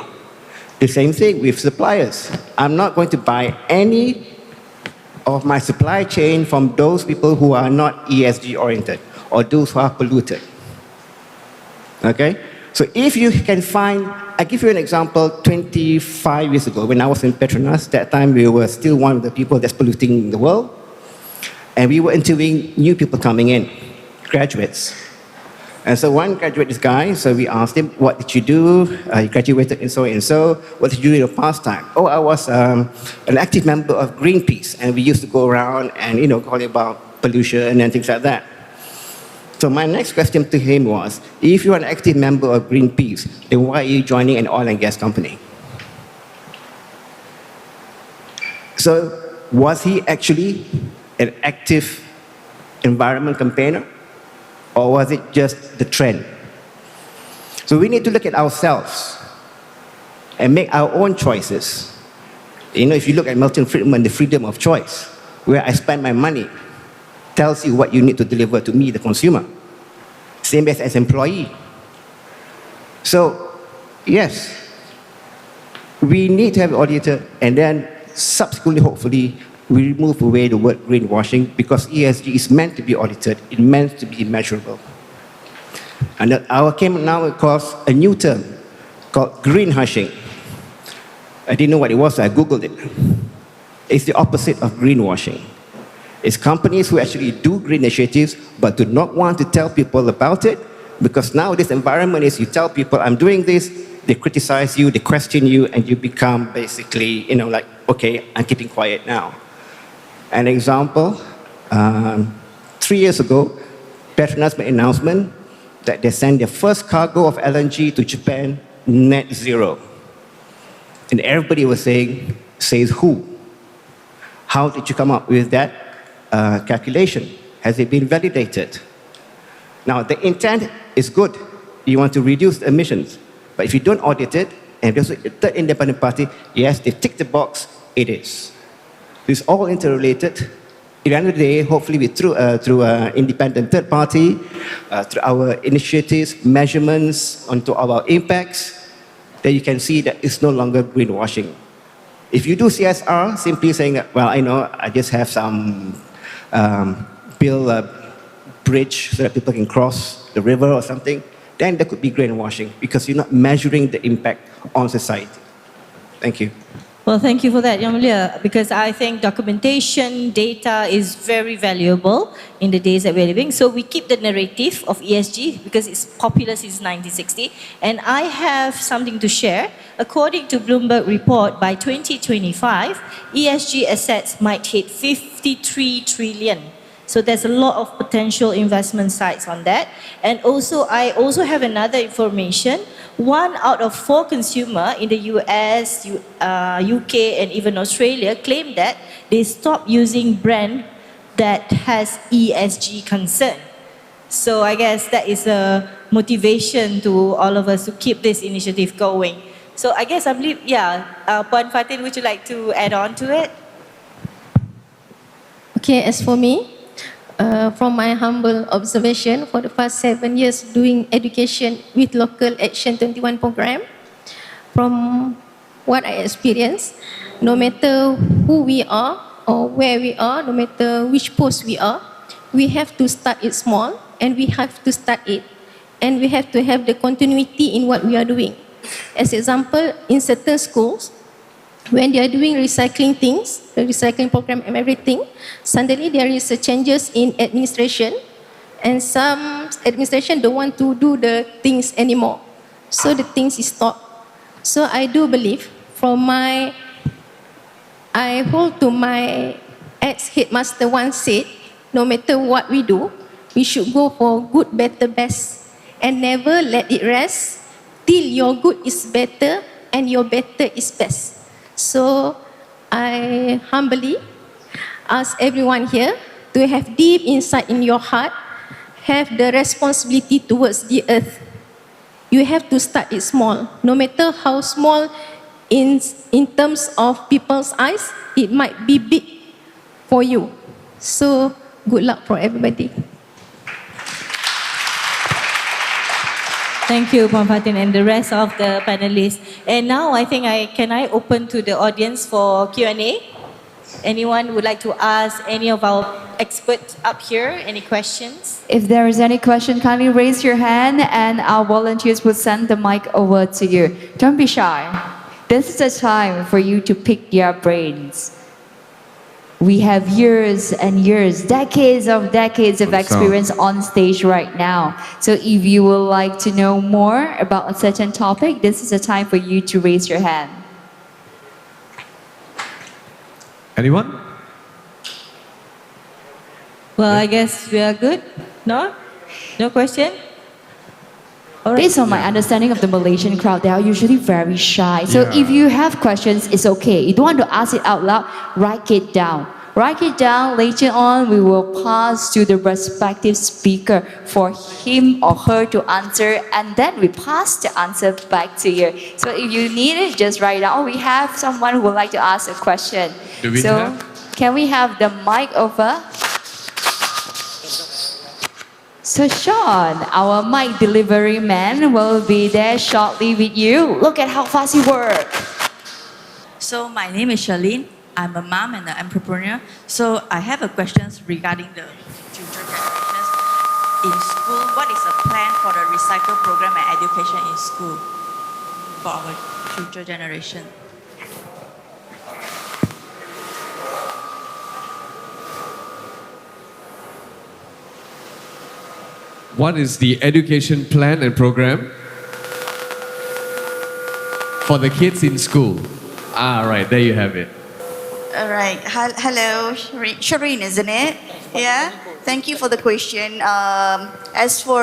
The same thing with suppliers. I'm not going to buy any of my supply chain from those people who are not ESG oriented or those who are polluted. Okay? So if you can find, I give you an example, 25 years ago when I was in Petronas, that time we were still one of the people that's polluting the world. And we were interviewing new people coming in, graduates. And so one graduate, this guy, so we asked him, what did you do? You graduated in so and so. What did you do in your pastime? Oh, I was an active member of Greenpeace. And we used to go around and, call about pollution and things like that. So my next question to him was, if you're an active member of Greenpeace, then why are you joining an oil and gas company? So was he actually an active environment campaigner? Or was it just the trend? So we need to look at ourselves and make our own choices. If you look at Milton Friedman, the freedom of choice, where I spend my money, tells you what you need to deliver to me, the consumer. Same as employee. So, yes, we need to have an auditor, and then subsequently, hopefully, we remove away the word greenwashing, because ESG is meant to be audited, it's meant to be measurable. And our came now across a new term called green hushing. I didn't know what it was, so I Googled it. It's the opposite of greenwashing. It's companies who actually do green initiatives but do not want to tell people about it, because now this environment is you tell people, I'm doing this, they criticize you, they question you, and you become basically, like, okay, I'm keeping quiet now. An example, 3 years ago, Petronas made an announcement that they send their first cargo of LNG to Japan net zero. And everybody was saying, says who? How did you come up with that calculation? Has it been validated? Now, the intent is good. You want to reduce the emissions. But if you don't audit it, and there's a third independent party, yes, they tick the box, it is. It's all interrelated. At the end of the day, hopefully through an independent third party, through our initiatives, measurements onto our impacts, then you can see that it's no longer greenwashing. If you do CSR, simply saying that, well, I just have some build a bridge so that people can cross the river or something, then there could be greenwashing because you're not measuring the impact on society. Thank you. Well, thank you for that, Yang Mulia, because I think documentation, data is very valuable in the days that we're living. So we keep the narrative of ESG because it's popular since 1960. And I have something to share. According to Bloomberg report, by 2025, ESG assets might hit 53 trillion. So there's a lot of potential investment sites on that. And also, I also have another information. 1 out of 4 consumers in the US, UK, and even Australia claim that they stop using brand that has ESG concern. So I guess that is a motivation to all of us to keep this initiative going. So I guess I believe, Puan Fatin, would you like to add on to it? Okay, as for me, from my humble observation, for the past 7 years doing education with local Action 21 program, from what I experienced, no matter who we are or where we are, no matter which post we are, we have to start it small and we have to start it. And we have to have the continuity in what we are doing. As example, in certain schools, when they are doing recycling things, the recycling program and everything, suddenly there is a changes in administration and some administration don't want to do the things anymore. So the things is stopped. So I do believe I hold to my ex-headmaster once said, no matter what we do, we should go for good, better, best and never let it rest till your good is better and your better is best. So I humbly ask everyone here to have deep insight in your heart, have the responsibility towards the earth. You have to start it small. No matter how small in terms of people's eyes, it might be big for you. So good luck for everybody. Thank you, Puan Fatin, and the rest of the panelists. And now I think can I open to the audience for Q&A? Anyone would like to ask any of our experts up here any questions? If there is any question, kindly raise your hand and our volunteers will send the mic over to you. Don't be shy. This is the time for you to pick their brains. We have years and years, decades of experience on stage right now. So if you would like to know more about a certain topic, this is the time for you to raise your hand. Anyone? Well, I guess we are good. No? No question? Based on my understanding of the Malaysian crowd, they are usually very shy. So if you have questions, it's okay. You don't want to ask it out loud, write it down. Write it down. Later on, we will pass to the respective speaker for him or her to answer, and then we pass the answer back to you. So if you need it, just write it down. Oh, we have someone who would like to ask a question. Do we have? Can we have the mic over? So Sean, our mic delivery man, will be there shortly with you. Look at how fast he works. So my name is Charlene. I'm a mom and an entrepreneur. So I have a question regarding the future generations. In school, what is the plan for the recycle program and education in school for our future generation? What is the education plan and program for the kids in school? Right, there you have it. All right. Hello, Shireen, isn't it? Yeah. Thank you for the question. As for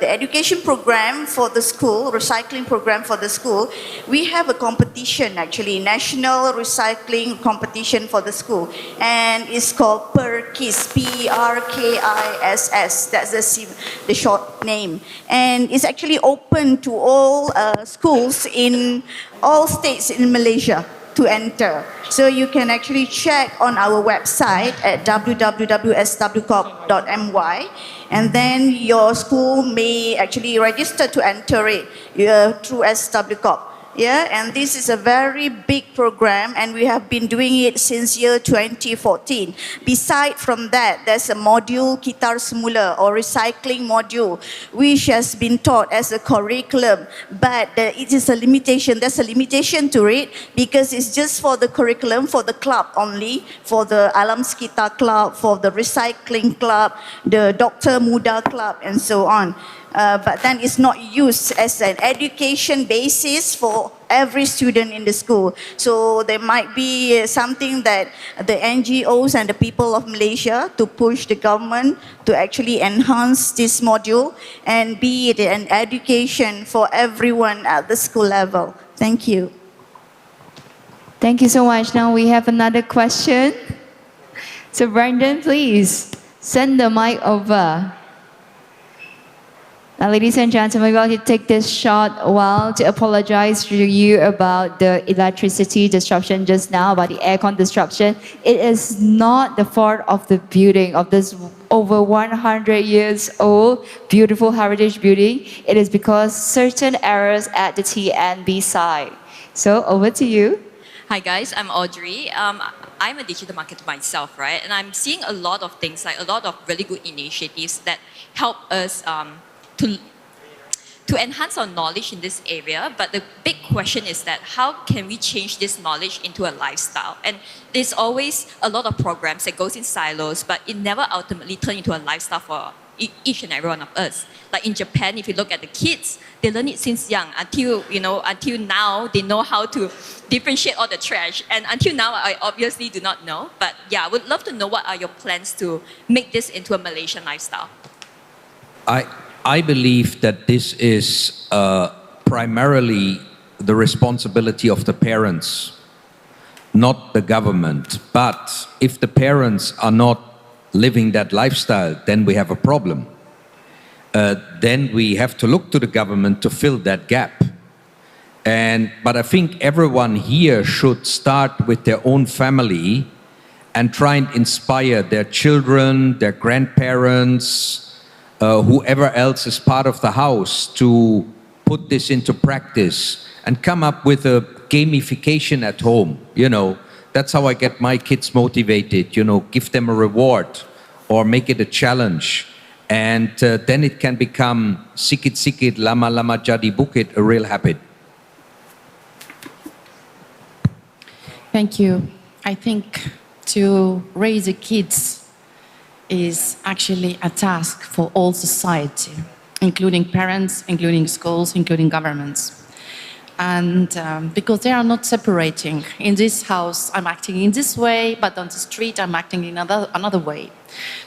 the education program for the school, recycling program for the school, we have a competition actually, national recycling competition for the school, and it's called PERKISS, PERKISS. That's the short name, and it's actually open to all schools in all states in Malaysia to enter. So you can actually check on our website at www.swcorp.my, and then your school may actually register to enter it through SWCorp. Yeah, and this is a very big program, and we have been doing it since year 2014. Beside from that, there's a module Kitar Semula or recycling module, which has been taught as a curriculum, but it is a limitation. There's a limitation to it because it's just for the curriculum, for the club only, for the Alam Sekitar Club, for the recycling club, the Dr. Muda Club, and so on. But then it's not used as an education basis for every student in the school. So there might be something that the NGOs and the people of Malaysia to push the government to actually enhance this module and be it an education for everyone at the school level. Thank you. Thank you so much. Now we have another question. So Brandon, please send the mic over. Now, ladies and gentlemen, we're going to take this short while to apologize to you about the electricity disruption just now, about the aircon disruption. It is not the fault of the building, of this over 100 years old beautiful heritage building. It is because certain errors at the TNB side. So over to you. Hi guys, I'm Audrey. I'm a digital marketer myself, right? And I'm seeing a lot of things, like a lot of really good initiatives that help us to enhance our knowledge in this area. But the big question is that how can we change this knowledge into a lifestyle? And there's always a lot of programs that goes in silos, but it never ultimately turns into a lifestyle for each and every one of us. Like in Japan, if you look at the kids, they learn it since young until now they know how to differentiate all the trash. And until now, I obviously do not know. But yeah, I would love to know what are your plans to make this into a Malaysian lifestyle. I believe that this is primarily the responsibility of the parents, not the government. But if the parents are not living that lifestyle, then we have a problem. Then we have to look to the government to fill that gap. But I think everyone here should start with their own family and try and inspire their children, their grandparents, whoever else is part of the house to put this into practice and come up with a gamification at home. That's how I get my kids motivated, give them a reward or make it a challenge. And then it can become sikit-sikit, lama-lama jadi bukit, a real habit. Thank you. I think to raise the kids is actually a task for all society, including parents, including schools, including governments. And because they are not separating. In this house, I'm acting in this way, but on the street, I'm acting in another way.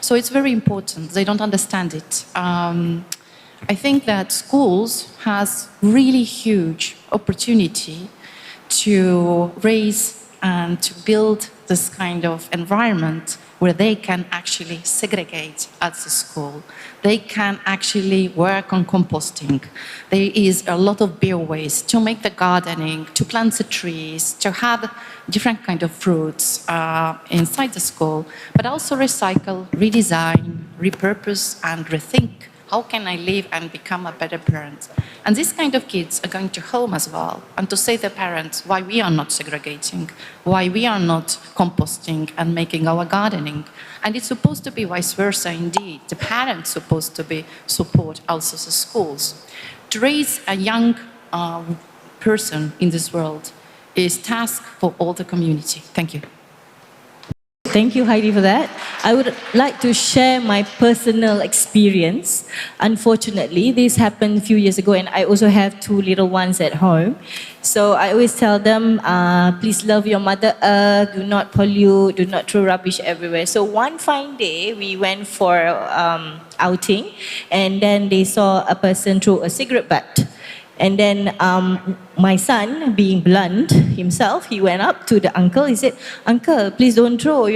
So it's very important. They don't understand it. I think that schools has really huge opportunity to raise and to build this kind of environment where they can actually segregate at the school. They can actually work on composting. There is a lot of better ways to make the gardening, to plant the trees, to have different kind of fruits inside the school, but also recycle, redesign, repurpose, and rethink. How can I live and become a better parent? And these kind of kids are going to home as well, and to say to the parents why we are not segregating, why we are not composting and making our gardening. And it's supposed to be vice versa indeed. The parents supposed to be support also the schools. To raise a young person in this world is task for all the community. Thank you. Thank you, Heidi, for that. I would like to share my personal experience. Unfortunately, this happened a few years ago, and I also have 2 little ones at home. So I always tell them, please love your Mother Earth, do not pollute, do not throw rubbish everywhere. So one fine day, we went for outing, and then they saw a person throw a cigarette butt. And then my son, being blunt himself, he went up to the uncle. He said, "Uncle, please don't throw,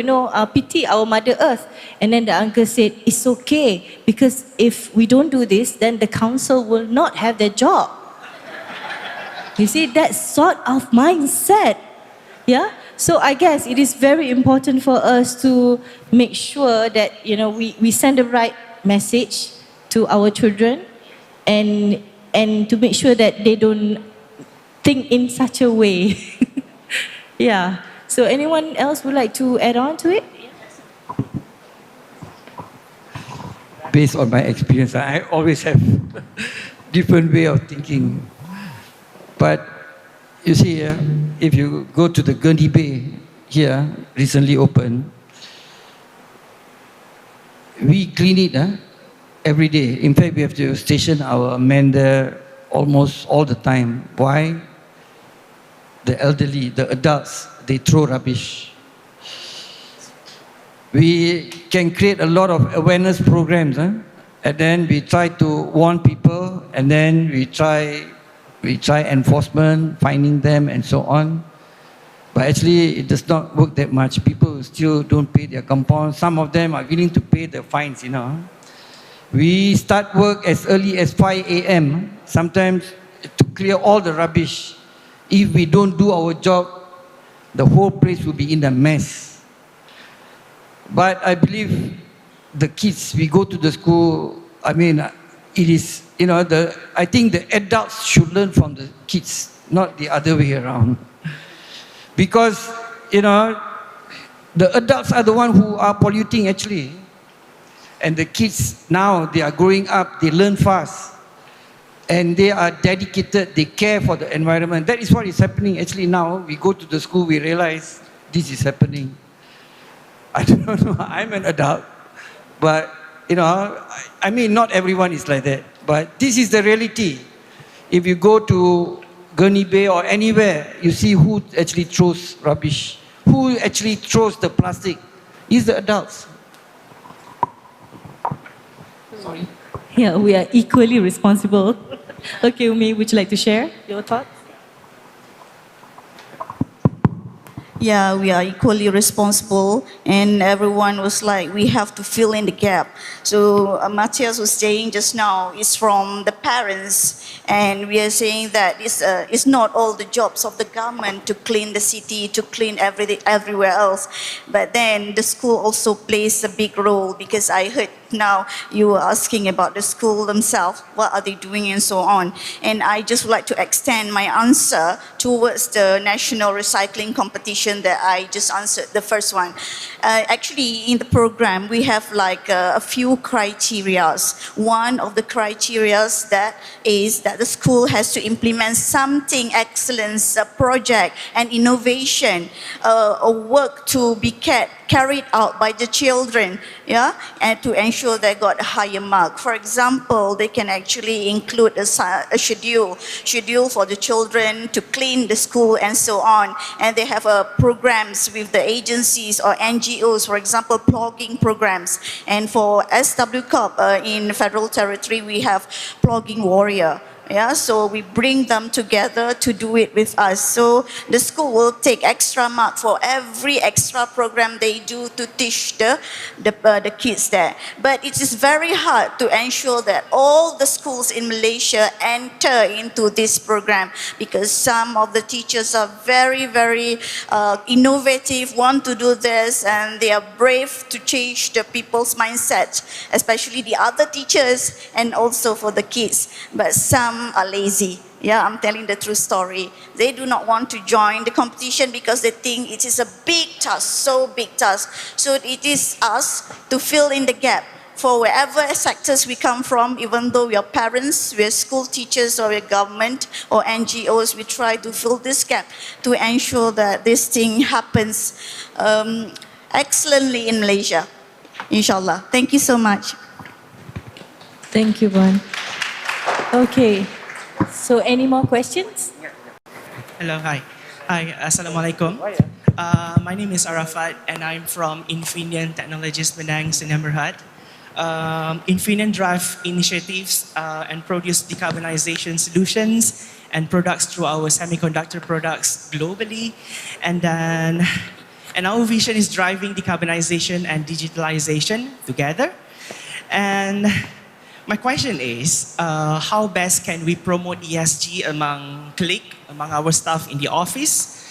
pity our Mother Earth." And then the uncle said, "It's okay, because if we don't do this, then the council will not have their job." You see, that sort of mindset. Yeah? So I guess it is very important for us to make sure that, we send the right message to our children, and to make sure that they don't think in such a way. Yeah. So anyone else would like to add on to it? Based on my experience, I always have different way of thinking. But you see, if you go to the Gurney Bay here, recently opened, we clean it every day. In fact, we have to station our men there almost all the time. Why? The elderly, the adults, they throw rubbish. We can create a lot of awareness programs, and then we try to warn people, and then we try enforcement, finding them, and so on. But actually, it does not work that much. People still don't pay their compound. Some of them are willing to pay the fines, We start work as early as 5 a.m., sometimes to clear all the rubbish. If we don't do our job, the whole place will be in a mess. But I believe the kids, we go to the school, it is, I think the adults should learn from the kids, not the other way around. Because, the adults are the ones who are polluting actually. And the kids now, they are growing up, they learn fast. And they are dedicated, they care for the environment. That is what is happening actually now. We go to the school, we realize this is happening. I don't know, I'm an adult. But, not everyone is like that. But this is the reality. If you go to Gurney Bay or anywhere, you see who actually throws rubbish. Who actually throws the plastic? It's the adults. Sorry. Yeah, we are equally responsible. Okay, Umi, would you like to share your thoughts? Yeah, we are equally responsible, and everyone was like, we have to fill in the gap. So Matthias was saying just now, it's from the parents, and we are saying that it's not all the jobs of the government to clean the city, to clean everything everywhere else. But then the school also plays a big role, because I heard now you were asking about the school themselves, what are they doing and so on. And I just would like to extend my answer towards the national recycling competition that I just answered, the first one. Actually, in the program, we have like a few criterias. One of the criterias that is that the school has to implement something excellence, a project, and innovation, a work to be carried out by the children, and to ensure they got a higher mark. For example, they can actually include a schedule for the children to clean the school and so on. And they have programs with the agencies or NGOs, for example, plogging programs. And for SW Corp in Federal Territory, we have Plogging Warrior. So we bring them together to do it with us. So the school will take extra mark for every extra program they do to teach the kids there. But it is very hard to ensure that all the schools in Malaysia enter into this program, because some of the teachers are very, very innovative, want to do this, and they are brave to change the people's mindset, especially the other teachers and also for the kids. But some are lazy. I'm telling the true story. They do not want to join the competition because they think it is a big task, so big task. So it is us to fill in the gap for wherever sectors we come from. Even though we are parents, we are school teachers, or we are government or NGOs, we try to fill this gap to ensure that this thing happens excellently in Malaysia. Inshallah. Thank you so much. Thank you, Wan. Okay. So, any more questions? Hello, hi. Hi, Assalamualaikum. My name is Arafat and I'm from Infineon Technologies Penang, Sdn Bhd. Infineon drive initiatives and produce decarbonization solutions and products through our semiconductor products globally. And our vision is driving decarbonization and digitalization together. And my question is, how best can we promote ESG among colleagues, among our staff in the office?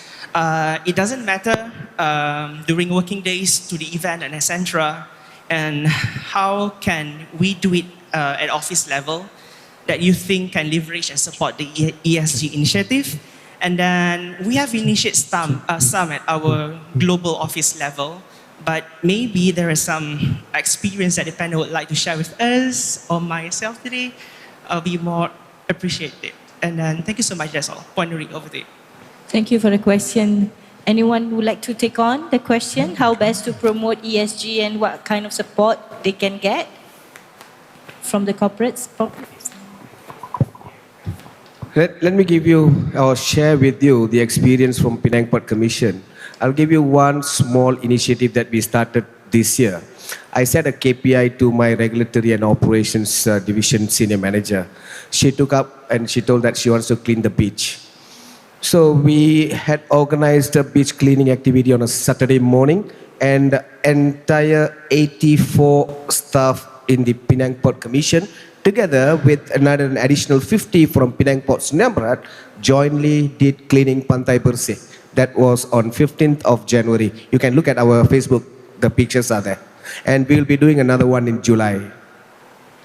It doesn't matter during working days to the event and etc. And how can we do it at office level that you think can leverage and support the ESG initiative? And then we have initiated some at our global office level, but maybe there is some experience that the panel would like to share with us or myself today. I'll be more appreciated. And then thank you so much, that's all. Pondering over there. Thank you for the question. Anyone would like to take on the question? How best to promote ESG and what kind of support they can get from the corporates? Let me give you or share with you the experience from Penang Port Commission. I'll give you one small initiative that we started this year. I set a KPI to my regulatory and operations division senior manager. She took up and she told that she wants to clean the beach. So we had organized a beach cleaning activity on a Saturday morning, and the entire 84 staff in the Penang Port Commission, together with an additional 50 from Penang Port Sdn Bhd, jointly did cleaning Pantai Bersih. That was on 15th of January. You can look at our Facebook, the pictures are there. And we'll be doing another one in July.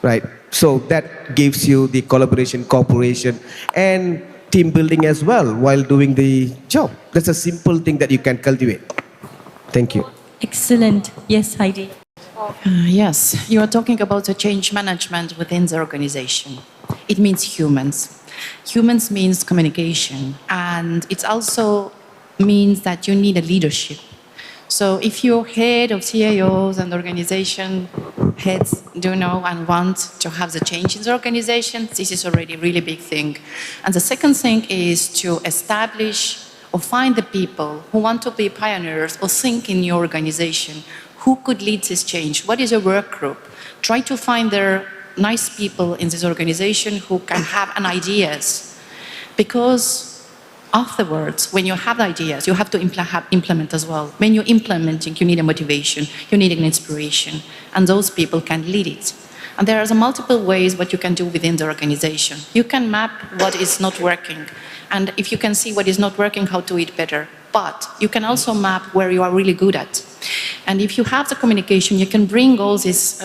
Right, so that gives you the collaboration, cooperation, and team building as well while doing the job. That's a simple thing that you can cultivate. Thank you. Excellent. Yes, Heidi. Yes, you are talking about the change management within the organization. It means humans. Humans means communication, and it also means that you need a leadership. So if you're head of CIOs and organization heads do know and want to have the change in the organization, this is already a really big thing. And the second thing is to establish or find the people who want to be pioneers or think in your organization. Who could lead this change? What is a work group? Try to find there nice people in this organization who can have an ideas. Because afterwards, when you have ideas, you have to implement as well. When you're implementing, you need a motivation, you need an inspiration, and those people can lead it. And there are multiple ways what you can do within the organization. You can map what is not working, and if you can see what is not working, how to do it better. But you can also map where you are really good at. And if you have the communication, you can bring all this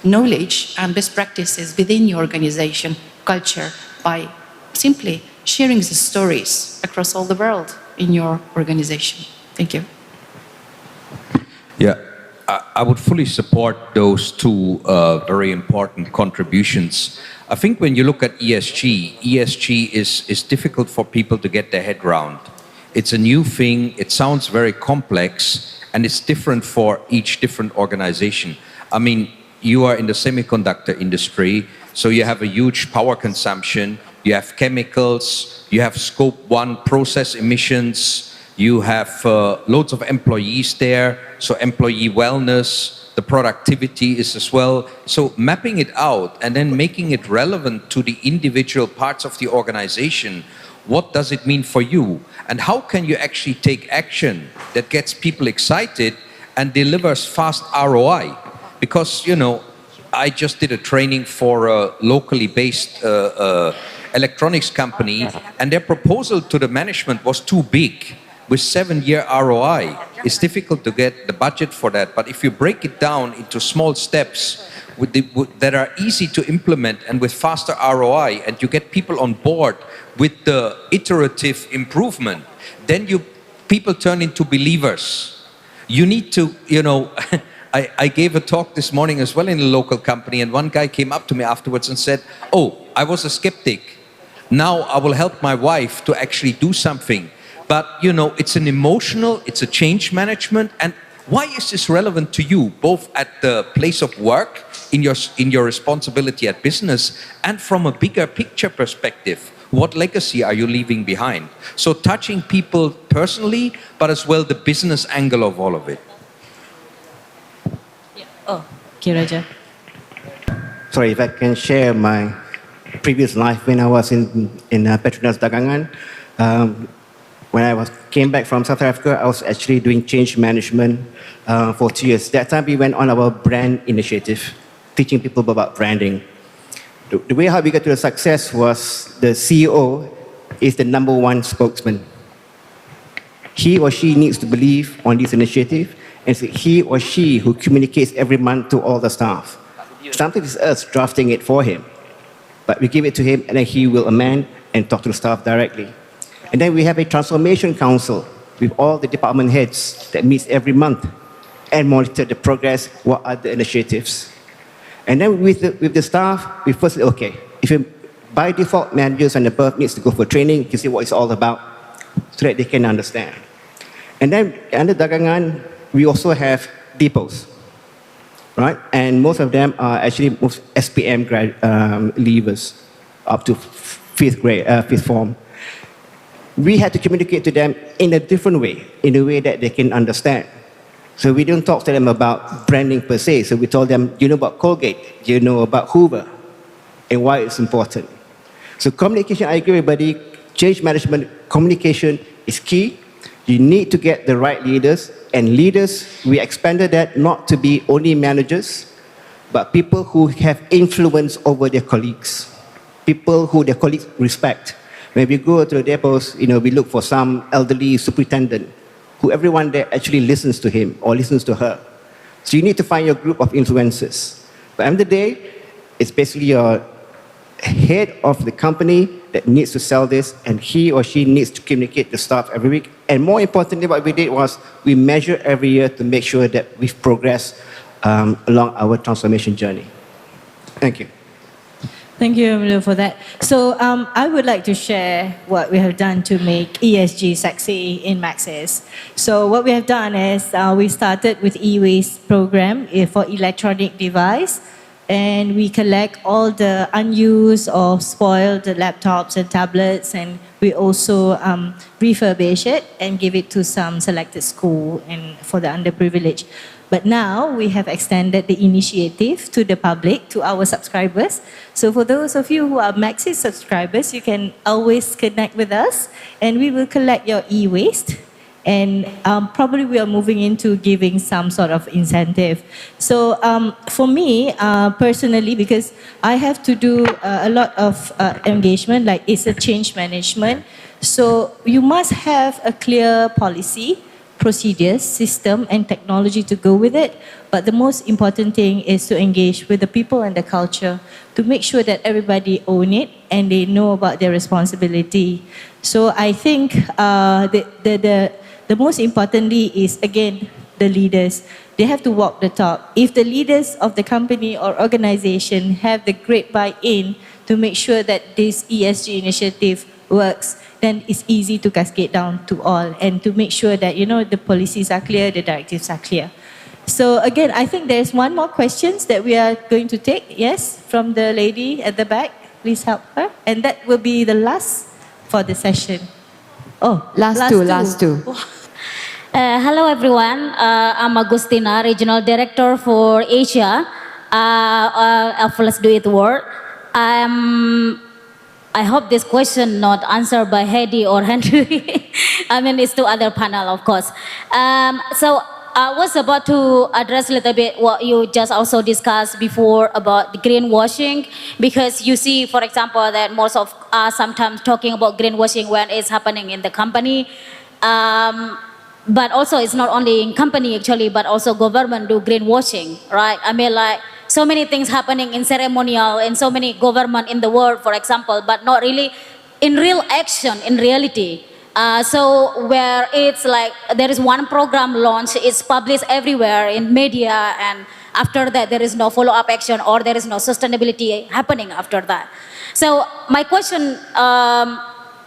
knowledge and best practices within your organization culture by simply sharing the stories across all the world in your organization. Thank you. Yeah, I would fully support those two very important contributions. I think when you look at ESG is difficult for people to get their head around. It's a new thing, it sounds very complex, and it's different for each different organization. I mean, you are in the semiconductor industry, so you have a huge power consumption, you have chemicals, you have scope 1 process emissions, you have loads of employees there, so employee wellness, the productivity is as well. So mapping it out and then making it relevant to the individual parts of the organization. What does it mean for you? And how can you actually take action that gets people excited and delivers fast ROI? Because, you know, I just did a training for a locally based electronics company, and their proposal to the management was too big. With 7-year ROI, it's difficult to get the budget for that. But if you break it down into small steps that are easy to implement and with faster ROI, and you get people on board with the iterative improvement, then people turn into believers. You need to, you know, I gave a talk this morning as well in a local company, and one guy came up to me afterwards and said, "Oh, I was a skeptic. Now I will help my wife to actually do something." But, you know, it's an emotional, it's a change management, and Why is this relevant to you, both at the place of work, in your responsibility at business, and from a bigger picture perspective? What legacy are you leaving behind? So touching people personally, but as well the business angle of all of it. Oh, okay, Raja. Sorry, if I can share my previous life when I was in Petronas Dagangan. When I came back from South Africa, I was actually doing change management for 2 years. That time we went on our brand initiative, teaching people about branding. The way how we got to the success was the CEO is the #1 spokesman. He or she needs to believe on this initiative, and it's he or she who communicates every month to all the staff. Sometimes it's us drafting it for him, but we give it to him and then he will amend and talk to the staff directly. And then we have a transformation council with all the department heads that meets every month and monitor the progress, what are the initiatives. And then with the staff, we first say, okay, if you, by default, managers and above needs to go for training to see what it's all about so that they can understand. And then under Dagangan, we also have depots, right? And most of them are actually most SPM leavers up to fifth form. We had to communicate to them in a different way, in a way that they can understand. So we don't talk to them about branding per se. So we told them, do you know about Colgate? Do you know about Hoover? And why it's important. So communication, I agree with everybody, change management, communication is key. You need to get the right leaders. And leaders, we expanded that not to be only managers, but people who have influence over their colleagues. People who their colleagues respect. When we go to the depots, we look for some elderly superintendent who everyone there actually listens to him or listens to her. So you need to find your group of influencers. But at the end of the day, it's basically your head of the company that needs to sell this, and he or she needs to communicate to staff every week. And more importantly, what we did was we measure every year to make sure that we've progressed along our transformation journey. Thank you. Thank you, Emilio, for that. So I would like to share what we have done to make ESG sexy in Maxis. So what we have done is we started with e-waste program for electronic device, and we collect all the unused or spoiled laptops and tablets, and we also refurbish it and give it to some selected school and for the underprivileged. But now we have extended the initiative to the public, to our subscribers. So for those of you who are Maxis subscribers, you can always connect with us and we will collect your e-waste. And probably we are moving into giving some sort of incentive. So for me, personally, because I have to do a lot of engagement, like it's a change management. So you must have a clear policy, procedures, system, and technology to go with it. But the most important thing is to engage with the people and the culture to make sure that everybody own it and they know about their responsibility. So I think the most importantly is, again, the leaders. They have to walk the talk. If the leaders of the company or organization have the great buy-in to make sure that this ESG initiative works, then it's easy to cascade down to all and to make sure that, the policies are clear, the directives are clear. So again, I think there's one more question that we are going to take. Yes, from the lady at the back. Please help her. And that will be the last for the session. Oh, Last two. Hello everyone, I'm Agustina, Regional Director for Asia of Let's Do It World. I hope this question not answered by Heidi or Henry. I mean, it's to other panel, of course. So I was about to address a little bit what you just also discussed before about the greenwashing, because you see, for example, that most of us sometimes talking about greenwashing when it's happening in the company. But also it's not only in company actually, but also government do greenwashing, right? I mean, like so many things happening in ceremonial and so many government in the world, for example, but not really in real action, in reality. So where it's like there is one program launched, it's published everywhere in media, and after that there is no follow-up action or there is no sustainability happening after that. So my question,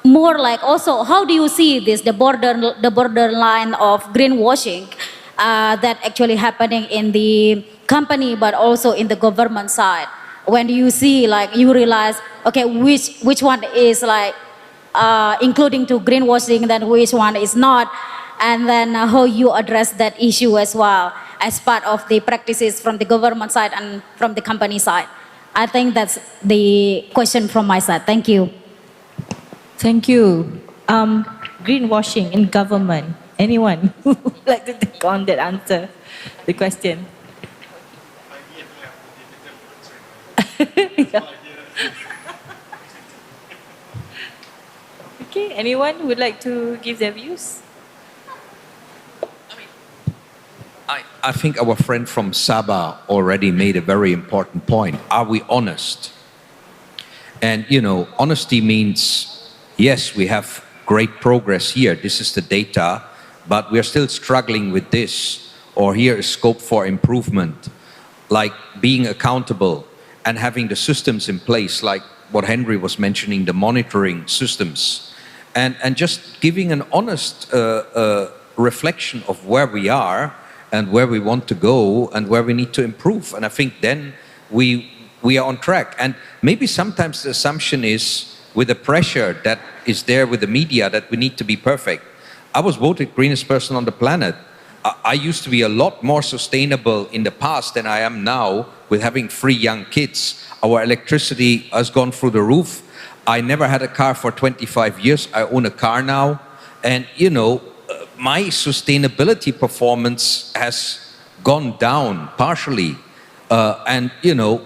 more like also, how do you see this, the borderline of greenwashing that actually happening in the company, but also in the government side. When you see, like, you realize, okay, which one is like including to greenwashing, then which one is not, and then how you address that issue as well as part of the practices from the government side and from the company side. I think that's the question from my side. Thank you. Thank you. Greenwashing in government. Anyone who would like to take on that answer, the question? Yeah. Okay, anyone would like to give their views? I think our friend from Sabah already made a very important point. Are we honest? And you know, honesty means, yes, we have great progress here. This is the data, but we are still struggling with this, or here is scope for improvement, like being accountable and having the systems in place, like what Henry was mentioning, the monitoring systems, and just giving an honest reflection of where we are and where we want to go and where we need to improve. And I think then we are on track. And maybe sometimes the assumption is, with the pressure that is there with the media, that we need to be perfect. I was voted greenest person on the planet. I used to be a lot more sustainable in the past than I am now with having 3 young kids. Our electricity has gone through the roof. I never had a car for 25 years. I own a car now. And you know, my sustainability performance has gone down partially. And you know,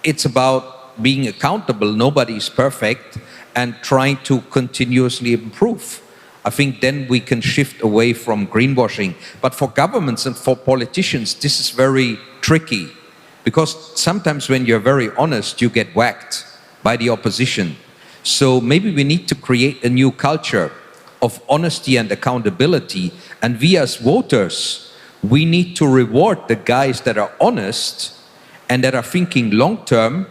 it's about being accountable. Nobody is perfect, and trying to continuously improve. I think then we can shift away from greenwashing. But for governments and for politicians, this is very tricky, because sometimes when you're very honest, you get whacked by the opposition. So maybe we need to create a new culture of honesty and accountability. And we as voters, we need to reward the guys that are honest and that are thinking long-term,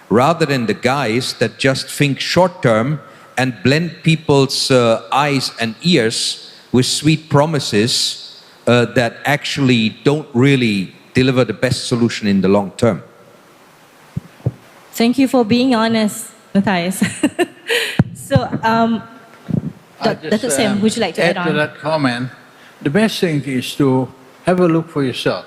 rather than the guys that just think short-term and blend people's eyes and ears with sweet promises that actually don't really deliver the best solution in the long term. Thank you for being honest, Matthias. So, Dr. Sam, would you like to add on? To that comment, the best thing is to have a look for yourself,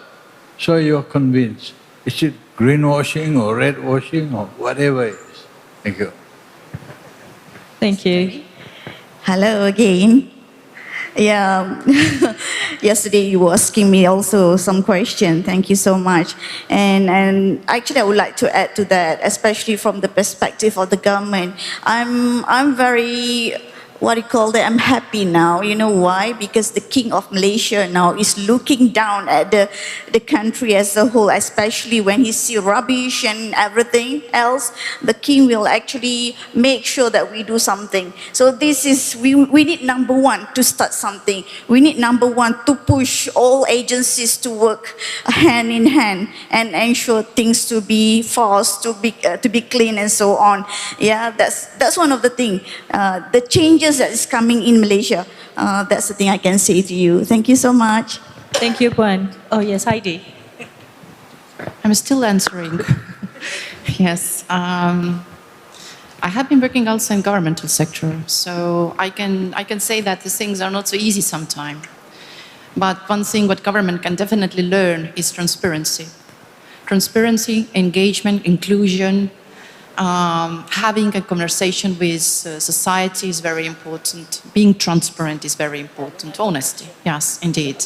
so you're convinced. Is it greenwashing or red washing or whatever it is? Thank you. Thank you. Hello again. Yeah, yesterday you were asking me also some question. Thank you so much. And actually I would like to add to that, especially from the perspective of the government. I'm very, what do you call that? I'm happy now. You know why? Because the King of Malaysia now is looking down at the country as a whole, especially when he sees rubbish and everything else. The King will actually make sure that we do something. So this is, we need number one to start something. We need number one to push all agencies to work hand in hand and ensure things to be fast, to be clean and so on. Yeah, that's one of the things. The changes that is coming in Malaysia. That's the thing I can say to you. Thank you so much. Thank you, Puan. Oh yes, Heidi. I'm still answering. Yes. I have been working also in governmental sector, so I can say that the things are not so easy sometimes. But one thing what government can definitely learn is transparency. Transparency, engagement, inclusion, having a conversation with society is very important. Being transparent is very important. Honesty, yes, indeed.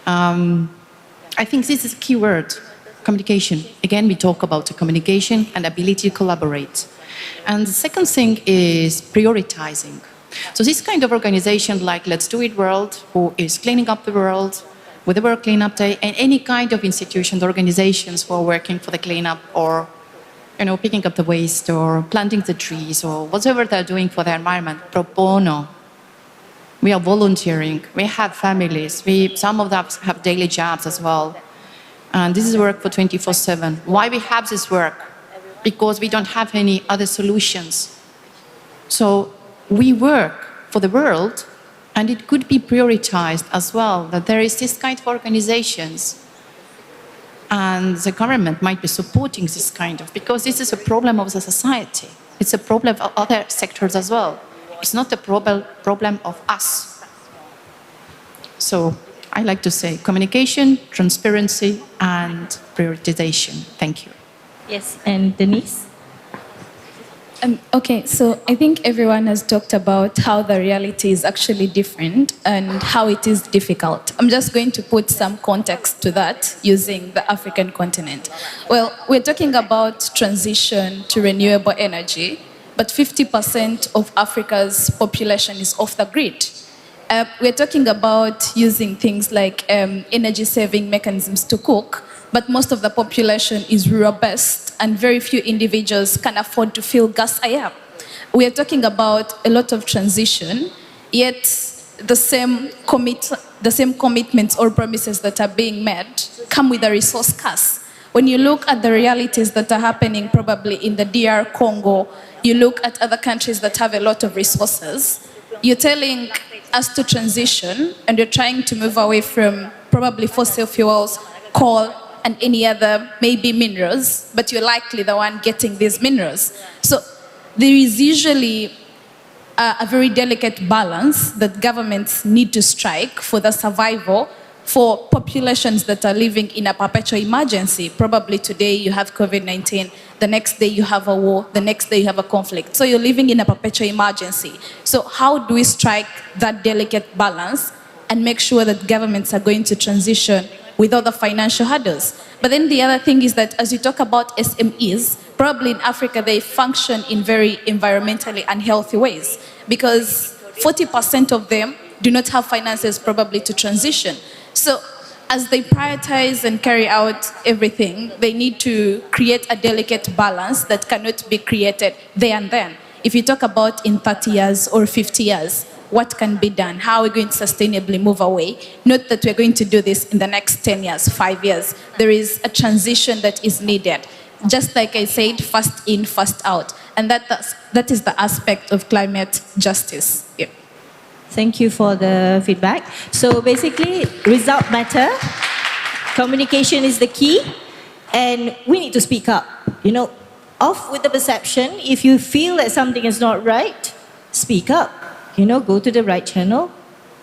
I think this is a key word, communication. Again, we talk about the communication and ability to collaborate. And the second thing is prioritizing. So this kind of organization like Let's Do It World, who is cleaning up the world with the World Cleanup Day, and any kind of institutions, organizations who are working for the cleanup, or picking up the waste or planting the trees or whatever they're doing for the environment, pro bono. We are volunteering, we have families, some of us have daily jobs as well. And this is work for 24/7. Why we have this work? Because we don't have any other solutions. So we work for the world And it could be prioritized as well, that there is this kind of organizations and the government might be supporting this kind of, because this is a problem of the society. It's a problem of other sectors as well. It's not a problem of us. So I like to say communication, transparency, and prioritization. Thank you. Yes, and Denise? Okay, so I think everyone has talked about how the reality is actually different and how it is difficult. I'm just going to put some context to that using the African continent. Well, we're talking about transition to renewable energy, but 50% of Africa's population is off the grid. We're talking about using things like energy-saving mechanisms to cook, but most of the population is rural-based and very few individuals can afford to fill gas up. We are talking about a lot of transition, yet the same commitments or promises that are being made come with a resource curse. When you look at the realities that are happening probably in the DR Congo, you look at other countries that have a lot of resources, you're telling us to transition and you're trying to move away from probably fossil fuels, coal, and any other maybe minerals, but you're likely the one getting these minerals. So there is usually a very delicate balance that governments need to strike for the survival for populations that are living in a perpetual emergency. Probably today you have COVID-19, the next day you have a war, the next day you have a conflict. So you're living in a perpetual emergency. So how do we strike that delicate balance and make sure that governments are going to transition without the financial hurdles? But then the other thing is that as you talk about SMEs, probably in Africa they function in very environmentally unhealthy ways because 40% of them do not have finances probably to transition. So as they prioritize and carry out everything, they need to create a delicate balance that cannot be created there and then. If you talk about in 30 years or 50 years, what can be done? How are we going to sustainably move away? Not that we're going to do this in the next 10 years, 5 years. There is a transition that is needed. Just like I said, first in, first out. And that is the aspect of climate justice. Yeah. Thank you for the feedback. So basically, result matter, communication is the key, and we need to speak up. You know, off with the perception. If you feel that something is not right, speak up. You know, go to the right channel.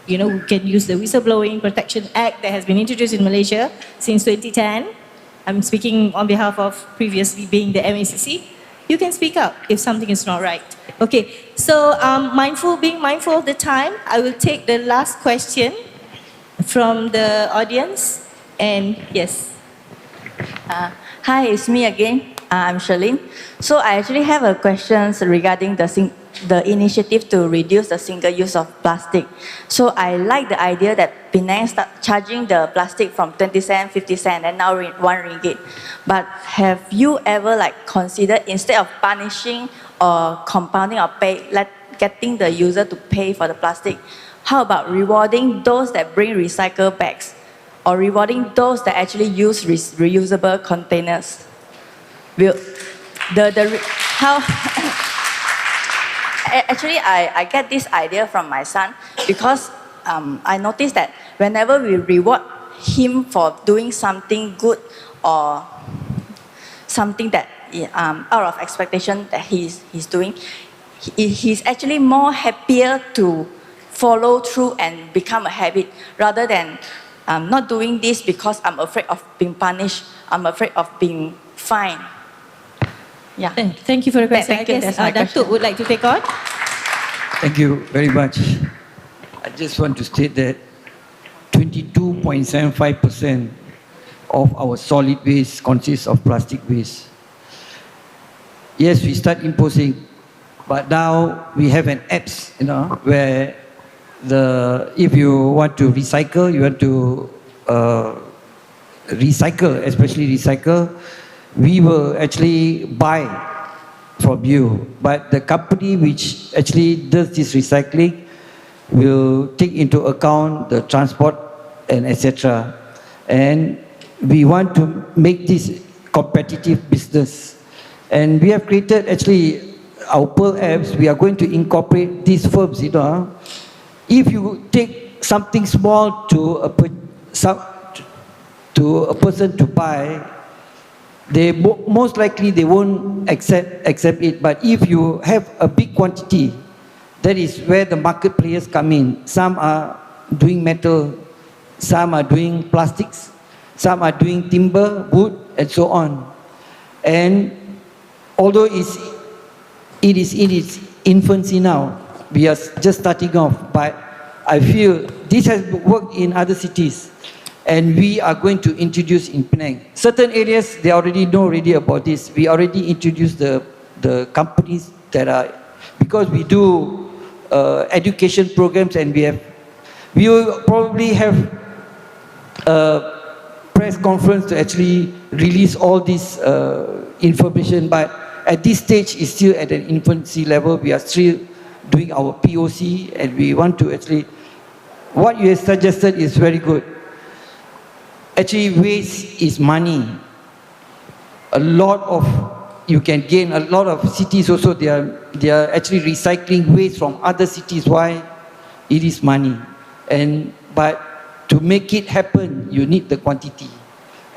You know, we can use the Whistleblowing Protection Act that has been introduced in Malaysia since 2010. I'm speaking on behalf of previously being the MACC. You can speak up if something is not right. Okay, so being mindful of the time, I will take the last question from the audience. And yes. Hi, it's me again. I'm Charlene. So I actually have a question regarding the initiative to reduce the single use of plastic. So I like the idea that Penang start charging the plastic from 20 cents, 50 cents, and now 1 ringgit. But have you ever considered, instead of punishing or compounding or getting the user to pay for the plastic, how about rewarding those that bring recycle bags or rewarding those that actually use reusable containers? Actually, I get this idea from my son because I noticed that whenever we reward him for doing something good or something that out of expectation that he's doing, he's actually more happier to follow through and become a habit rather than not doing this because I'm afraid of being punished, I'm afraid of being fined. Yeah. Thank you for the question. Thank you. I guess Datuk would like to take on. Thank you very much. I just want to state that 22.75% of our solid waste consists of plastic waste. Yes, we start imposing, but now we have an apps, where if you want to recycle, you want to especially recycle, we will actually buy from you. But the company which actually does this recycling will take into account the transport and etc. And we want to make this competitive business. And we have created actually our Pearl apps. We are going to incorporate these firms, If you take something small to a person to buy, they most likely they won't accept it. But if you have a big quantity, that is where the market players come in. Some are doing metal, some are doing plastics, some are doing timber, wood, and so on. And although it is in its infancy now, we are just starting off, but I feel this has worked in other cities, and we are going to introduce in Penang. Certain areas, they already know about this. We already introduced the companies that are, because we do education programs, and we will probably have a press conference to actually release all this information, but at this stage it's still at an infancy level. We are still doing our POC, and we want to actually, what you have suggested is very good. Actually, waste is money. You can gain a lot of cities also, they are actually recycling waste from other cities. Why? It is money. But to make it happen, you need the quantity.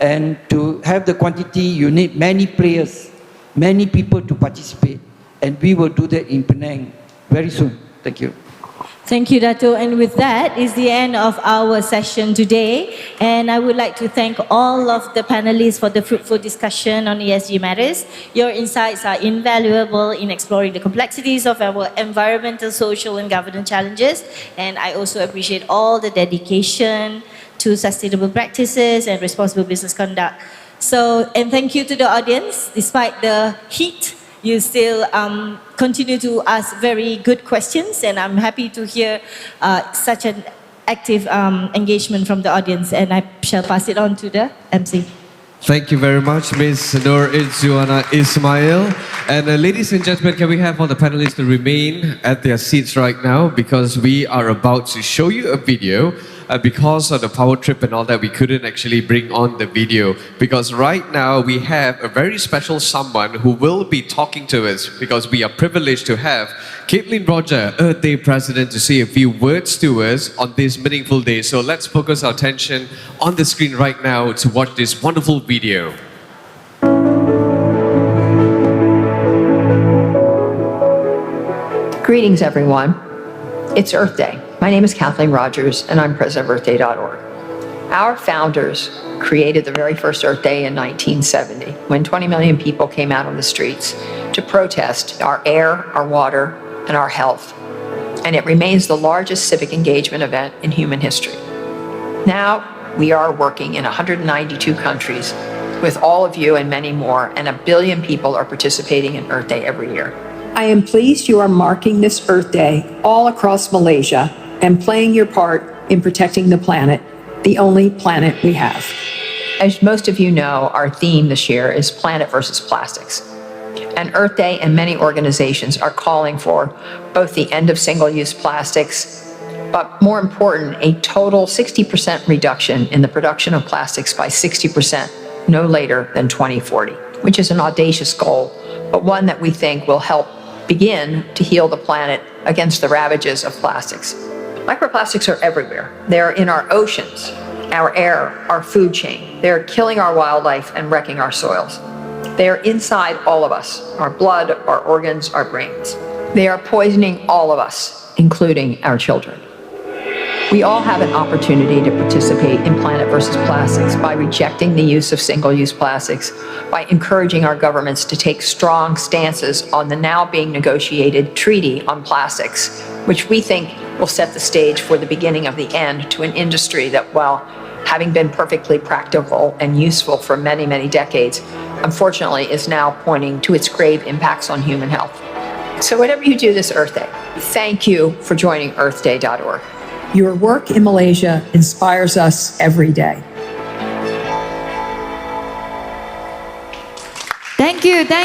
And to have the quantity, you need many players, many people to participate. And we will do that in Penang very soon. Thank you. Thank you, Dato. And with that is the end of our session today. And I would like to thank all of the panelists for the fruitful discussion on ESG matters. Your insights are invaluable in exploring the complexities of our environmental, social, and governance challenges. And I also appreciate all the dedication to sustainable practices and responsible business conduct. And thank you to the audience. Despite the heat, you still continue to ask very good questions, and I'm happy to hear such an active engagement from the audience, and I shall pass it on to the MC. Thank you very much, Ms. Nur Izzuana Ismail. And ladies and gentlemen, can we have all the panelists to remain at their seats right now, because we are about to show you a video. Because of the power trip and all that, we couldn't actually bring on the video, because right now we have a very special someone who will be talking to us, because we are privileged to have Caitlin Roger, Earth Day President, to say a few words to us on this meaningful day. So let's focus our attention on the screen right now to watch this wonderful video. Greetings, everyone. It's Earth Day. My name is Kathleen Rogers, and I'm president of EarthDay.org. Our founders created the very first Earth Day in 1970, when 20 million people came out on the streets to protest our air, our water, and our health. And it remains the largest civic engagement event in human history. Now, we are working in 192 countries with all of you and many more, and 1 billion people are participating in Earth Day every year. I am pleased you are marking this Earth Day all across Malaysia and playing your part in protecting the planet, the only planet we have. As most of you know, our theme this year is Planet versus Plastics. And Earth Day and many organizations are calling for both the end of single-use plastics, but more important, a total 60% reduction in the production of plastics by 60% no later than 2040, which is an audacious goal, but one that we think will help begin to heal the planet against the ravages of plastics. Microplastics are everywhere. They're in our oceans, our air, our food chain. They're killing our wildlife and wrecking our soils. They're inside all of us, our blood, our organs, our brains. They are poisoning all of us, including our children. We all have an opportunity to participate in Planet versus Plastics by rejecting the use of single-use plastics, by encouraging our governments to take strong stances on the now being negotiated treaty on plastics, which we think will set the stage for the beginning of the end to an industry that, while having been perfectly practical and useful for many, many decades, unfortunately is now pointing to its grave impacts on human health. So whatever you do this Earth Day, thank you for joining EarthDay.org. Your work in Malaysia inspires us every day. Thank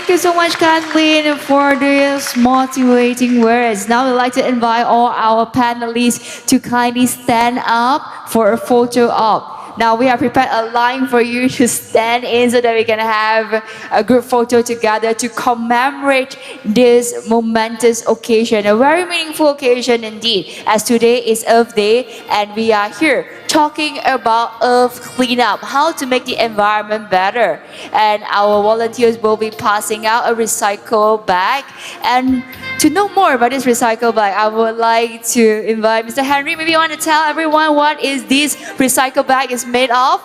you so much, Kathleen, for these motivating words. Now we'd like to invite all our panelists to kindly stand up for a photo op. Now we have prepared a line for you to stand in so that we can have a group photo together to commemorate this momentous occasion, a very meaningful occasion indeed, as today is Earth Day and we are here talking about Earth cleanup, how to make the environment better. And our volunteers will be passing out a recycle bag. And to know more about this recycle bag, I would like to invite Mr. Henry. Maybe you want to tell everyone what is this recycle bag is made of?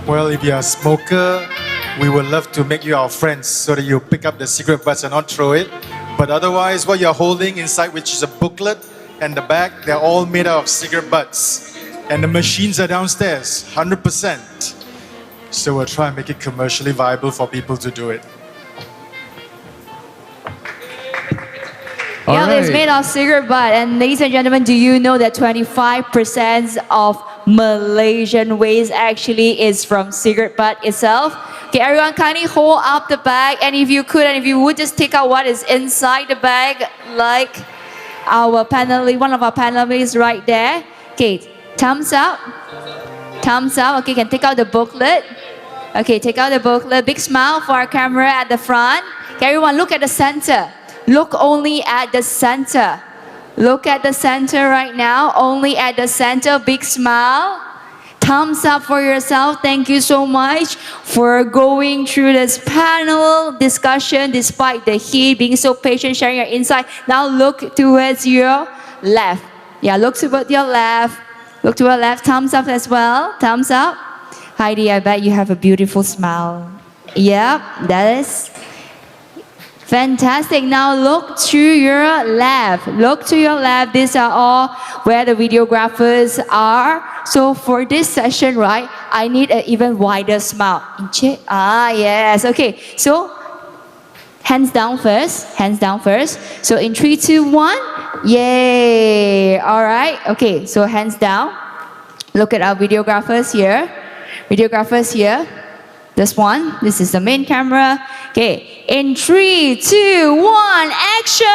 Well, if you're a smoker, we would love to make you our friends so that you pick up the cigarette butts and not throw it. But otherwise, what you're holding inside, which is a booklet and the bag, they're all made out of cigarette butts. And the machines are downstairs, 100%. So we'll try and make it commercially viable for people to do it. Yeah, it's made of cigarette butt. And ladies and gentlemen, do you know that 25% of Malaysian waste actually is from cigarette butt itself? Okay, everyone kindly hold up the bag, and if you could, and if you would just take out what is inside the bag, like our panelist, one of our panelists right there. Okay, thumbs up. Thumbs up. Okay, can take out the booklet. Okay, take out the booklet. Big smile for our camera at the front. Okay, everyone look at the center. Look only at the center. Look at the center right now. Only at the center. Big smile. Thumbs up for yourself. Thank you so much for going through this panel discussion despite the heat, being so patient, sharing your insight. Now look towards your left. Yeah, look towards your left. Look to your left. Thumbs up as well. Thumbs up. Heidi, I bet you have a beautiful smile. Yep, that is fantastic. Now look to your left. Look to your left. These are all where the videographers are. So for this session, right, I need an even wider smile. Ah, yes. Okay. So hands down first. Hands down first. So in 3, 2, 1. Yay. All right. Okay. So hands down. Look at our videographers here. Videographers here. This one. This is the main camera. Okay. In 3, 2, 1, action!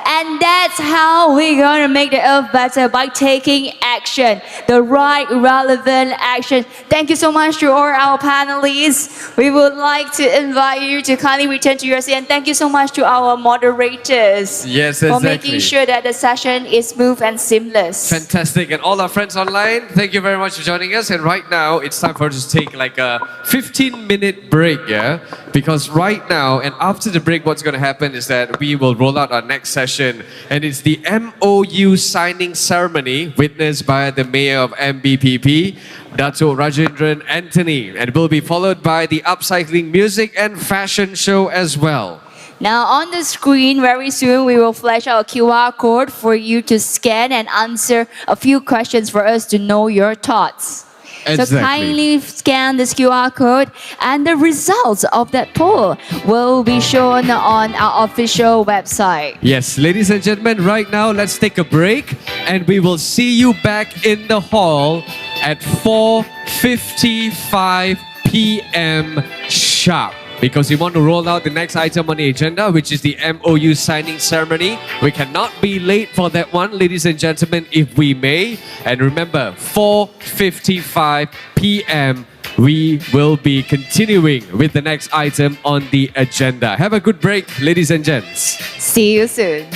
And that's how we're going to make the earth better, by taking action, the right, relevant action. Thank you so much to all our panelists. We would like to invite you to kindly return to your seat, and thank you so much to our moderators for making sure that the session is smooth and seamless. Fantastic. And all our friends online, thank you very much for joining us. And right now, it's time for us to take like a 15-minute break, yeah? Because right now, and after the break, what's going to happen is that we will roll out our next session, and it's the MOU signing ceremony witnessed by the Mayor of MBPP, Dato' Rajendran Anthony, and will be followed by the upcycling music and fashion show as well. Now on the screen, very soon, we will flash out a QR code for you to scan and answer a few questions for us to know your thoughts. Exactly. So kindly scan this QR code, and the results of that poll will be shown on our official website. Yes, ladies and gentlemen, right now let's take a break, and we will see you back in the hall at 4:55 p.m. sharp. Because we want to roll out the next item on the agenda, which is the MOU signing ceremony. We cannot be late for that one, ladies and gentlemen, if we may. And remember, 4:55 p.m., we will be continuing with the next item on the agenda. Have a good break, ladies and gents. See you soon.